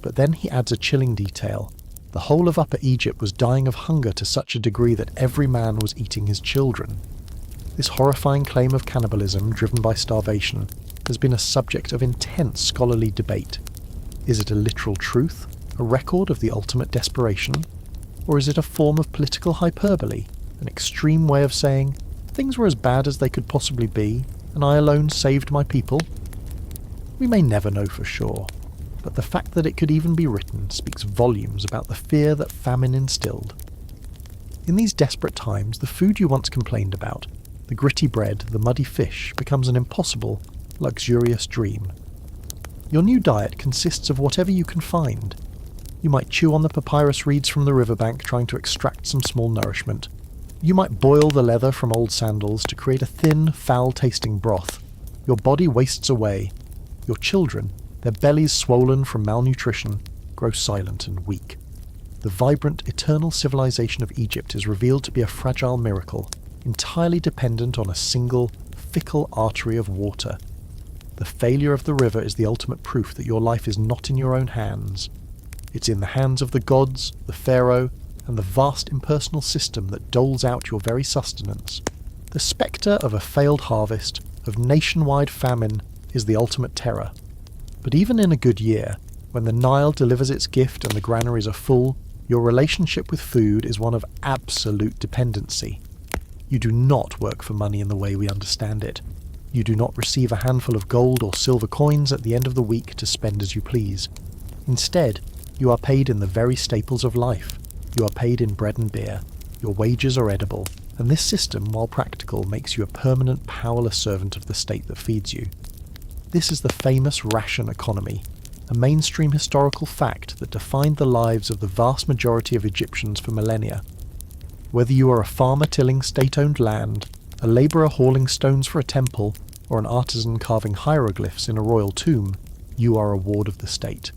But then he adds a chilling detail. The whole of Upper Egypt was dying of hunger to such a degree that every man was eating his children. This horrifying claim of cannibalism, driven by starvation, has been a subject of intense scholarly debate. Is it a literal truth, a record of the ultimate desperation? Or is it a form of political hyperbole, an extreme way of saying, things were as bad as they could possibly be, and I alone saved my people? We may never know for sure, but the fact that it could even be written speaks volumes about the fear that famine instilled. In these desperate times, the food you once complained about, the gritty bread, the muddy fish, becomes an impossible, luxurious dream. Your new diet consists of whatever you can find. You might chew on the papyrus reeds from the riverbank trying to extract some small nourishment. You might boil the leather from old sandals to create a thin, foul-tasting broth. Your body wastes away. Your children, their bellies swollen from malnutrition, grow silent and weak. The vibrant, eternal civilization of Egypt is revealed to be a fragile miracle, entirely dependent on a single, fickle artery of water. The failure of the river is the ultimate proof that your life is not in your own hands. It's in the hands of the gods, the pharaoh, and the vast impersonal system that doles out your very sustenance. The spectre of a failed harvest, of nationwide famine, is the ultimate terror. But even in a good year, when the Nile delivers its gift and the granaries are full, your relationship with food is one of absolute dependency. You do not work for money in the way we understand it. You do not receive a handful of gold or silver coins at the end of the week to spend as you please. Instead, you are paid in the very staples of life. You are paid in bread and beer. Your wages are edible, and this system, while practical, makes you a permanent, powerless servant of the state that feeds you. This is the famous ration economy, a mainstream historical fact that defined the lives of the vast majority of Egyptians for millennia. Whether you are a farmer tilling state-owned land, a labourer hauling stones for a temple, or an artisan carving hieroglyphs in a royal tomb, you are a ward of the state.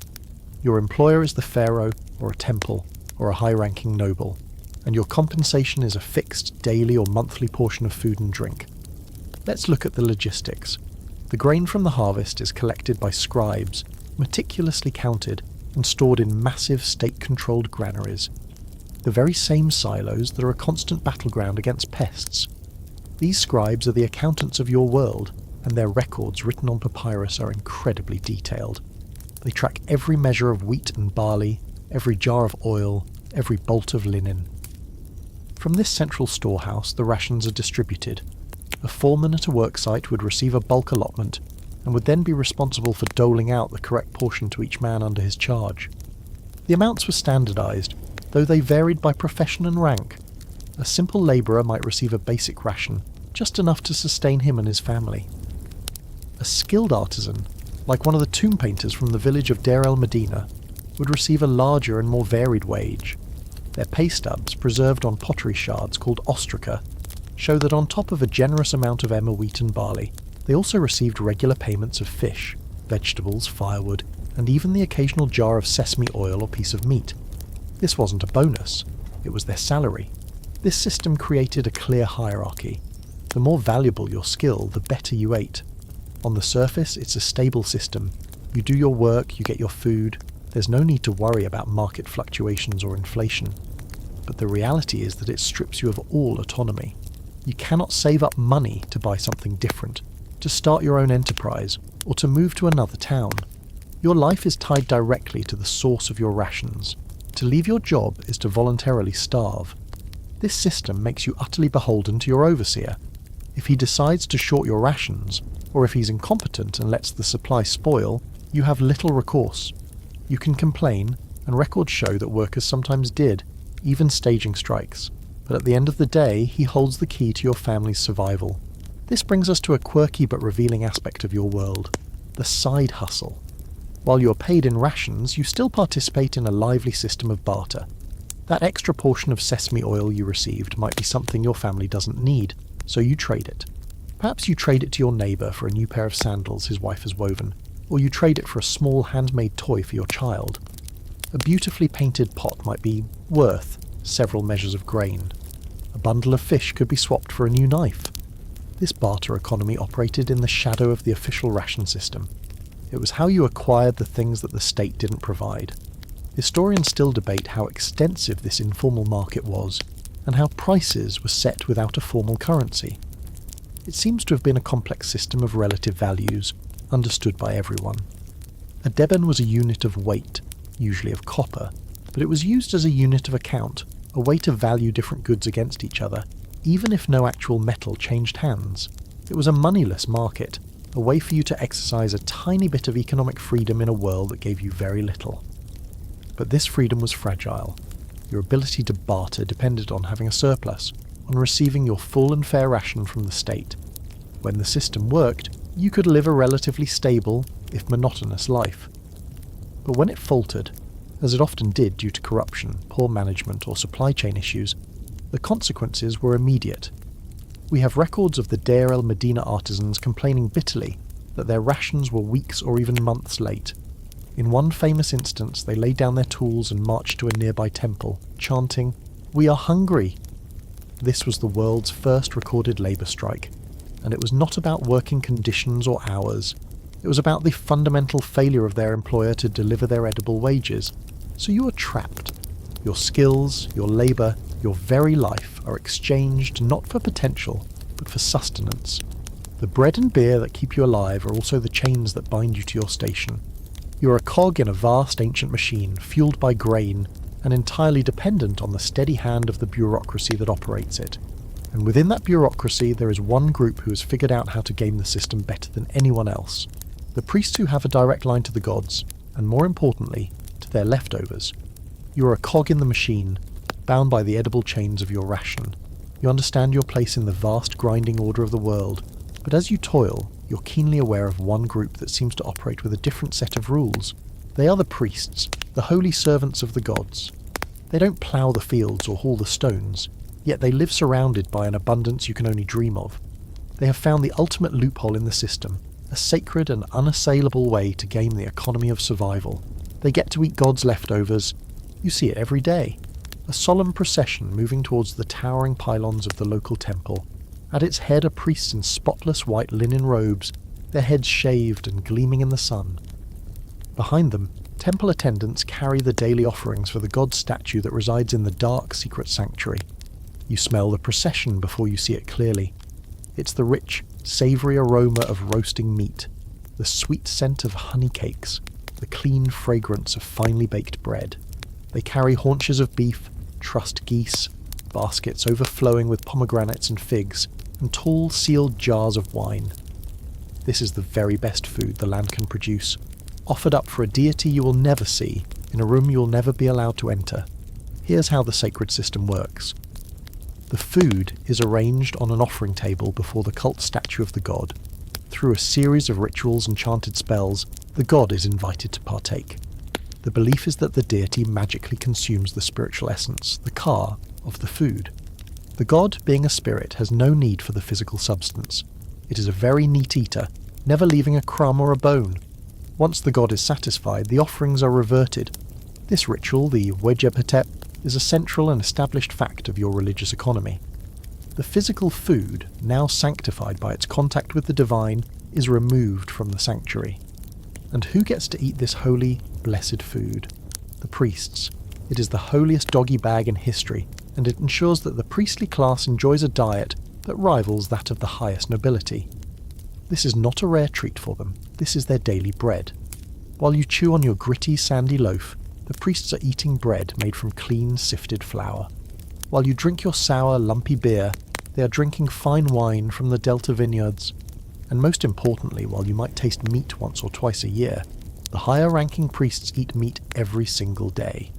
Your employer is the pharaoh, or a temple, or a high-ranking noble, and your compensation is a fixed daily or monthly portion of food and drink. Let's look at the logistics. The grain from the harvest is collected by scribes, meticulously counted, and stored in massive state-controlled granaries. The very same silos that are a constant battleground against pests. These scribes are the accountants of your world, and their records written on papyrus are incredibly detailed. They track every measure of wheat and barley, every jar of oil, every bolt of linen. From this central storehouse, the rations are distributed. A foreman at a worksite would receive a bulk allotment, and would then be responsible for doling out the correct portion to each man under his charge. The amounts were standardised, though they varied by profession and rank. A simple labourer might receive a basic ration, just enough to sustain him and his family. A skilled artisan, like one of the tomb painters from the village of Deir el-Medina, would receive a larger and more varied wage. Their pay stubs, preserved on pottery shards called ostraca, show that on top of a generous amount of emmer wheat and barley, they also received regular payments of fish, vegetables, firewood, and even the occasional jar of sesame oil or piece of meat. This wasn't a bonus, it was their salary. This system created a clear hierarchy. The more valuable your skill, the better you ate. On the surface, it's a stable system. You do your work, you get your food. There's no need to worry about market fluctuations or inflation. But the reality is that it strips you of all autonomy. You cannot save up money to buy something different, to start your own enterprise, or to move to another town. Your life is tied directly to the source of your rations. To leave your job is to voluntarily starve. This system makes you utterly beholden to your overseer. If he decides to short your rations, or if he's incompetent and lets the supply spoil, you have little recourse. You can complain, and records show that workers sometimes did, even staging strikes. But at the end of the day, he holds the key to your family's survival. This brings us to a quirky but revealing aspect of your world, the side hustle. While you're paid in rations, you still participate in a lively system of barter. That extra portion of sesame oil you received might be something your family doesn't need, so you trade it. Perhaps you trade it to your neighbour for a new pair of sandals his wife has woven, or you trade it for a small handmade toy for your child. A beautifully painted pot might be worth several measures of grain. A bundle of fish could be swapped for a new knife. This barter economy operated in the shadow of the official ration system. It was how you acquired the things that the state didn't provide. Historians still debate how extensive this informal market was, and how prices were set without a formal currency. It seems to have been a complex system of relative values, understood by everyone. A deben was a unit of weight, usually of copper, but it was used as a unit of account, a way to value different goods against each other, even if no actual metal changed hands. It was a moneyless market, a way for you to exercise a tiny bit of economic freedom in a world that gave you very little. But this freedom was fragile. Your ability to barter depended on having a surplus, on receiving your full and fair ration from the state. When the system worked, you could live a relatively stable, if monotonous, life. But when it faltered, as it often did due to corruption, poor management, or supply chain issues, the consequences were immediate. We have records of the Deir el-Medina artisans complaining bitterly that their rations were weeks or even months late. In one famous instance, they laid down their tools and marched to a nearby temple, chanting, "We are hungry!" This was the world's first recorded labour strike, and it was not about working conditions or hours. It was about the fundamental failure of their employer to deliver their edible wages. So you are trapped. Your skills, your labour, your very life are exchanged not for potential, but for sustenance. The bread and beer that keep you alive are also the chains that bind you to your station. You are a cog in a vast ancient machine, fueled by grain, and entirely dependent on the steady hand of the bureaucracy that operates it. And within that bureaucracy there is one group who has figured out how to game the system better than anyone else. The priests who have a direct line to the gods, and more importantly, to their leftovers. You are a cog in the machine, bound by the edible chains of your ration. You understand your place in the vast grinding order of the world, but as you toil, you're keenly aware of one group that seems to operate with a different set of rules. They are the priests, the holy servants of the gods. They don't plough the fields or haul the stones, yet they live surrounded by an abundance you can only dream of. They have found the ultimate loophole in the system, a sacred and unassailable way to game the economy of survival. They get to eat God's leftovers. You see it every day. A solemn procession moving towards the towering pylons of the local temple. At its head are priests in spotless white linen robes, their heads shaved and gleaming in the sun. Behind them, temple attendants carry the daily offerings for the god statue that resides in the dark secret sanctuary. You smell the procession before you see it clearly. It's the rich, savoury aroma of roasting meat, the sweet scent of honey cakes, the clean fragrance of finely baked bread. They carry haunches of beef, trussed geese, baskets overflowing with pomegranates and figs, and tall sealed jars of wine. This is the very best food the land can produce, offered up for a deity you will never see, in a room you will never be allowed to enter. Here's how the sacred system works. The food is arranged on an offering table before the cult statue of the god. Through a series of rituals and chanted spells, the god is invited to partake. The belief is that the deity magically consumes the spiritual essence, the ka, of the food. The god, being a spirit, has no need for the physical substance. It is a very neat eater, never leaving a crumb or a bone. Once the god is satisfied, the offerings are reverted. This ritual, the wejeb, is a central and established fact of your religious economy. The physical food, now sanctified by its contact with the divine, is removed from the sanctuary. And who gets to eat this holy, blessed food? The priests. It is the holiest doggy bag in history, and it ensures that the priestly class enjoys a diet that rivals that of the highest nobility. This is not a rare treat for them, this is their daily bread. While you chew on your gritty, sandy loaf, the priests are eating bread made from clean, sifted flour. While you drink your sour, lumpy beer, they are drinking fine wine from the Delta vineyards. And most importantly, while you might taste meat once or twice a year, the higher-ranking priests eat meat every single day.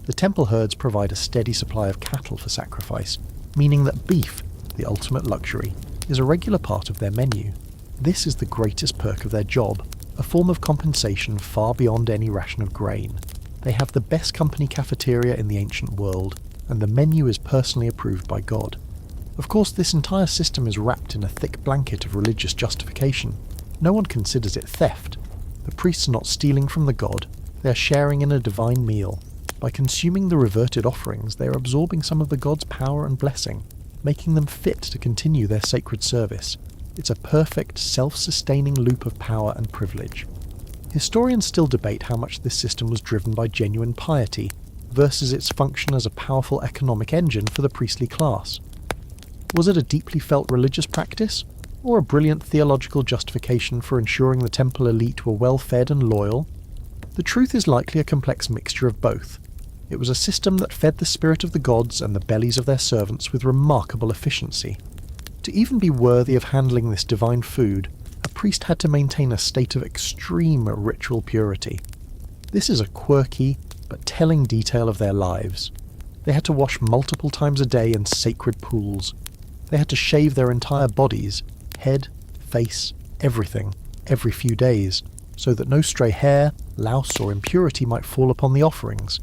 The temple herds provide a steady supply of cattle for sacrifice, meaning that beef, the ultimate luxury, is a regular part of their menu. This is the greatest perk of their job, a form of compensation far beyond any ration of grain. They have the best company cafeteria in the ancient world, and the menu is personally approved by God. Of course, this entire system is wrapped in a thick blanket of religious justification. No one considers it theft. The priests are not stealing from the god, they are sharing in a divine meal. By consuming the reverted offerings, they are absorbing some of the god's power and blessing, making them fit to continue their sacred service. It's a perfect, self-sustaining loop of power and privilege. Historians still debate how much this system was driven by genuine piety versus its function as a powerful economic engine for the priestly class. Was it a deeply felt religious practice, or a brilliant theological justification for ensuring the temple elite were well-fed and loyal? The truth is likely a complex mixture of both. It was a system that fed the spirit of the gods and the bellies of their servants with remarkable efficiency. To even be worthy of handling this divine food, a priest had to maintain a state of extreme ritual purity. This is a quirky but telling detail of their lives. They had to wash multiple times a day in sacred pools. They had to shave their entire bodies, head, face, everything, every few days, so that no stray hair, louse or impurity might fall upon the offerings.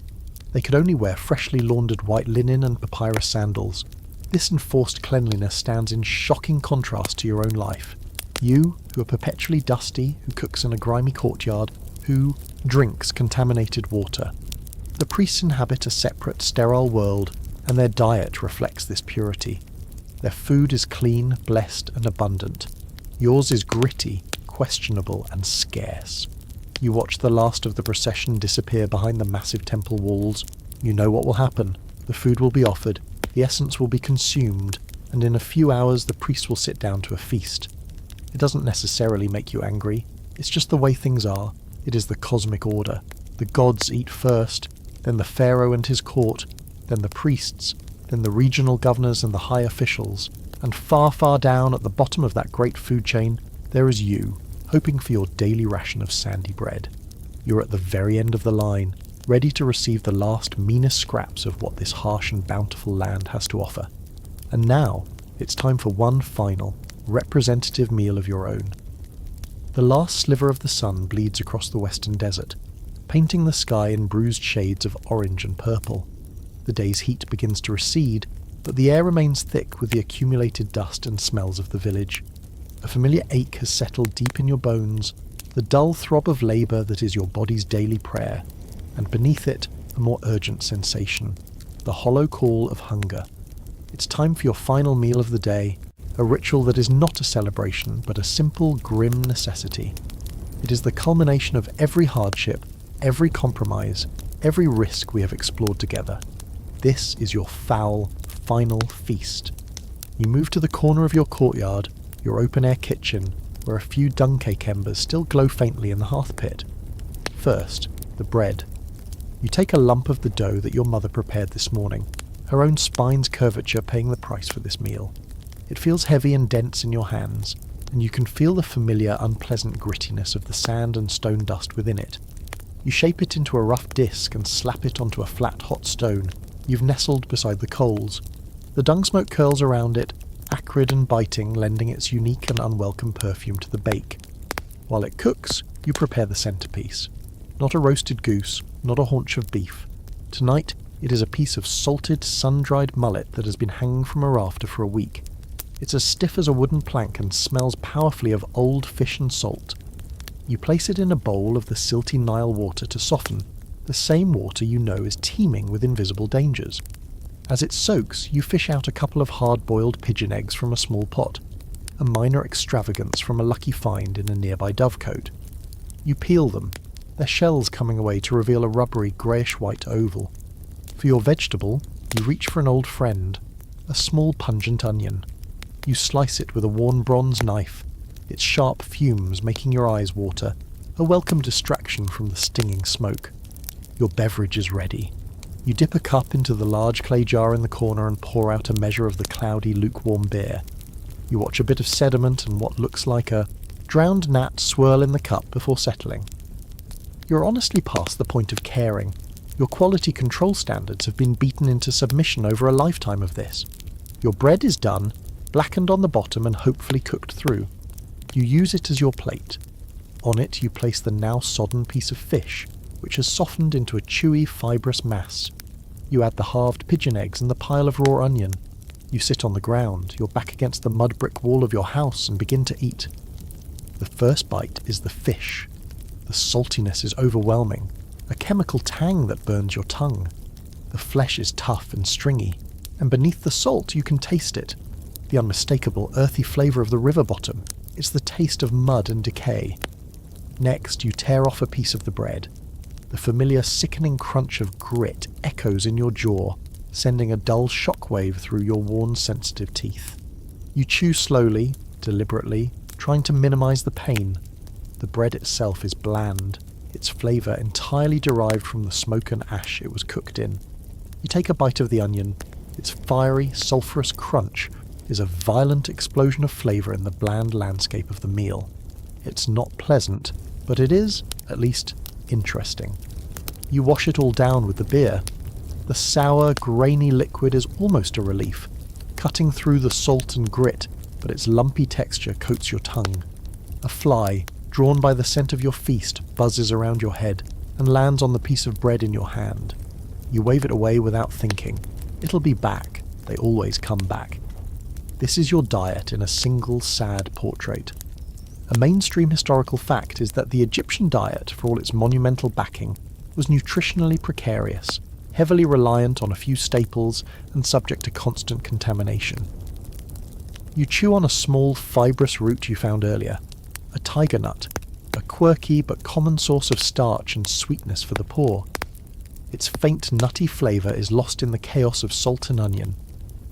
They could only wear freshly laundered white linen and papyrus sandals. This enforced cleanliness stands in shocking contrast to your own life. You, who are perpetually dusty, who cooks in a grimy courtyard, who drinks contaminated water. The priests inhabit a separate, sterile world, and their diet reflects this purity. Their food is clean, blessed, and abundant. Yours is gritty, questionable, and scarce. You watch the last of the procession disappear behind the massive temple walls. You know what will happen. The food will be offered, the essence will be consumed, and in a few hours the priest will sit down to a feast. It doesn't necessarily make you angry. It's just the way things are. It is the cosmic order. The gods eat first, then the pharaoh and his court, then the priests, then the regional governors and the high officials, and far, far down at the bottom of that great food chain, there is you, hoping for your daily ration of sandy bread. You're at the very end of the line, ready to receive the last meanest scraps of what this harsh and bountiful land has to offer. And now, it's time for one final, representative meal of your own. The last sliver of the sun bleeds across the western desert, painting the sky in bruised shades of orange and purple. The day's heat begins to recede, but the air remains thick with the accumulated dust and smells of the village. A familiar ache has settled deep in your bones, the dull throb of labour that is your body's daily prayer, and beneath it, a more urgent sensation, the hollow call of hunger. It's time for your final meal of the day, a ritual that is not a celebration, but a simple, grim necessity. It is the culmination of every hardship, every compromise, every risk we have explored together. This is your foul, final feast. You move to the corner of your courtyard, your open-air kitchen, where a few dung cake embers still glow faintly in the hearth pit. First, the bread. You take a lump of the dough that your mother prepared this morning, her own spine's curvature paying the price for this meal. It feels heavy and dense in your hands, and you can feel the familiar, unpleasant grittiness of the sand and stone dust within it. You shape it into a rough disc and slap it onto a flat, hot stone. You've nestled beside the coals. The dung smoke curls around it, acrid and biting, lending its unique and unwelcome perfume to the bake. While it cooks, you prepare the centerpiece. Not a roasted goose, not a haunch of beef. Tonight, it is a piece of salted, sun-dried mullet that has been hanging from a rafter for a week. It's as stiff as a wooden plank and smells powerfully of old fish and salt. You place it in a bowl of the silty Nile water to soften, the same water you know is teeming with invisible dangers. As it soaks, you fish out a couple of hard-boiled pigeon eggs from a small pot, a minor extravagance from a lucky find in a nearby dovecote. You peel them, their shells coming away to reveal a rubbery greyish-white oval. For your vegetable, you reach for an old friend, a small pungent onion. You slice it with a worn bronze knife, its sharp fumes making your eyes water, a welcome distraction from the stinging smoke. Your beverage is ready. You dip a cup into the large clay jar in the corner and pour out a measure of the cloudy, lukewarm beer. You watch a bit of sediment and what looks like a drowned gnat swirl in the cup before settling. You're honestly past the point of caring. Your quality control standards have been beaten into submission over a lifetime of this. Your bread is done, blackened on the bottom and hopefully cooked through. You use it as your plate. On it you place the now sodden piece of fish, which has softened into a chewy, fibrous mass. You add the halved pigeon eggs and the pile of raw onion. You sit on the ground, your back against the mud brick wall of your house, and begin to eat. The first bite is the fish. The saltiness is overwhelming, a chemical tang that burns your tongue. The flesh is tough and stringy, and beneath the salt you can taste it. The unmistakable earthy flavour of the river bottom. It's the taste of mud and decay. Next, you tear off a piece of the bread. The familiar sickening crunch of grit echoes in your jaw, sending a dull shockwave through your worn sensitive teeth. You chew slowly, deliberately, trying to minimise the pain. The bread itself is bland, its flavour entirely derived from the smoke and ash it was cooked in. You take a bite of the onion. Its fiery, sulphurous crunch is a violent explosion of flavour in the bland landscape of the meal. It's not pleasant, but it is, at least, interesting. You wash it all down with the beer. The sour, grainy liquid is almost a relief, cutting through the salt and grit, but its lumpy texture coats your tongue. A fly, drawn by the scent of your feast, buzzes around your head and lands on the piece of bread in your hand. You wave it away without thinking. It'll be back. They always come back. This is your diet in a single sad portrait. A mainstream historical fact is that the Egyptian diet, for all its monumental backing, was nutritionally precarious, heavily reliant on a few staples and subject to constant contamination. You chew on a small fibrous root you found earlier, a tiger nut, a quirky but common source of starch and sweetness for the poor. Its faint nutty flavour is lost in the chaos of salt and onion.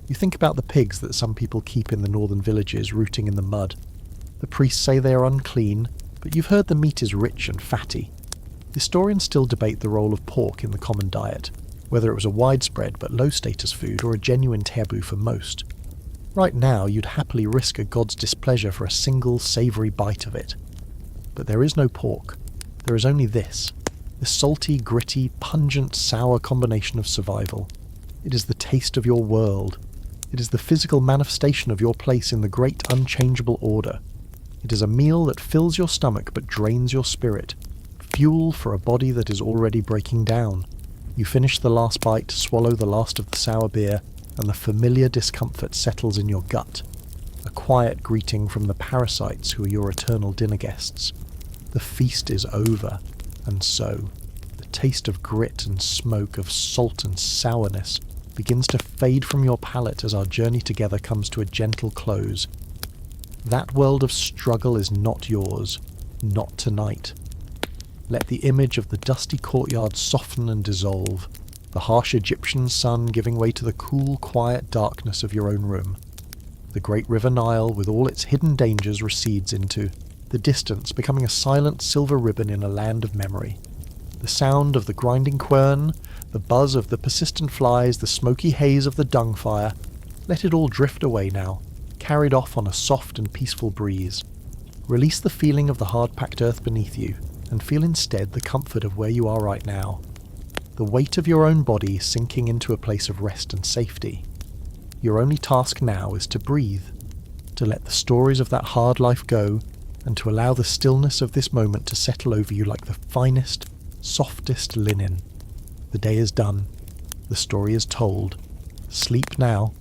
You think about the pigs that some people keep in the northern villages rooting in the mud. The priests say they are unclean, but you've heard the meat is rich and fatty. Historians still debate the role of pork in the common diet, whether it was a widespread but low-status food or a genuine taboo for most. Right now, you'd happily risk a god's displeasure for a single savoury bite of it. But there is no pork. There is only this salty, gritty, pungent, sour combination of survival. It is the taste of your world. It is the physical manifestation of your place in the great unchangeable order. It is a meal that fills your stomach but drains your spirit. Fuel for a body that is already breaking down. You finish the last bite, swallow the last of the sour beer, and the familiar discomfort settles in your gut. A quiet greeting from the parasites who are your eternal dinner guests. The feast is over, and so, the taste of grit and smoke, of salt and sourness, begins to fade from your palate as our journey together comes to a gentle close. That world of struggle is not yours, not tonight. Let the image of the dusty courtyard soften and dissolve, the harsh Egyptian sun giving way to the cool, quiet darkness of your own room. The great river Nile, with all its hidden dangers, recedes into the distance, becoming a silent silver ribbon in a land of memory. The sound of the grinding quern, the buzz of the persistent flies, the smoky haze of the dung fire, let it all drift away now, carried off on a soft and peaceful breeze. Release the feeling of the hard-packed earth beneath you, and feel instead the comfort of where you are right now. The weight of your own body sinking into a place of rest and safety. Your only task now is to breathe, to let the stories of that hard life go, and to allow the stillness of this moment to settle over you like the finest, softest linen. The day is done. The story is told. Sleep now,